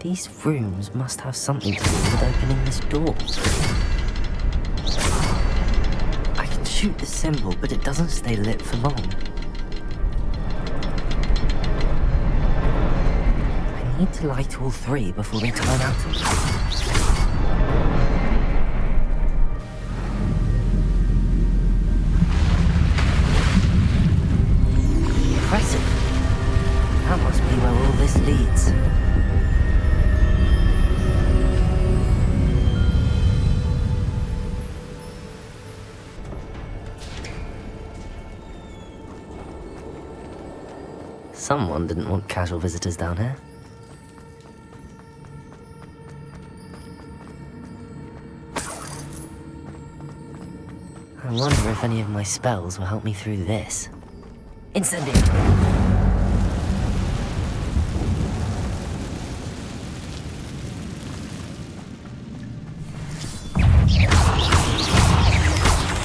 These rooms must have something to do with opening this door. I can shoot the symbol, but it doesn't stay lit for long. I need to light all three before they turn out on me. Impressive. That must be where all this leads. Someone didn't want casual visitors down here. I wonder if any of my spells will help me through this. Incendio!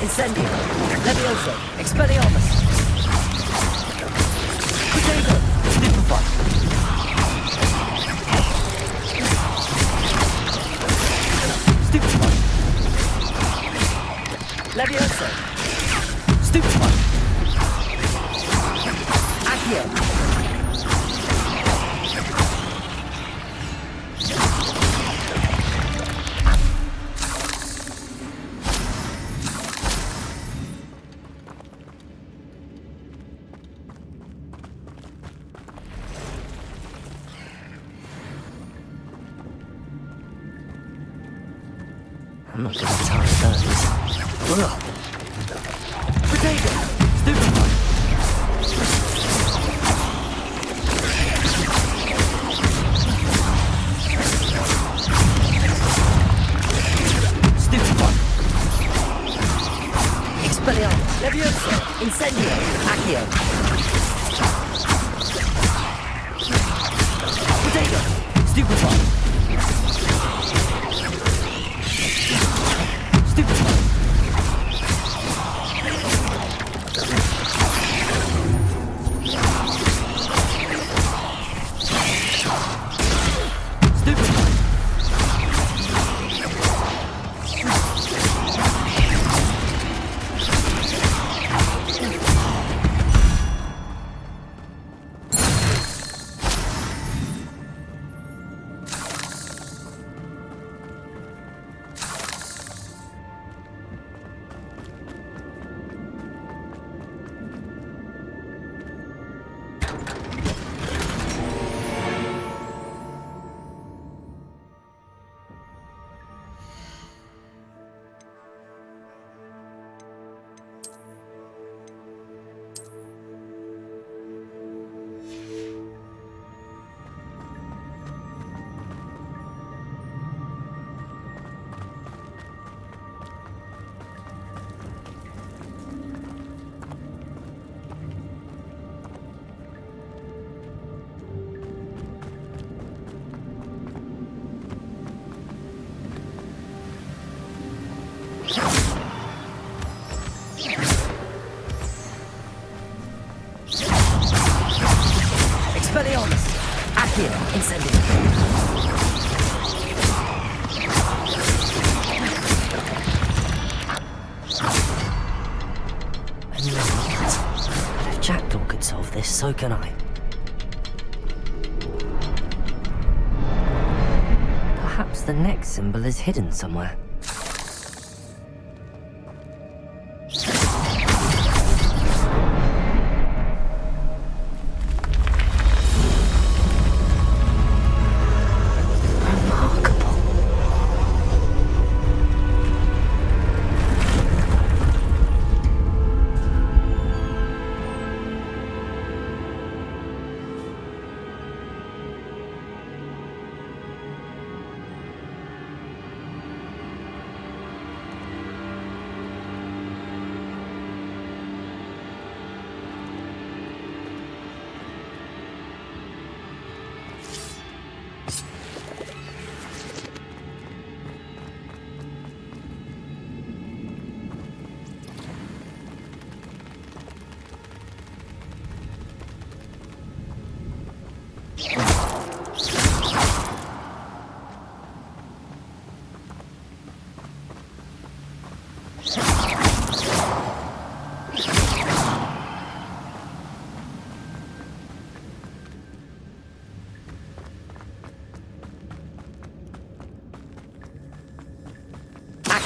Incendio! Levioso! Expelliarmus! Potato! Stupefy! Stupefy! Levioso! Stupefy! Accio! I'm not gonna touch those. Ugh. Potato! Stupefy! Stupefy! Expelliarmus! Levioso! Incendio! Accio! Potato! Stupefy! Expelliarmus! Accio! Incendio! And you know what? If Jackdaw could solve this, so can I. Perhaps the next symbol is hidden somewhere.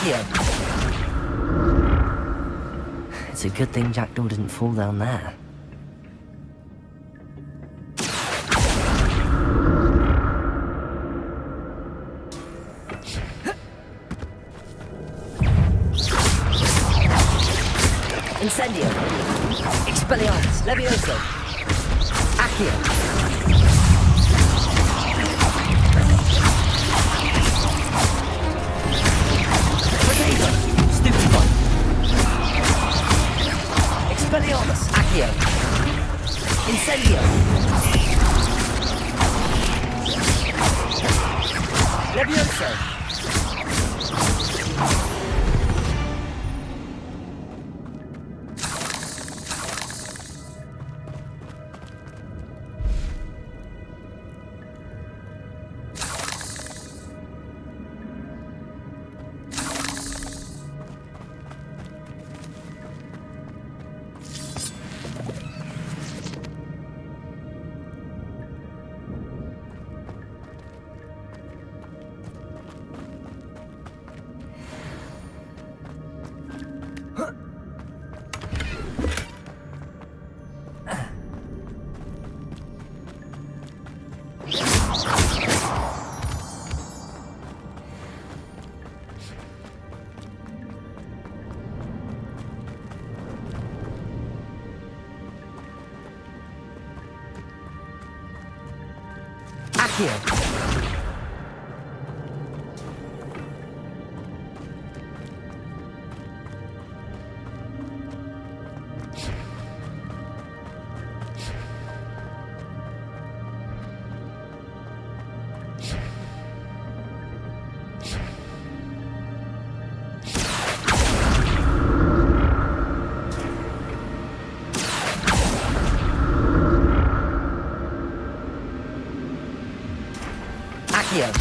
Accio! It's a good thing Jackdaw didn't fall down there. Incendio! Expelliarmus! Levioso! Accio! Potato! Stupefy! Expelliarmus! Accio! Incendio! Levioso! Accio! Accio!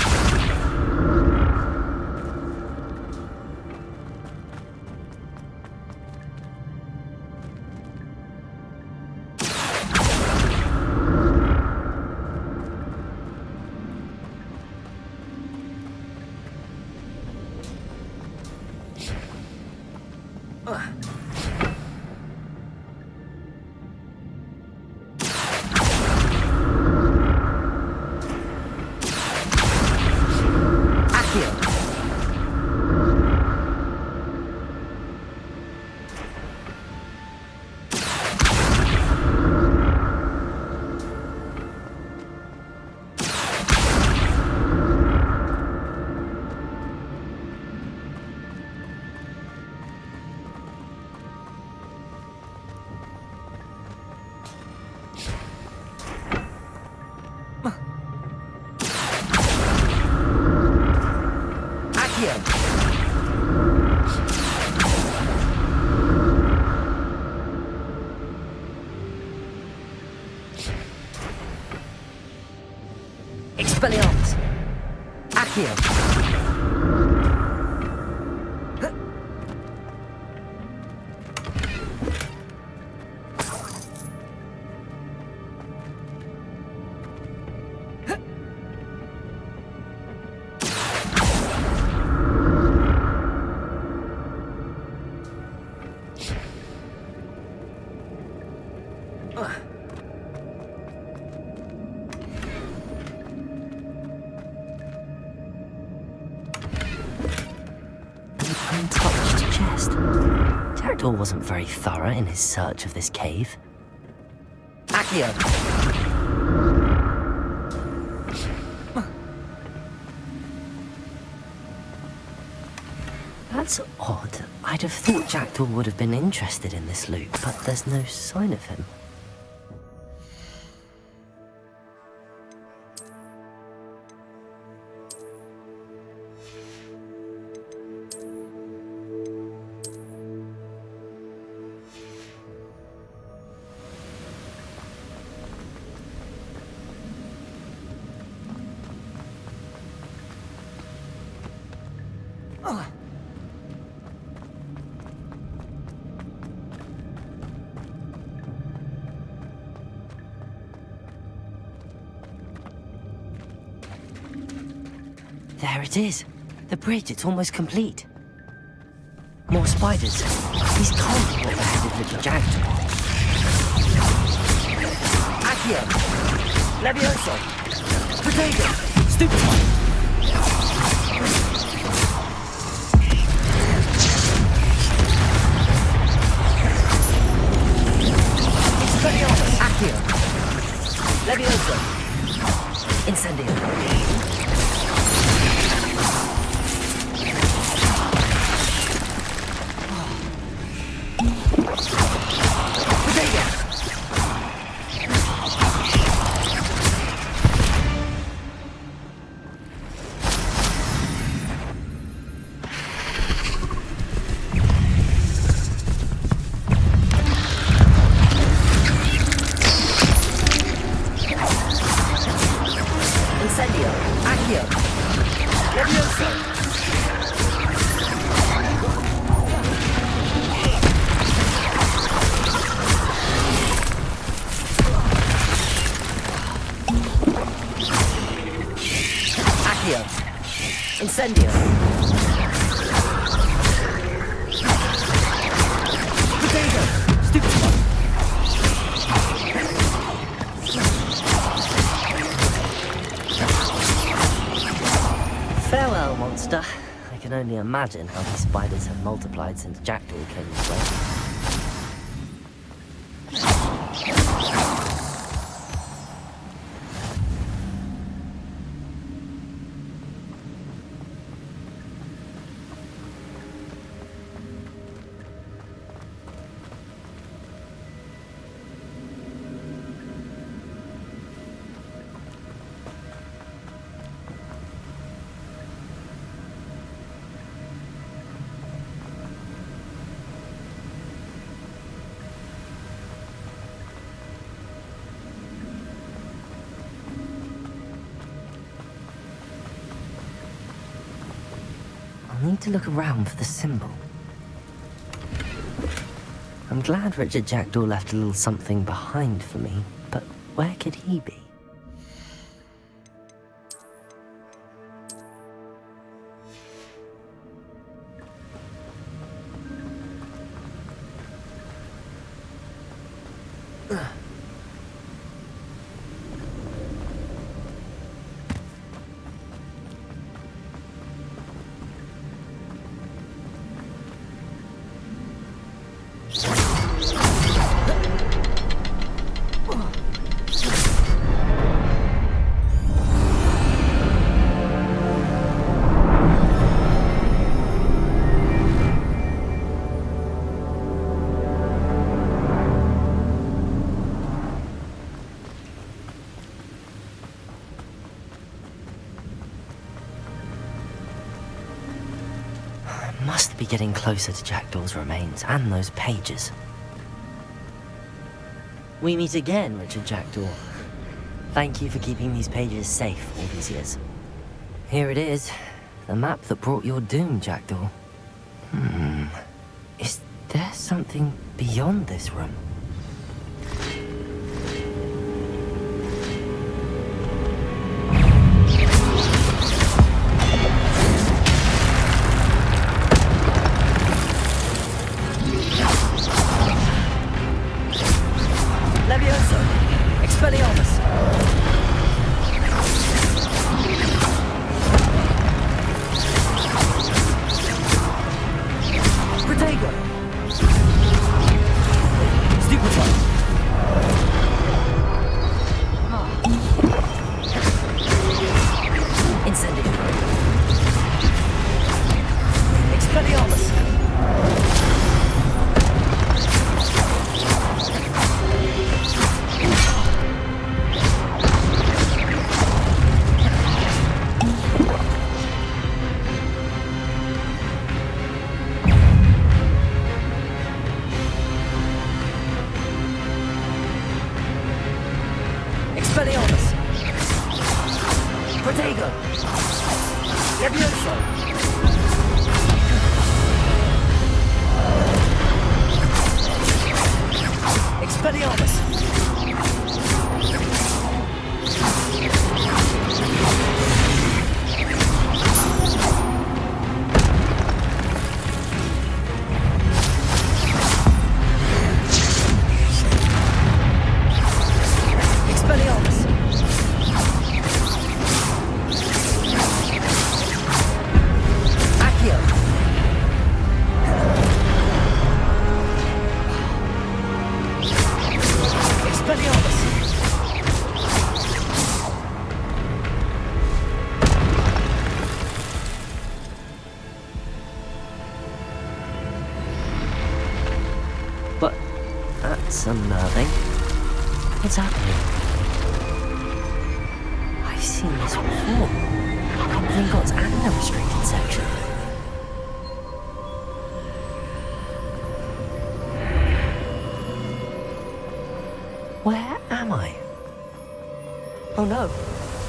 Expelliarmus! Accio! Untouched chest. Jackdaw wasn't very thorough in his search of this cave. Accio! That's odd. I'd have thought Jackdaw would have been interested in this loot, but there's no sign of him. There it is. The bridge, it's almost complete. More spiders. These can't be what beheaded Richard Jackdaw. Accio! Levioso! Potato! Stupefy! Expelliarmus! Accio! Levioso! Incendio! Incendio! Potato! Stupefy! Farewell, monster. I can only imagine how these spiders have multiplied since Jackdaw came this way. I need to look around for the symbol. I'm glad Richard Jackdaw left a little something behind for me, but where could he be? Must be getting closer to Jackdaw's remains and those pages. We meet again, Richard Jackdaw. Thank you for keeping these pages safe all these years. Here it is, the map that brought your doom, Jackdaw. Is there something beyond this room? Levioso! Expelliarmus! Protego! Stupefy! Incendio! Expelliarmus! Expelliarmus! Protego! Levioso! That's unnerving. What's happening? I've seen this before. In Gringotts and the restricted section. Where am I? Oh no,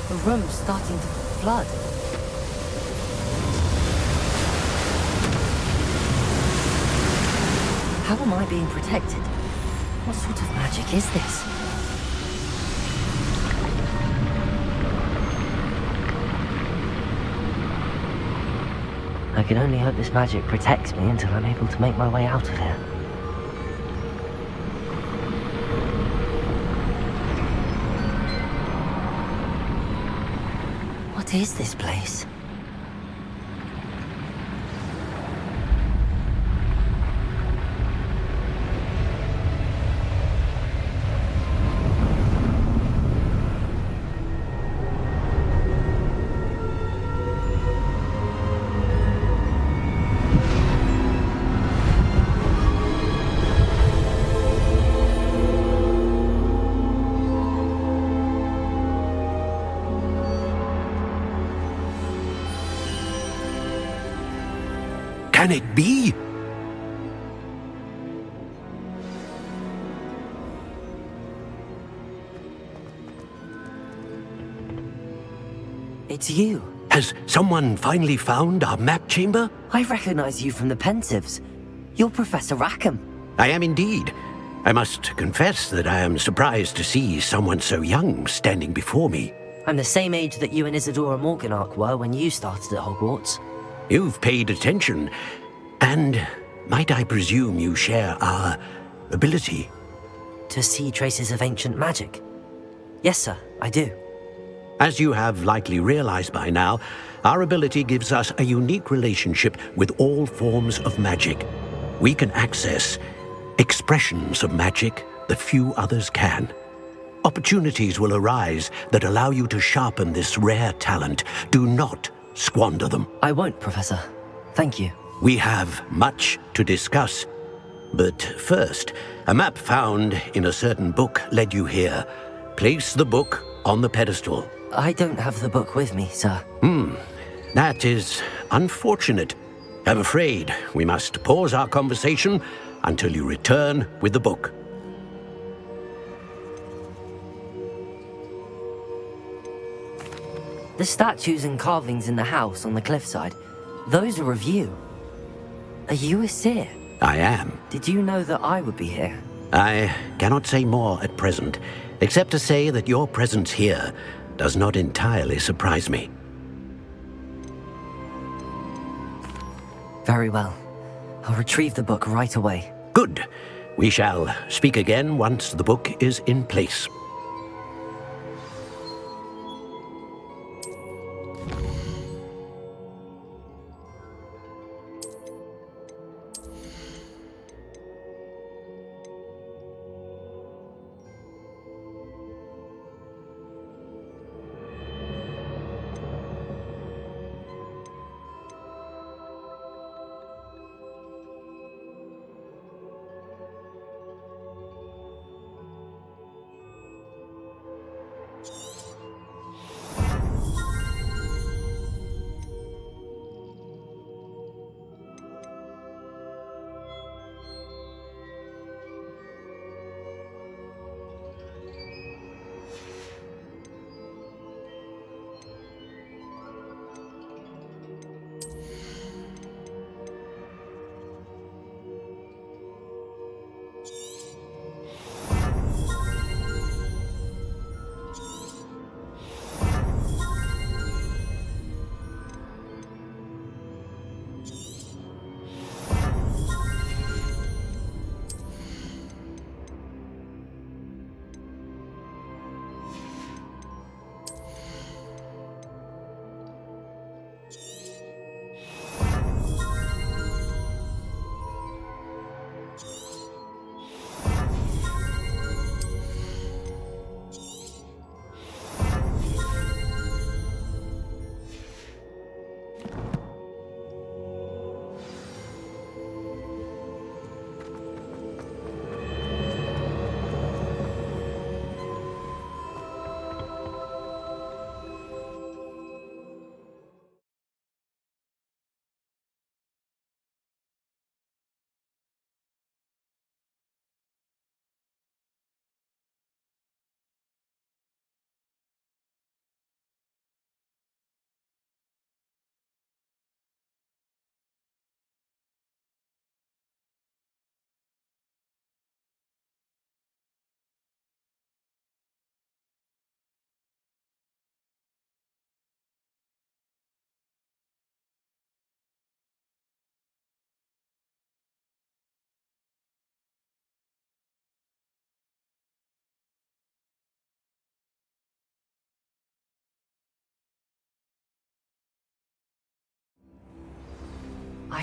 the room's starting to flood. How am I being protected? What sort of magic is this? I can only hope this magic protects me until I'm able to make my way out of here. What is this place? Can it be? It's you. Has someone finally found our map chamber? I recognize you from the Pensives. You're Professor Rackham. I am indeed. I must confess that I am surprised to see someone so young standing before me. I'm the same age that you and Isadora Morganach were when you started at Hogwarts. You've paid attention, and might I presume you share our ability? To see traces of ancient magic? Yes, sir, I do. As you have likely realized by now, our ability gives us a unique relationship with all forms of magic. We can access expressions of magic that few others can. Opportunities will arise that allow you to sharpen this rare talent. Do not squander them. I won't, Professor. Thank you. We have much to discuss. But first, a map found in a certain book led you here. Place the book on the pedestal. I don't have the book with me, sir. That is unfortunate. I'm afraid we must pause our conversation until you return with the book. The statues and carvings in the house on the cliffside, those are of you. Are you a seer? I am. Did you know that I would be here? I cannot say more at present, except to say that your presence here does not entirely surprise me. Very well. I'll retrieve the book right away. Good. We shall speak again once the book is in place.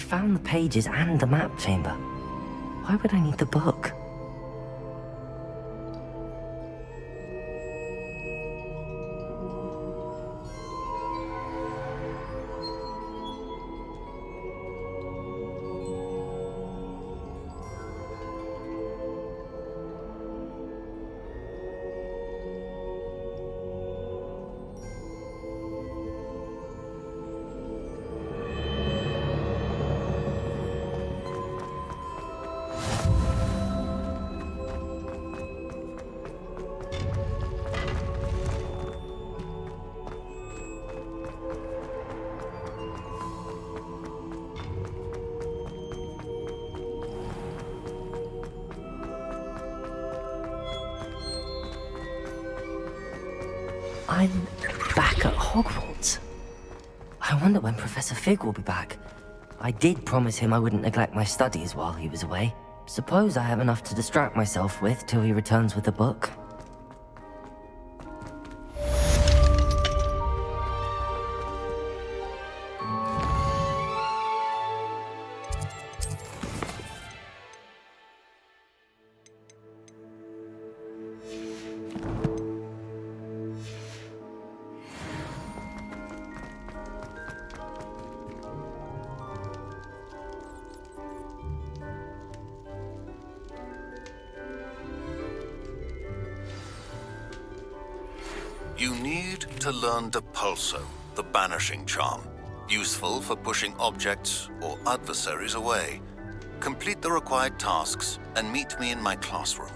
found the pages and the map chamber. Why would I need the book? I'm back at Hogwarts. I wonder when Professor Fig will be back. I did promise him I wouldn't neglect my studies while he was away. Suppose I have enough to distract myself with till he returns with the book. You need to learn Depulso, the banishing charm, useful for pushing objects or adversaries away. Complete the required tasks and meet me in my classroom.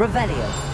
Revelio.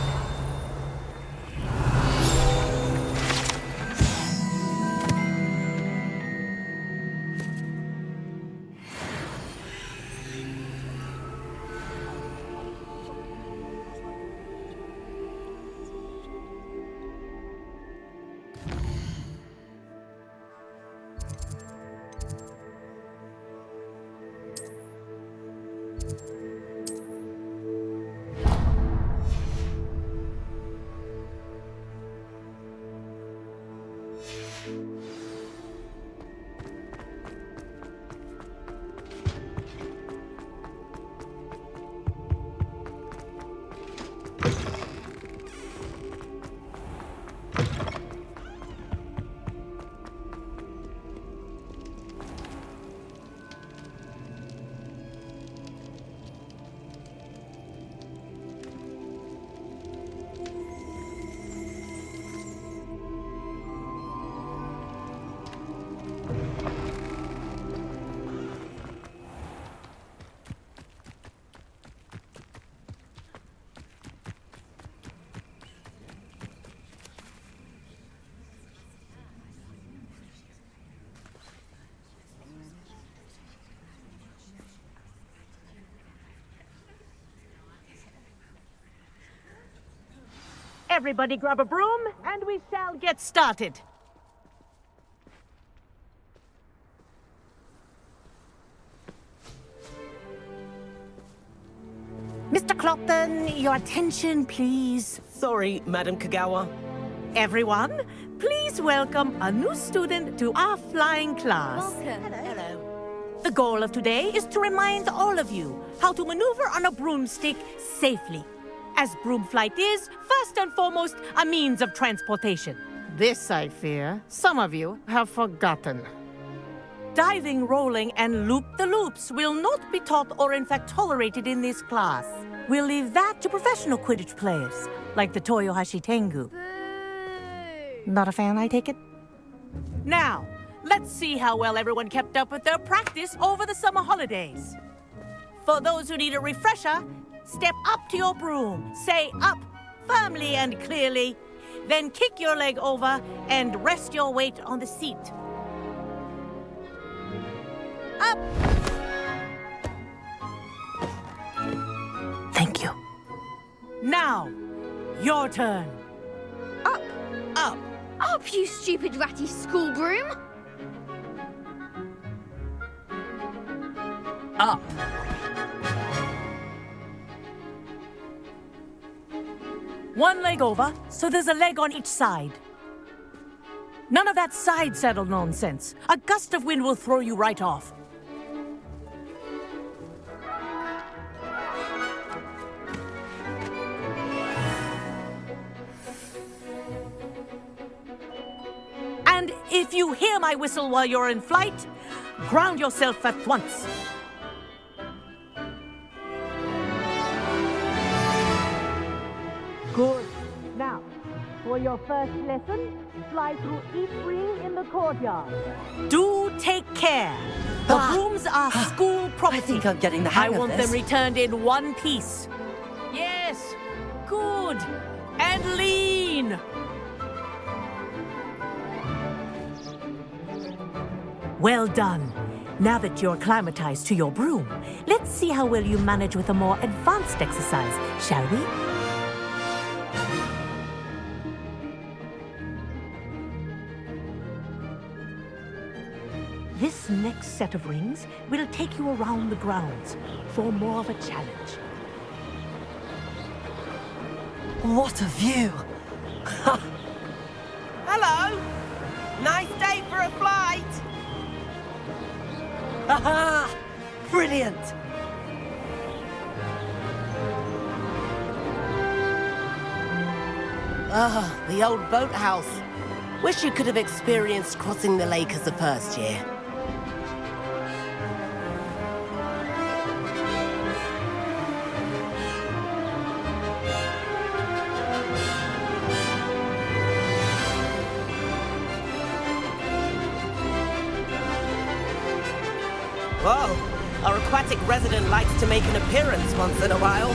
Everybody grab a broom, and we shall get started. Mr. Clopton, your attention, please. Sorry, Madam Kagawa. Everyone, please welcome a new student to our flying class. Welcome. Hello. The goal of today is to remind all of you how to maneuver on a broomstick safely, as broom flight is, first and foremost, a means of transportation. This, I fear, some of you have forgotten. Diving, rolling, and loop-the-loops will not be taught or in fact tolerated in this class. We'll leave that to professional Quidditch players, like the Toyohashi Tengu. Not a fan, I take it? Now, let's see how well everyone kept up with their practice over the summer holidays. For those who need a refresher, step up to your broom, say up firmly and clearly, then kick your leg over and rest your weight on the seat. Up! Thank you. Now, your turn. Up! Up! Up, you stupid ratty school broom! Up! One leg over, so there's a leg on each side. None of that side saddle nonsense. A gust of wind will throw you right off. And if you hear my whistle while you're in flight, ground yourself at once. Good. Now, for your first lesson, fly through each ring in the courtyard. Do take care. The brooms are school property. I think I'm getting the hang of I want this. them returned in one piece. Yes. Good. And lean. Well done. Now that you're acclimatized to your broom, let's see how well you manage with a more advanced exercise, shall we? This next set of rings will take you around the grounds for more of a challenge. What a view! Hello! Nice day for a flight! Aha! Brilliant! Ah, the old boathouse. Wish you could have experienced crossing the lake as a first year. Whoa, our aquatic resident likes to make an appearance once in a while.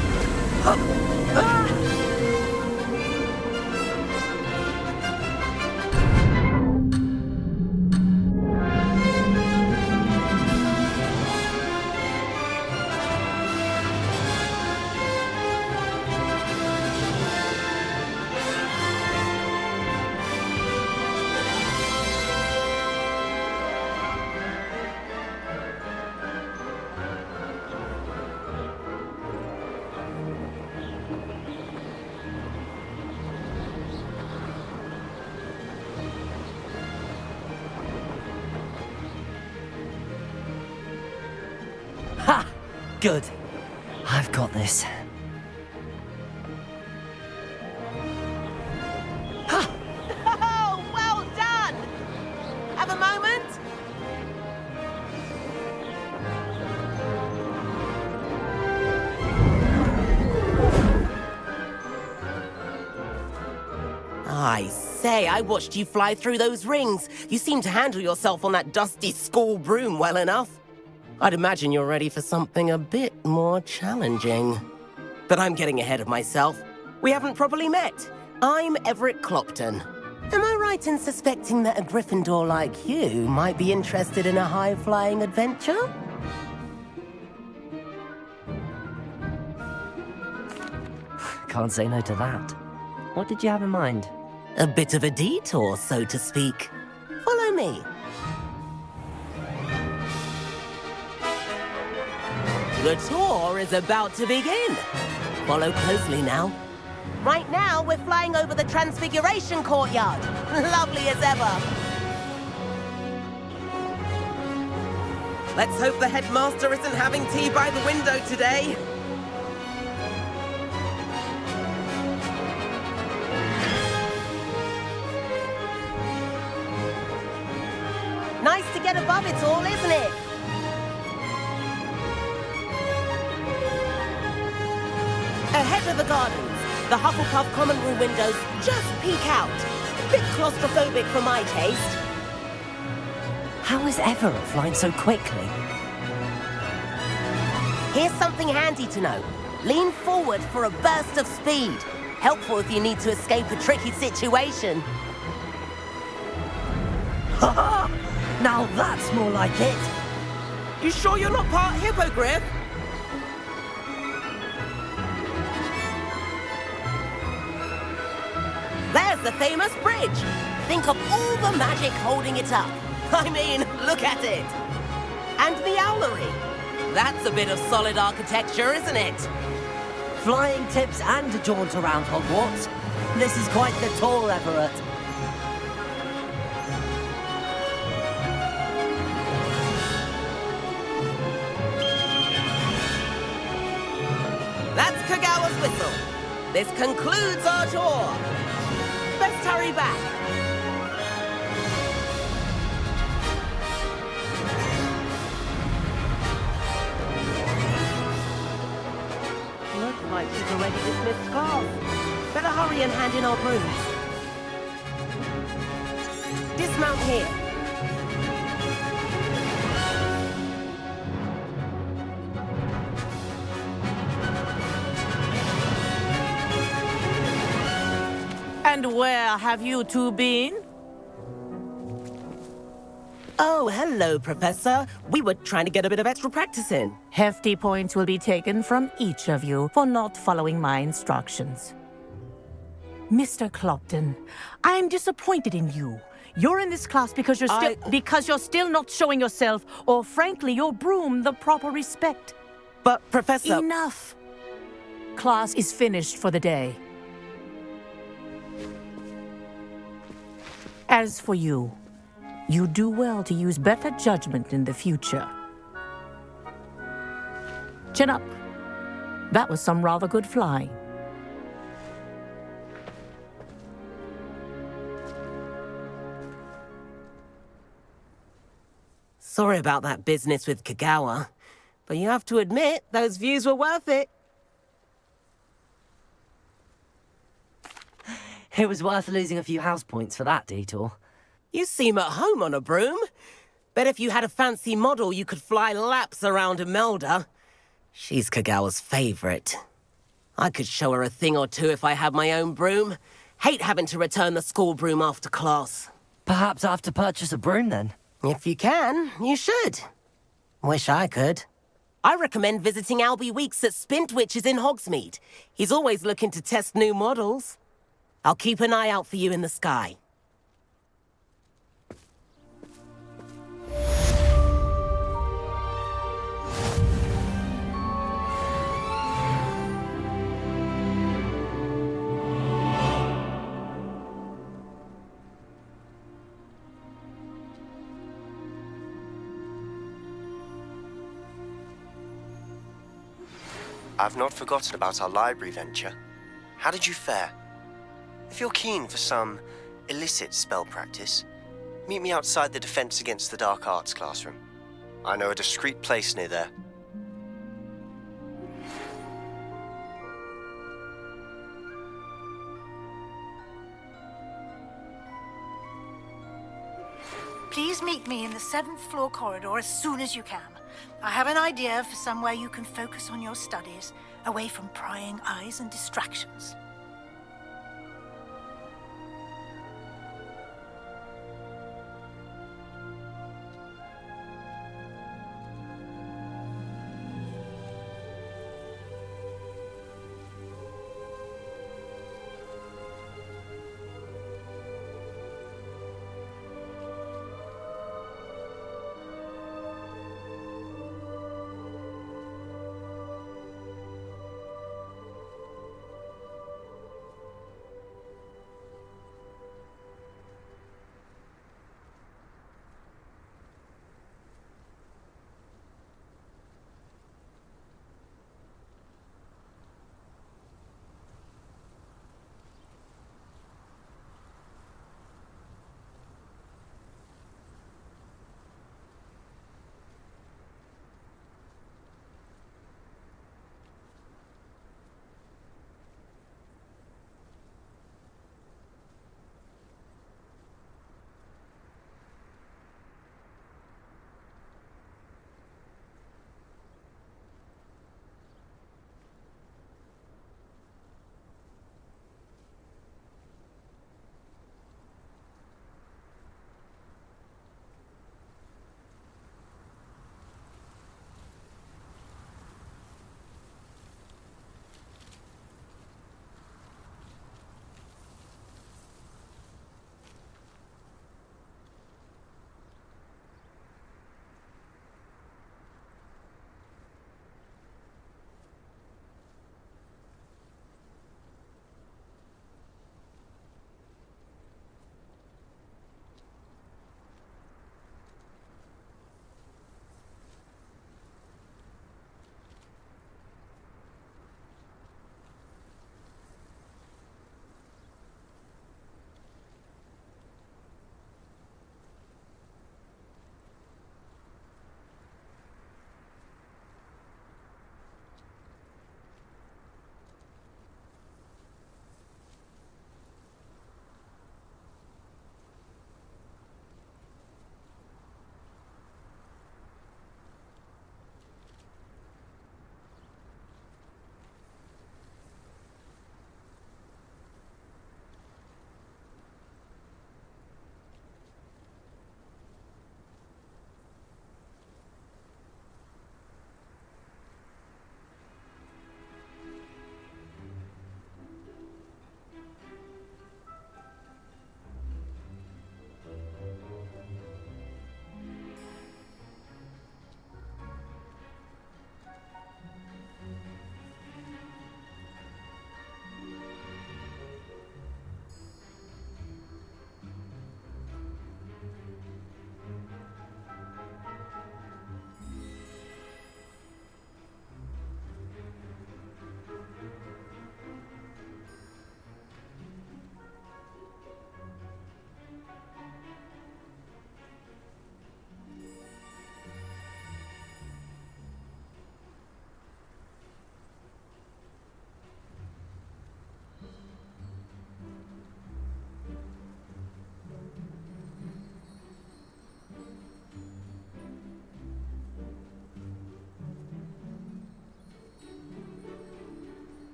Good. I've got this. Oh, well done! Have a moment? I say, I watched you fly through those rings. You seem to handle yourself on that dusty school broom well enough. I'd imagine you're ready for something a bit more challenging. But I'm getting ahead of myself. We haven't properly met. I'm Everett Clopton. Am I right in suspecting that a Gryffindor like you might be interested in a high-flying adventure? Can't say no to that. What did you have in mind? A bit of a detour, so to speak. Follow me. The tour is about to begin. Follow closely now. Right now, we're flying over the Transfiguration Courtyard. Lovely as ever. Let's hope the headmaster isn't having tea by the window today. Nice to get above it all, isn't it? Ahead of the gardens, the Hufflepuff common room windows just peek out. Bit claustrophobic for my taste. How is Everett flying so quickly? Here's something handy to know. Lean forward for a burst of speed. Helpful if you need to escape a tricky situation. Ha! Now that's more like it. You sure you're not part hippogriff? There's the famous bridge. Think of all the magic holding it up. I mean, look at it. And the owlery. That's a bit of solid architecture, isn't it? Flying tips and a jaunt around Hogwarts. This is quite the tour, Everett. That's Kagawa's whistle. This concludes our tour. Best hurry back. Looks like she's already dismissed class. Better hurry and hand in our brooms. Dismount here. And where have you two been? Oh, hello, Professor. We were trying to get a bit of extra practice in. Hefty points will be taken from each of you for not following my instructions. Mr. Clopton, I am disappointed in you. You're in this class because you're still not showing yourself, or frankly, your broom, the proper respect. But, Professor... Enough! Class is finished for the day. As for you, you do well to use better judgment in the future. Chin up. That was some rather good flying. Sorry about that business with Kagawa, but you have to admit, those views were worth it. It was worth losing a few house points for that detour. You seem at home on a broom. Bet if you had a fancy model, you could fly laps around Imelda. She's Kagawa's favorite. I could show her a thing or two if I had my own broom. Hate having to return the school broom after class. Perhaps I have to purchase a broom then. If you can, you should. Wish I could. I recommend visiting Albie Weeks at Spintwitches in Hogsmeade. He's always looking to test new models. I'll keep an eye out for you in the sky. I've not forgotten about our library venture. How did you fare? If you're keen for some illicit spell practice, meet me outside the Defense Against the Dark Arts classroom. I know a discreet place near there. Please meet me in the 7th floor corridor as soon as you can. I have an idea for somewhere you can focus on your studies, away from prying eyes and distractions.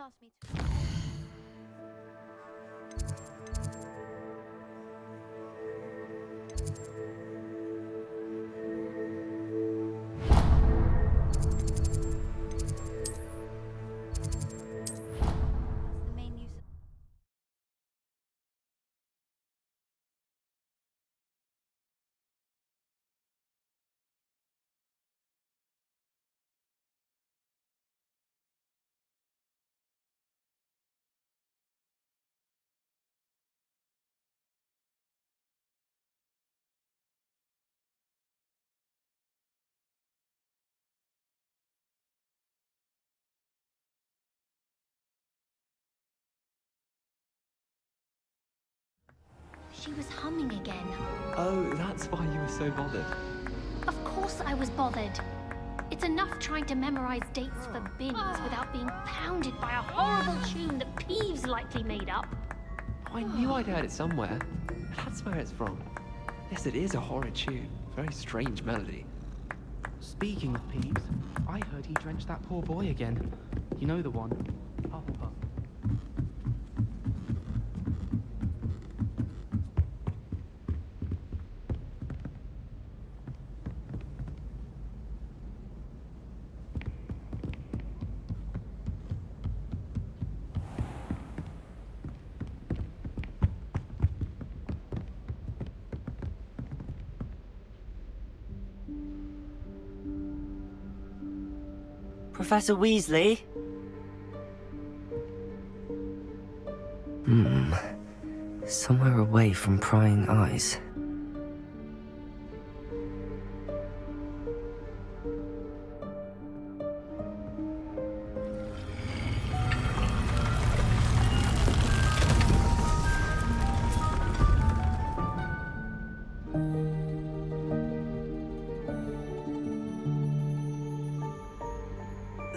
asked me to. The main use. She was humming again. Oh, that's why you were so bothered. Of course I was bothered. It's enough trying to memorize dates for bins without being pounded by a horrible tune that Peeves likely made up. I knew I'd heard it somewhere. That's where it's from. Yes, it is a horrid tune. Very strange melody. Speaking of Peeves, I heard he drenched that poor boy again. You know the one. Hufflepuff. Professor Weasley? Somewhere away from prying eyes.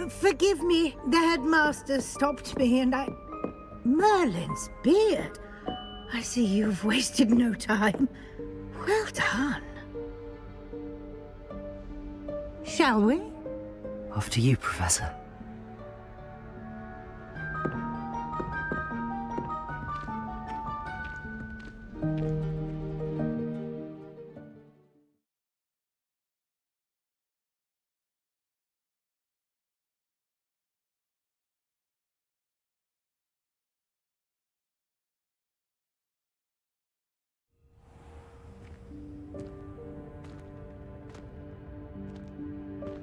Forgive me, the headmaster stopped me and I... Merlin's beard. I see you've wasted no time. Well done. Shall we? After you, Professor.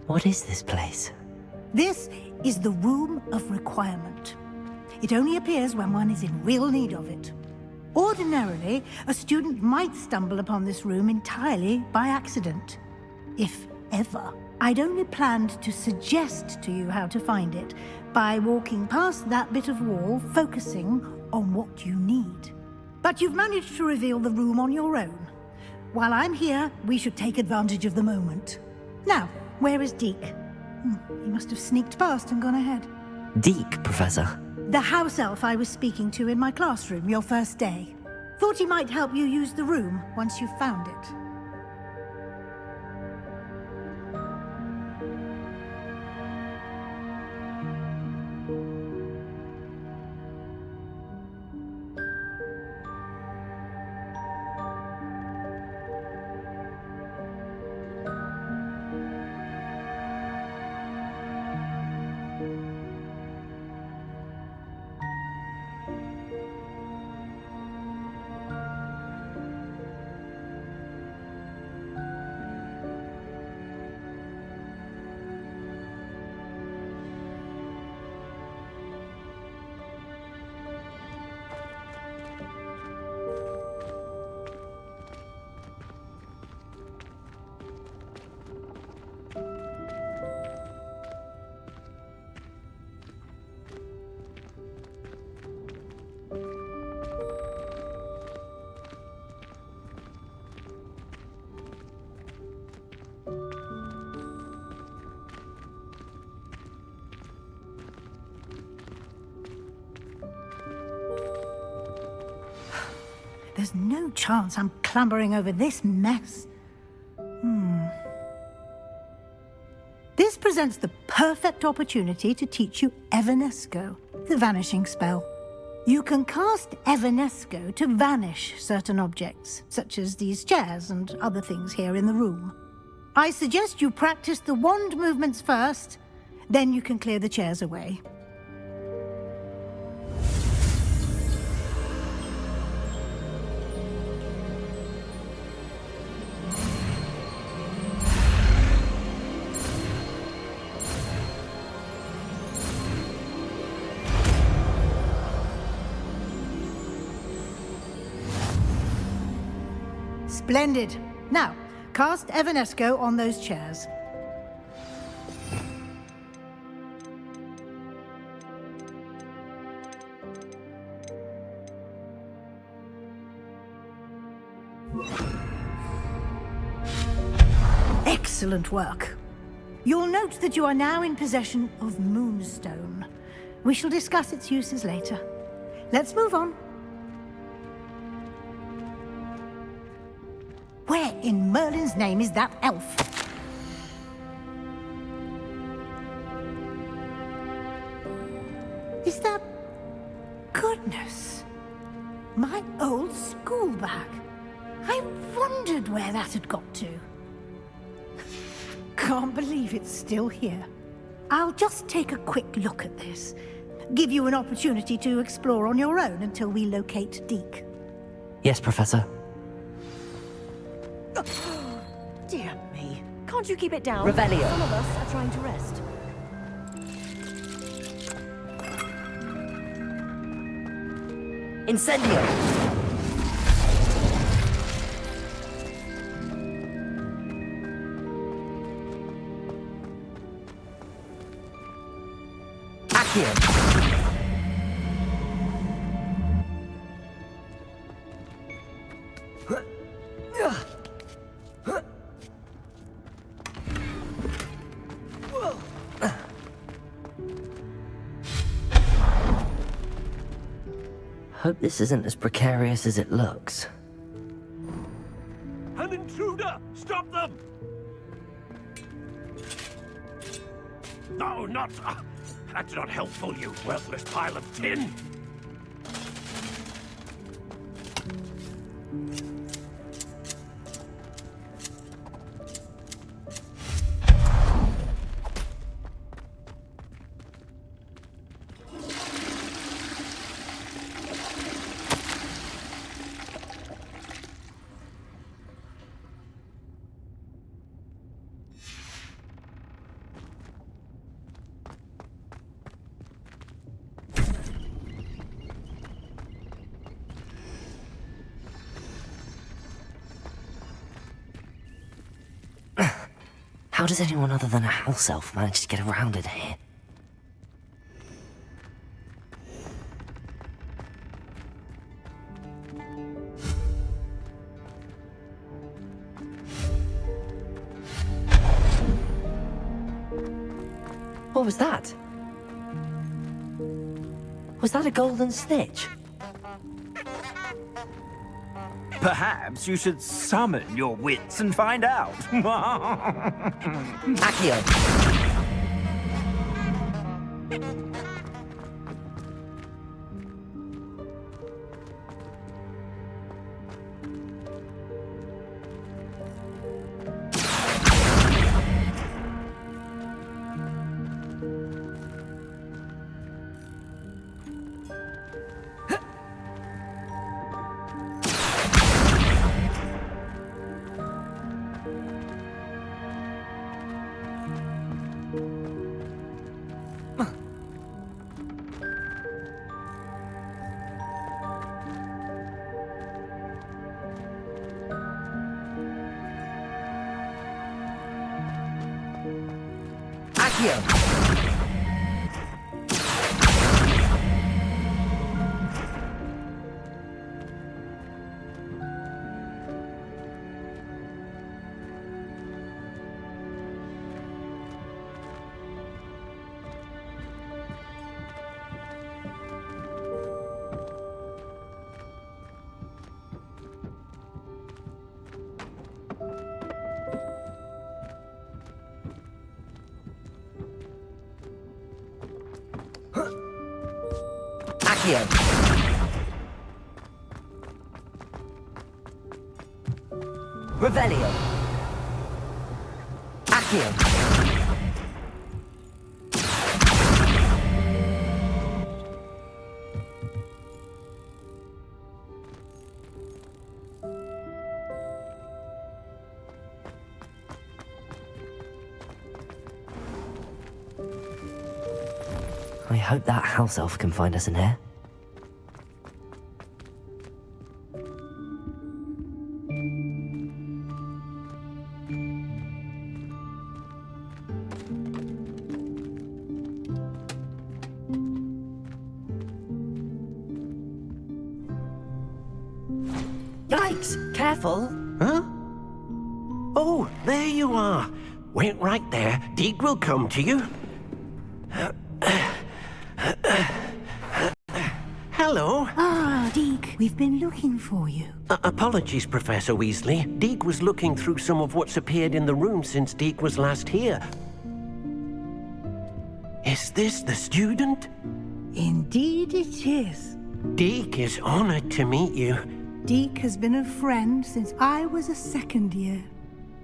What is this place? This is the Room of Requirement. It only appears when one is in real need of it. Ordinarily, a student might stumble upon this room entirely by accident. If ever. I'd only planned to suggest to you how to find it by walking past that bit of wall, focusing on what you need. But you've managed to reveal the room on your own. While I'm here, we should take advantage of the moment. Now, where is Deke? He must have sneaked past and gone ahead. Deke, Professor? The house elf I was speaking to in my classroom your first day. Thought he might help you use the room once you've found it. There's no chance I'm clambering over this mess. This presents the perfect opportunity to teach you Evanesco. the vanishing spell. You can cast Evanesco to vanish certain objects, such as these chairs and other things here in the room. I suggest you practice the wand movements first, then you can clear the chairs away. Splendid. Now, cast Evanesco on those chairs. Excellent work. You'll note that you are now in possession of Moonstone. We shall discuss its uses later. Let's move on. Where in Merlin's name is that elf? Is that... Goodness. My old school bag. I wondered where that had got to. Can't believe it's still here. I'll just take a quick look at this. Give you an opportunity to explore on your own until we locate Deke. Yes, Professor. Dear me. Can't you keep it down? Revelio. Some of us are trying to rest. Incendio! Accio! Hope this isn't as precarious as it looks. An intruder! Stop them! No, not... that's not helpful, you worthless pile of tin! How does anyone other than a house elf manage to get around in here? What was that? Was that a golden snitch? Perhaps you should summon your wits and find out. Accio! Accio! Accio. Revelio. Accio. I hope that house elf can find us in here. Yikes! Careful! Huh? Oh, there you are. Wait right there. Deke will come to you. Hello. Ah, Deke, we've been looking for you. Apologies, Professor Weasley. Deke was looking through some of what's appeared in the room since Deke was last here. Is this the student? Indeed it is. Deke is honored to meet you. Deke has been a friend since I was a second year.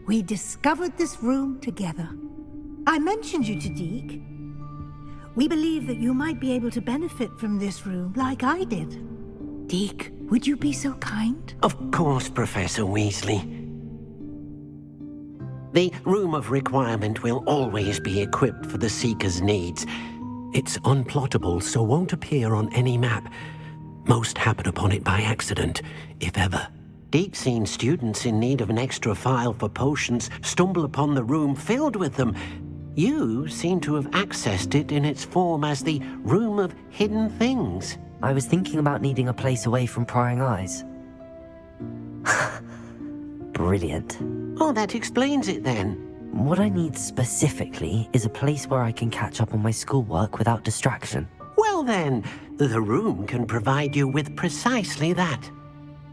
We discovered this room together. I mentioned you to Deke. We believe that you might be able to benefit from this room like I did. Deke, would you be so kind? Of course, Professor Weasley. The Room of Requirement will always be equipped for the Seeker's needs. It's unplottable, so won't appear on any map. Most happen upon it by accident, if ever. Deke's seen students in need of an extra file for potions stumble upon the room filled with them. You seem to have accessed it in its form as the Room of Hidden Things. I was thinking about needing a place away from prying eyes. Brilliant. Oh, that explains it then. What I need specifically is a place where I can catch up on my schoolwork without distraction. Well then, the room can provide you with precisely that.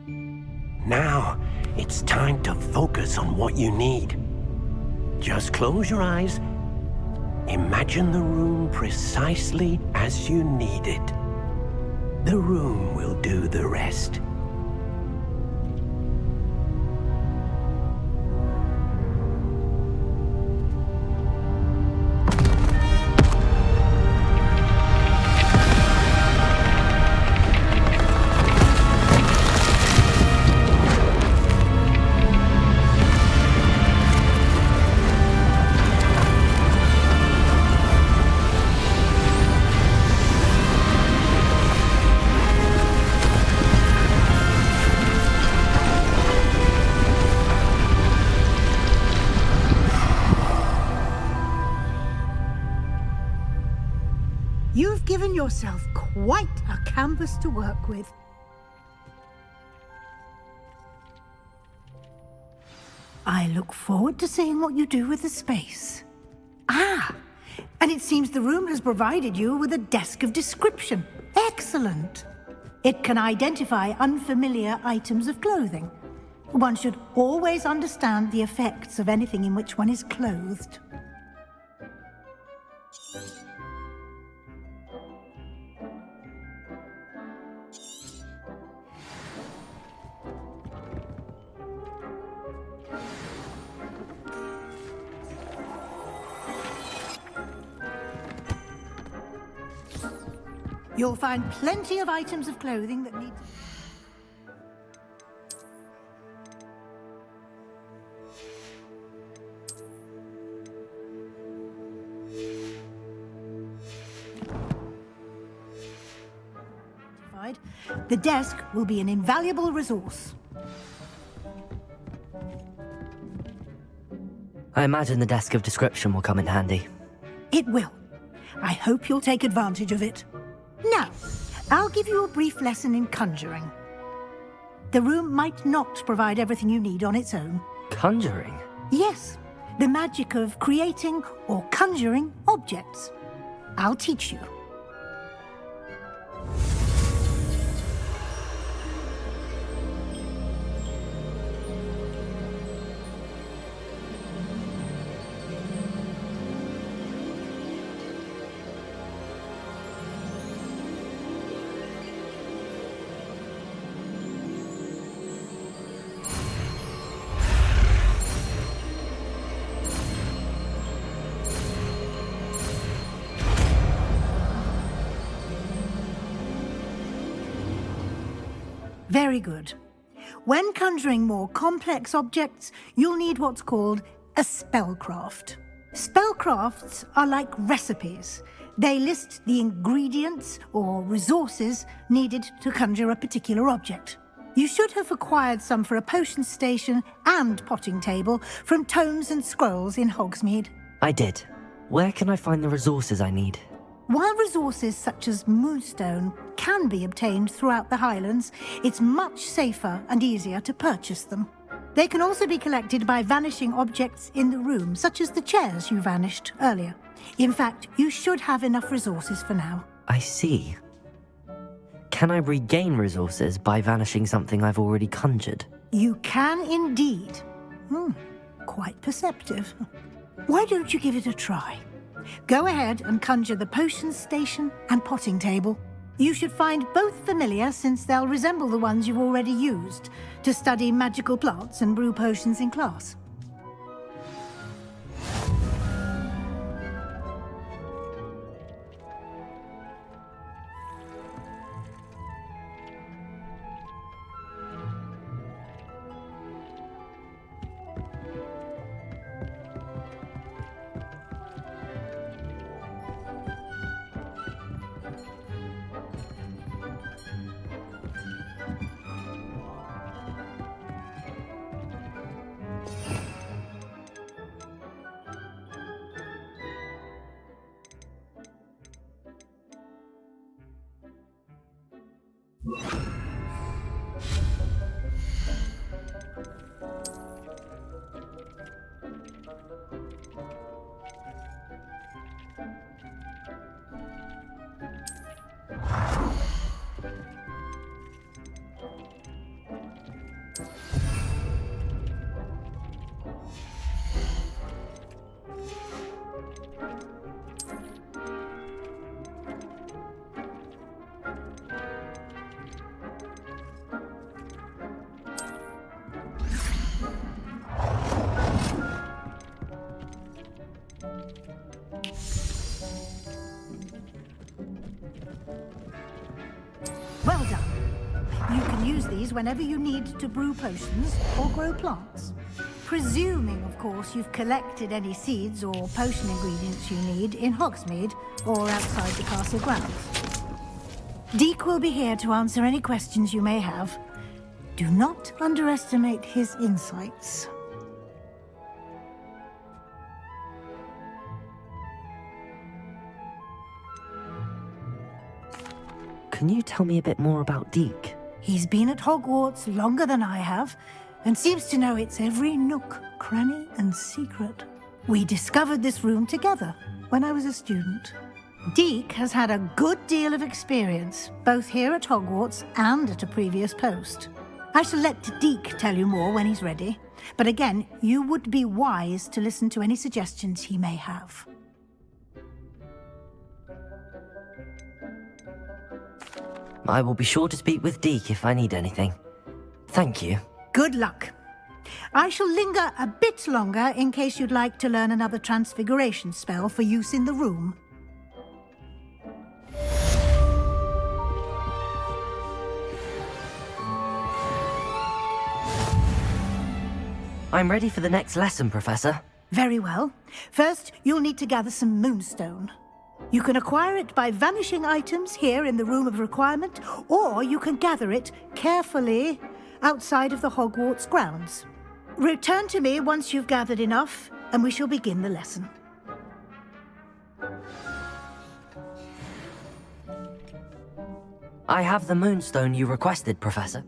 Now, it's time to focus on what you need. Just close your eyes. Imagine the room precisely as you need it. The room will do the rest. You've given yourself quite a canvas to work with. I look forward to seeing what you do with the space. Ah, and it seems the room has provided you with a desk of description. Excellent. It can identify unfamiliar items of clothing. One should always understand the effects of anything in which one is clothed. You'll find plenty of items of clothing that need... The desk will be an invaluable resource. I imagine the desk of description will come in handy. It will. I hope you'll take advantage of it. Now, I'll give you a brief lesson in conjuring. The room might not provide everything you need on its own. Conjuring? Yes, the magic of creating or conjuring objects. I'll teach you. Very good. When conjuring more complex objects, you'll need what's called a spellcraft. Spellcrafts are like recipes. They list the ingredients or resources needed to conjure a particular object. You should have acquired some for a potion station and potting table from tomes and scrolls in Hogsmeade. I did. Where can I find the resources I need? While resources such as moonstone can be obtained throughout the Highlands, it's much safer and easier to purchase them. They can also be collected by vanishing objects in the room, such as the chairs you vanished earlier. In fact, you should have enough resources for now. I see. Can I regain resources by vanishing something I've already conjured? You can indeed. Quite perceptive. Why don't you give it a try? Go ahead and conjure the potion station and potting table. You should find both familiar, since they'll resemble the ones you've already used to study magical plants and brew potions in class. Well done. You can use these whenever you need to brew potions or grow plants. Presuming, of course, you've collected any seeds or potion ingredients you need in Hogsmeade or outside the castle grounds. Deek will be here to answer any questions you may have. Do not underestimate his insights. Can you tell me a bit more about Deek? He's been at Hogwarts longer than I have, and seems to know its every nook, cranny, and secret. We discovered this room together when I was a student. Deek has had a good deal of experience, both here at Hogwarts and at a previous post. I shall let Deek tell you more when he's ready, but again, you would be wise to listen to any suggestions he may have. I will be sure to speak with Deek if I need anything. Thank you. Good luck. I shall linger a bit longer in case you'd like to learn another transfiguration spell for use in the room. I'm ready for the next lesson, Professor. Very well. First, you'll need to gather some moonstone. You can acquire it by vanishing items here in the Room of Requirement, or you can gather it carefully outside of the Hogwarts grounds. Return to me once you've gathered enough, and we shall begin the lesson. I have the moonstone you requested, Professor.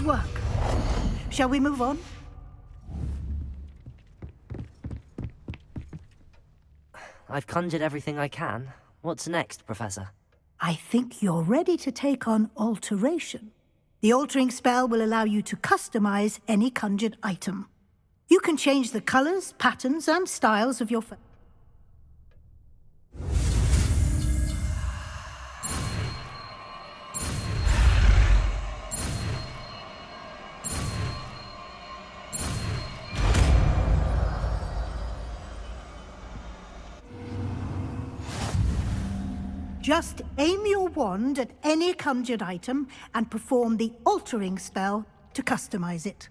Good work. Shall we move on? I've conjured everything I can. What's next, Professor? I think you're ready to take on alteration. The altering spell will allow you to customize any conjured item. You can change the colors, patterns, and styles of your Just aim your wand at any conjured item and perform the altering spell to customize it.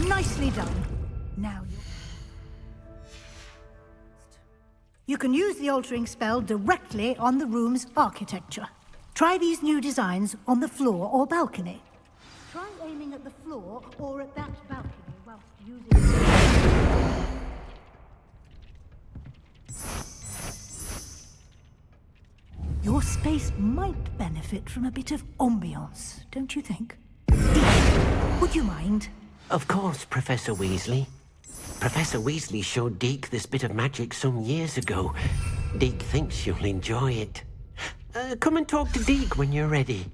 Nicely done. Now you can use the altering spell directly on the room's architecture. Try these new designs on the floor or balcony. Try aiming at the floor or at that balcony whilst using... Your space might benefit from a bit of ambiance, don't you think? Deek, would you mind? Of course, Professor Weasley. Professor Weasley showed Deke this bit of magic some years ago. Deke thinks you'll enjoy it. Come and talk to Deke when you're ready.